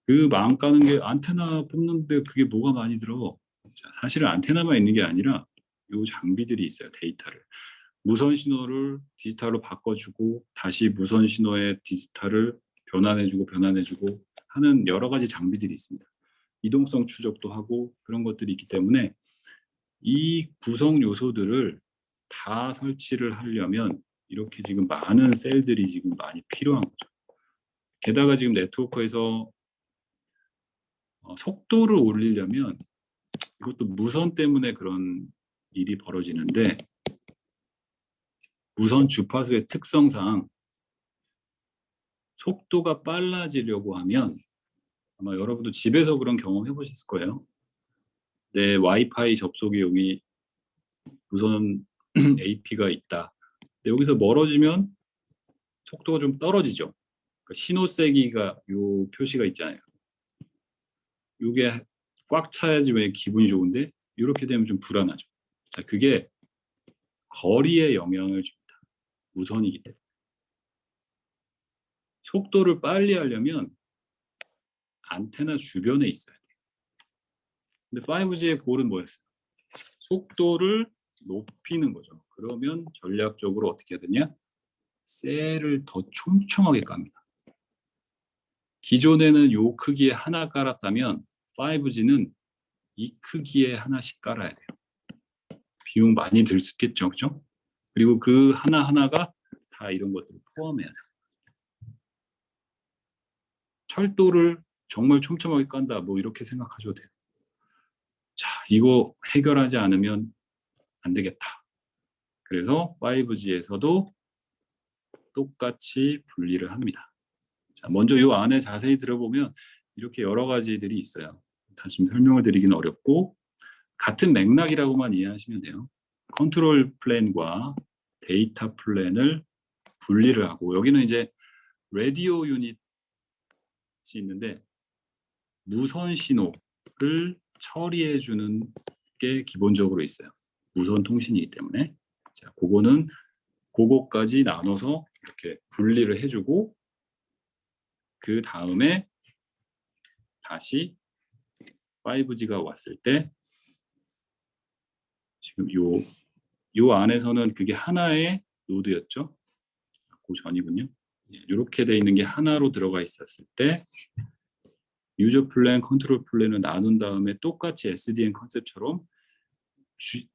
그 망 까는 게 안테나 뽑는데 그게 뭐가 많이 들어. 자, 사실은 안테나만 있는 게 아니라 요 장비들이 있어요. 데이터를. 무선 신호를 디지털로 바꿔주고 다시 무선 신호의 디지털을 변환해주고 하는 여러 가지 장비들이 있습니다. 이동성 추적도 하고 그런 것들이 있기 때문에 이 구성 요소들을 다 설치를 하려면 이렇게 지금 많은 셀들이 지금 많이 필요한 거죠. 게다가 지금 네트워크에서 속도를 올리려면 이것도 무선 때문에 그런 일이 벌어지는데 무선 주파수의 특성상 속도가 빨라지려고 하면 아마 여러분도 집에서 그런 경험 해보셨을 거예요. 내 와이파이 접속이 여기 무선 AP가 있다. 근데 여기서 멀어지면 속도가 좀 떨어지죠. 그러니까 신호 세기가 요 표시가 있잖아요. 요게 꽉 차야지 왜 기분이 좋은데 이렇게 되면 좀 불안하죠. 자, 그게 거리에 영향을 줍니다. 무선이기 때문에. 속도를 빨리 하려면 안테나 주변에 있어야 돼요. 근데 5G의 골은 뭐였어요? 속도를 높이는 거죠. 그러면 전략적으로 어떻게 해야 되냐? 셀을 더 촘촘하게 깝니다. 기존에는 요 크기에 하나 깔았다면 5G는 이 크기에 하나씩 깔아야 돼요. 비용 많이 들겠죠, 그죠? 그리고 그 하나하나가 다 이런 것들을 포함해야 돼요. 철도를 정말 촘촘하게 깐다, 뭐 이렇게 생각하셔도 돼요. 자, 이거 해결하지 않으면 안 되겠다. 그래서 5G에서도 똑같이 분리를 합니다. 자, 먼저 이 안에 자세히 들어보면 이렇게 여러 가지들이 있어요. 다시 설명을 드리기는 어렵고 같은 맥락이라고만 이해하시면 돼요. 컨트롤 플랜과 데이터 플랜을 분리를 하고 여기는 이제 라디오 유닛이 있는데 무선 신호를 처리해 주는 게 기본적으로 있어요. 무선 통신이기 때문에. 자, 그거까지 나눠서 이렇게 분리를 해주고 그 다음에 다시 5G가 왔을 때 지금 요 안에서는 그게 하나의 노드였죠. 그 전이군요. 이렇게 돼 있는 게 하나로 들어가 있었을 때 유저 플랜, 컨트롤 플랜을 나눈 다음에 똑같이 SDN 컨셉처럼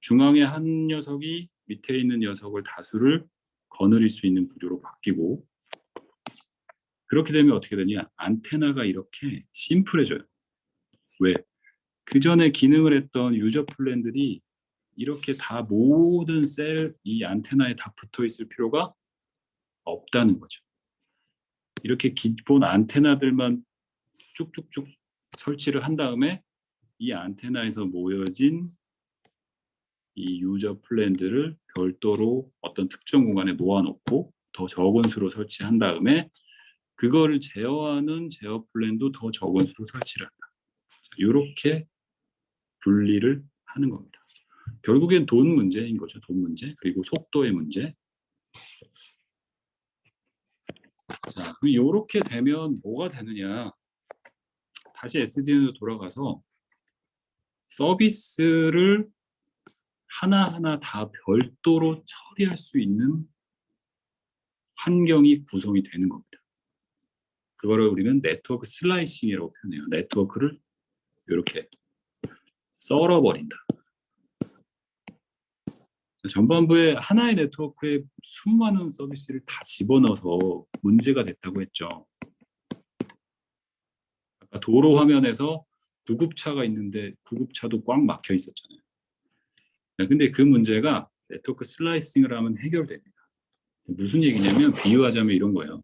중앙에 한 녀석이 밑에 있는 녀석을 다수를 거느릴 수 있는 구조로 바뀌고 그렇게 되면 어떻게 되냐? 안테나가 이렇게 심플해져요. 왜? 그 전에 기능을 했던 유저 플랜들이 이렇게 다 모든 이 안테나에 다 붙어 있을 필요가 없다는 거죠. 이렇게 기본 안테나들만 쭉쭉쭉 설치를 한 다음에 이 안테나에서 모여진 이 유저 플랜들을 별도로 어떤 특정 공간에 모아놓고 더 적은 수로 설치한 다음에 그거를 제어하는 제어 플랜도 더 적은 수로 설치를 한다. 이렇게 분리를 하는 겁니다. 결국엔 돈 문제인 거죠. 돈 문제 그리고 속도의 문제. 자, 이렇게 되면 뭐가 되느냐? 다시 SDN으로 돌아가서 서비스를 하나하나 다 별도로 처리할 수 있는 환경이 구성이 되는 겁니다. 그거를 우리는 네트워크 슬라이싱이라고 표현해요. 네트워크를 이렇게 썰어버린다. 전반부에 하나의 네트워크에 수많은 서비스를 다 집어넣어서 문제가 됐다고 했죠. 아까 도로 화면에서 구급차가 있는데 구급차도 꽉 막혀 있었잖아요. 근데 그 문제가 네트워크 슬라이싱을 하면 해결됩니다. 무슨 얘기냐면 비유하자면 이런 거예요.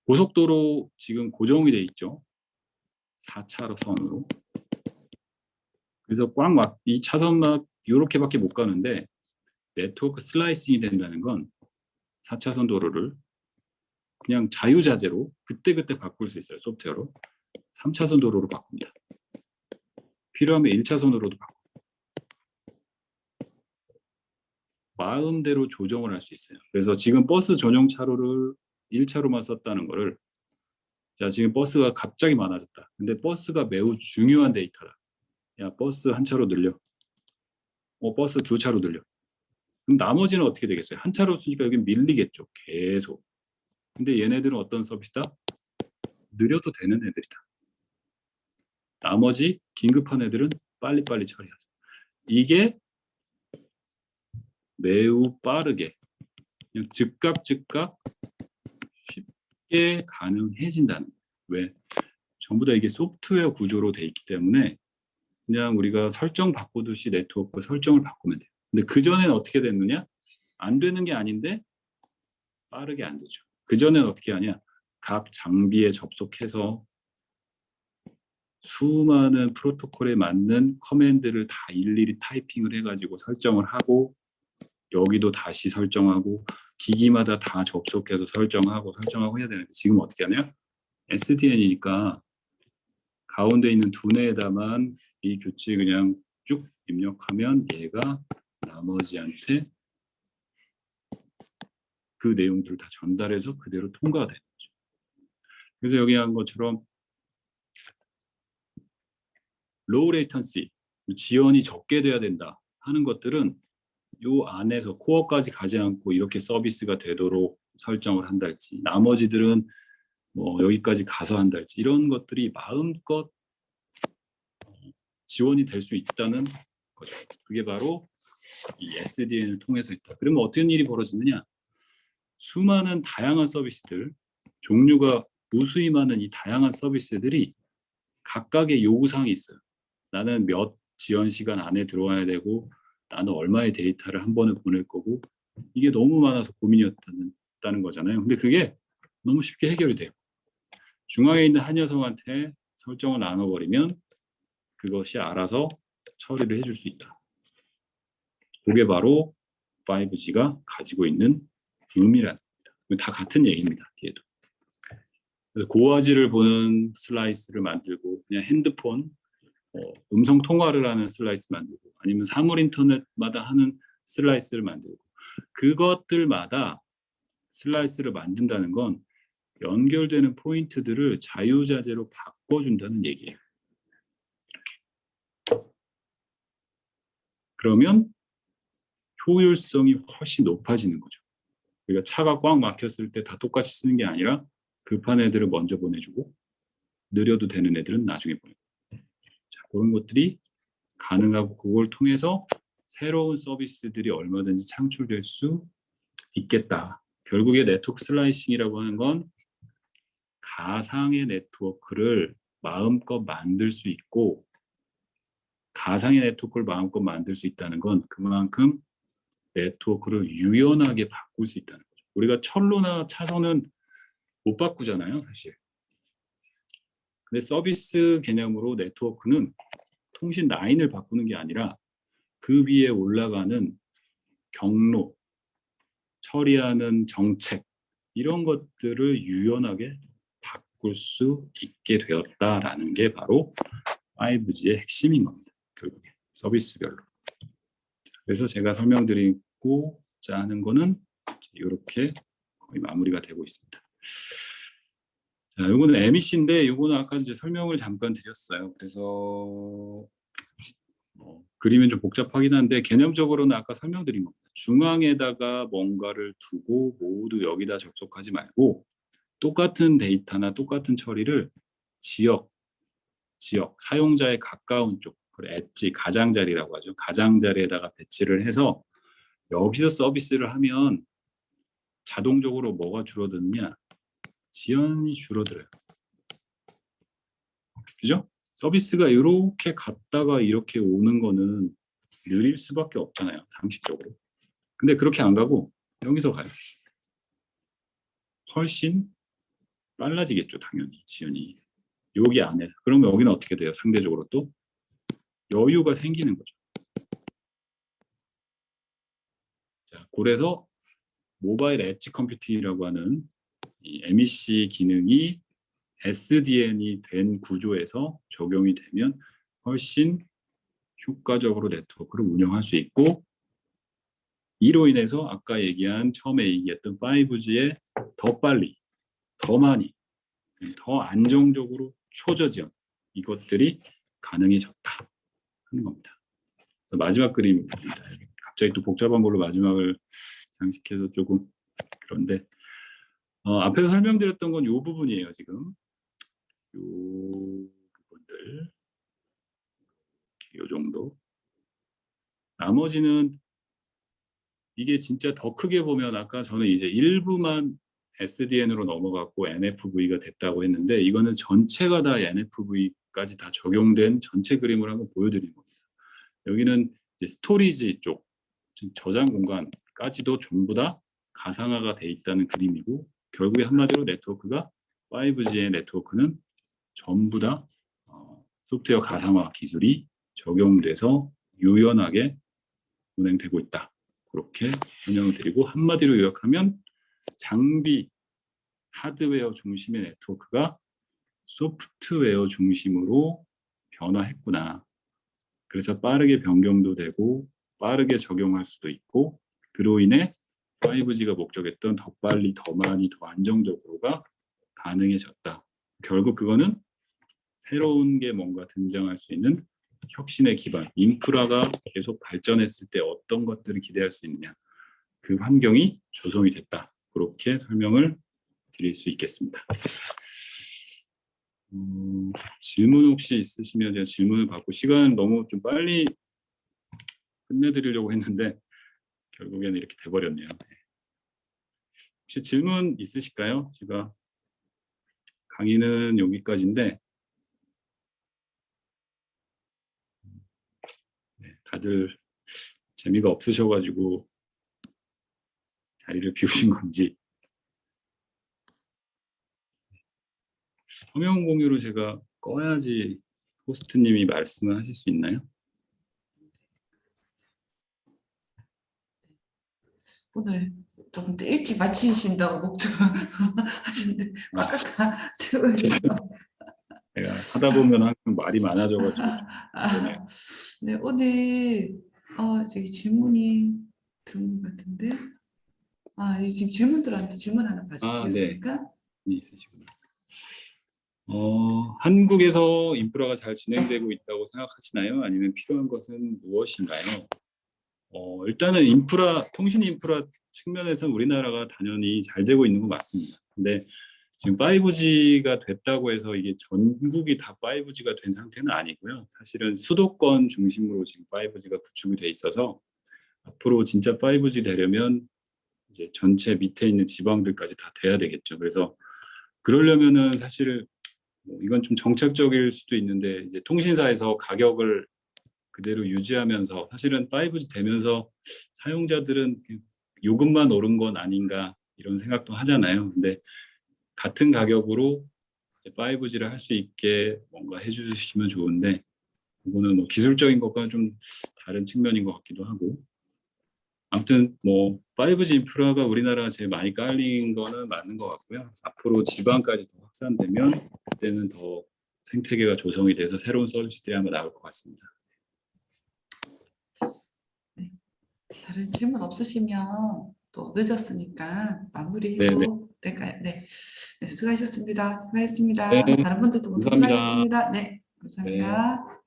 고속도로 지금 고정이 돼 있죠. 4차선으로. 그래서 이 차선만 이렇게밖에 못 가는데 네트워크 슬라이싱이 된다는 건 4차선 도로를 그냥 자유자재로 그때그때 바꿀 수 있어요. 소프트웨어로. 3차선 도로로 바꿉니다. 필요하면 1차선으로도 바꾸고 마음대로 조정을 할 수 있어요. 그래서 지금 버스 전용 차로를 1차로만 썼다는 거를 자, 지금 버스가 갑자기 많아졌다. 근데 버스가 매우 중요한 데이터다. 야, 버스 한 차로 늘려. 버스 두 차로 늘려. 그럼 나머지는 어떻게 되겠어요? 한 차로 쓰니까 여기 밀리겠죠. 계속. 근데 얘네들은 어떤 서비스다? 느려도 되는 애들이다. 나머지 긴급한 애들은 빨리빨리 처리하자. 이게 매우 빠르게 그냥 즉각 쉽게 가능해진다는 거예요. 왜? 전부 다 이게 소프트웨어 구조로 돼 있기 때문에 그냥 우리가 설정 바꾸듯이 네트워크 설정을 바꾸면 돼요. 근데 그전엔 어떻게 됐느냐? 안 되는 게 아닌데 빠르게 안 되죠. 그전엔 어떻게 하냐? 각 장비에 접속해서 수많은 프로토콜에 맞는 커맨드를 다 일일이 타이핑을 해가지고 설정을 하고 여기도 다시 설정하고 기기마다 다 접속해서 설정하고 해야 되는데 지금 어떻게 하냐? SDN이니까 가운데 있는 두뇌에다만 이 규칙 그냥 쭉 입력하면 얘가 나머지한테 그 내용들을 다 전달해서 그대로 통과가 되는 거죠. 그래서 여기 한 것처럼 로우 레이턴시, 지연이 적게 돼야 된다 하는 것들은 요 안에서 코어까지 가지 않고 이렇게 서비스가 되도록 설정을 한달지, 나머지들은 뭐 여기까지 가서 한달지, 이런 것들이 마음껏 지원이 될 수 있다는 거죠. 그게 바로 이 SDN을 통해서 있다. 그러면 어떤 일이 벌어지느냐? 수많은 다양한 서비스들, 종류가 무수히 많은 이 다양한 서비스들이 각각의 요구사항이 있어요. 나는 몇 지연 시간 안에 들어와야 되고, 나는 얼마의 데이터를 한 번에 보낼 거고, 이게 너무 많아서 고민이었다는 거잖아요. 근데 그게 너무 쉽게 해결이 돼요. 중앙에 있는 한 녀석한테 설정을 나눠버리면 그것이 알아서 처리를 해줄 수 있다. 그게 바로 5G가 가지고 있는 의미라는 겁니다. 다 같은 얘기입니다. 뒤에도. 그래서 고화질을 보는 슬라이스를 만들고, 그냥 핸드폰 음성 통화를 하는 슬라이스 만들고, 아니면 사물 인터넷마다 하는 슬라이스를 만들고, 그것들마다 슬라이스를 만든다는 건 연결되는 포인트들을 자유자재로 바꿔준다는 얘기예요. 그러면 효율성이 훨씬 높아지는 거죠. 그러니까 차가 꽉 막혔을 때 다 똑같이 쓰는 게 아니라 급한 애들을 먼저 보내주고 느려도 되는 애들은 나중에 보내고, 자, 그런 것들이 가능하고, 그걸 통해서 새로운 서비스들이 얼마든지 창출될 수 있겠다. 결국에 네트워크 슬라이싱이라고 하는 건 가상의 네트워크를 마음껏 만들 수 있고, 가상의 네트워크를 마음껏 만들 수 있다는 건 그만큼 네트워크를 유연하게 바꿀 수 있다는 거죠. 우리가 철로나 차선은 못 바꾸잖아요, 사실. 근데 서비스 개념으로 네트워크는 통신 라인을 바꾸는 게 아니라 그 위에 올라가는 경로, 처리하는 정책, 이런 것들을 유연하게 바꿀 수 있게 되었다라는 게 바로 5G의 핵심인 겁니다. 결국에 서비스별로. 그래서 제가 설명드리고자 하는 거는 이렇게 거의 마무리가 되고 있습니다. 자, 이거는 MEC인데 이거는 아까 이제 설명을 잠깐 드렸어요. 그래서 그림은 좀 복잡하긴 한데 개념적으로는 아까 설명드린 겁니다. 중앙에다가 뭔가를 두고 모두 여기다 접속하지 말고 똑같은 데이터나 똑같은 처리를 지역, 사용자에 가까운 쪽, 엣지, 가장자리라고 하죠. 가장자리에다가 배치를 해서 여기서 서비스를 하면 자동적으로 뭐가 줄어드느냐? 지연이 줄어들어요. 그죠? 서비스가 이렇게 갔다가 이렇게 오는 거는 느릴 수밖에 없잖아요. 상식적으로. 근데 그렇게 안 가고 여기서 가요. 훨씬 빨라지겠죠. 당연히 지연이. 여기 안에서. 그러면 여기는 어떻게 돼요? 상대적으로 또 여유가 생기는 거죠. 자, 그래서 모바일 엣지 컴퓨팅이라고 하는 이 MEC 기능이 SDN이 된 구조에서 적용이 되면 훨씬 효과적으로 네트워크를 운영할 수 있고, 이로 인해서 아까 처음에 얘기했던 5G에 더 빨리, 더 많이, 더 안정적으로 초저지연, 이것들이 가능해졌다 하는 겁니다. 그래서 마지막 그림입니다. 갑자기 또 복잡한 걸로 마지막을 장식해서 조금 그런데 앞에서 설명드렸던 건 이 부분이에요. 지금 이 부분들 이 정도. 나머지는 이게 진짜 더 크게 보면 아까 저는 이제 일부만 SDN으로 넘어갔고 NFV가 됐다고 했는데, 이거는 전체가 다 NFV 까지 다 적용된 전체 그림을 한번 보여드린 겁니다. 여기는 이제 스토리지 쪽, 저장 공간까지도 전부 다 가상화가 돼 있다는 그림이고, 결국에 한마디로 네트워크가 5G의 네트워크는 전부 다 소프트웨어 가상화 기술이 적용돼서 유연하게 운행되고 있다. 그렇게 설명을 드리고, 한마디로 요약하면 장비, 하드웨어 중심의 네트워크가 소프트웨어 중심으로 변화했구나. 그래서 빠르게 변경도 되고 빠르게 적용할 수도 있고, 그로 인해 5G가 목적했던 더 빨리, 더 많이, 더 안정적으로가 가능해졌다. 결국 그거는 새로운 게 뭔가 등장할 수 있는 혁신의 기반, 인프라가 계속 발전했을 때 어떤 것들을 기대할 수 있느냐, 그 환경이 조성이 됐다. 그렇게 설명을 드릴 수 있겠습니다. 질문 혹시 있으시면 제가 질문을 받고, 시간 너무 좀 빨리 끝내드리려고 했는데 결국에는 이렇게 돼버렸네요. 혹시 질문 있으실까요? 제가 강의는 여기까지인데 다들 재미가 없으셔가지고 자리를 비우신 건지. 화면 공유를 제가 꺼야지 호스트님이 말씀을 하실 수 있나요? 오늘 조금 더 일찍 마치신다고 목적하시는데 꽉꽉 채우셔서. 제가 하다 보면 항상 말이 많아져가지고 좀 그러네요. 네, 오늘 저기 질문이 들어온 것 같은데, 지금 질문들한테 질문 하나 봐주시겠습니까? 네, 있으시구나. 한국에서 인프라가 잘 진행되고 있다고 생각하시나요? 아니면 필요한 것은 무엇인가요? 일단은 통신 인프라 측면에서는 우리나라가 당연히 잘 되고 있는 거 맞습니다. 근데 지금 5G가 됐다고 해서 이게 전국이 다 5G가 된 상태는 아니고요. 사실은 수도권 중심으로 지금 5G가 구축이 돼 있어서 앞으로 진짜 5G 되려면 이제 전체 밑에 있는 지방들까지 다 돼야 되겠죠. 그래서 그러려면은 사실 이건 좀 정책적일 수도 있는데, 이제 통신사에서 가격을 그대로 유지하면서, 사실은 5G 되면서 사용자들은 요금만 오른 건 아닌가 이런 생각도 하잖아요. 근데 같은 가격으로 5G를 할 수 있게 뭔가 해주시면 좋은데, 이거는 뭐 기술적인 것과는 좀 다른 측면인 것 같기도 하고, 아무튼 뭐 5G 인프라가 우리나라가 제일 많이 깔린 거는 맞는 것 같고요. 앞으로 지방까지 더 확산되면 그때는 더 생태계가 조성이 돼서 새로운 서비스들이 아마 나올 것 같습니다. 네. 다른 질문 없으시면 또 늦었으니까 네네. 마무리해도 될까요? 네. 네, 수고하셨습니다. 수고하셨습니다. 네, 다른 분들도 모두 감사합니다. 수고하셨습니다. 네, 네. 감사합니다.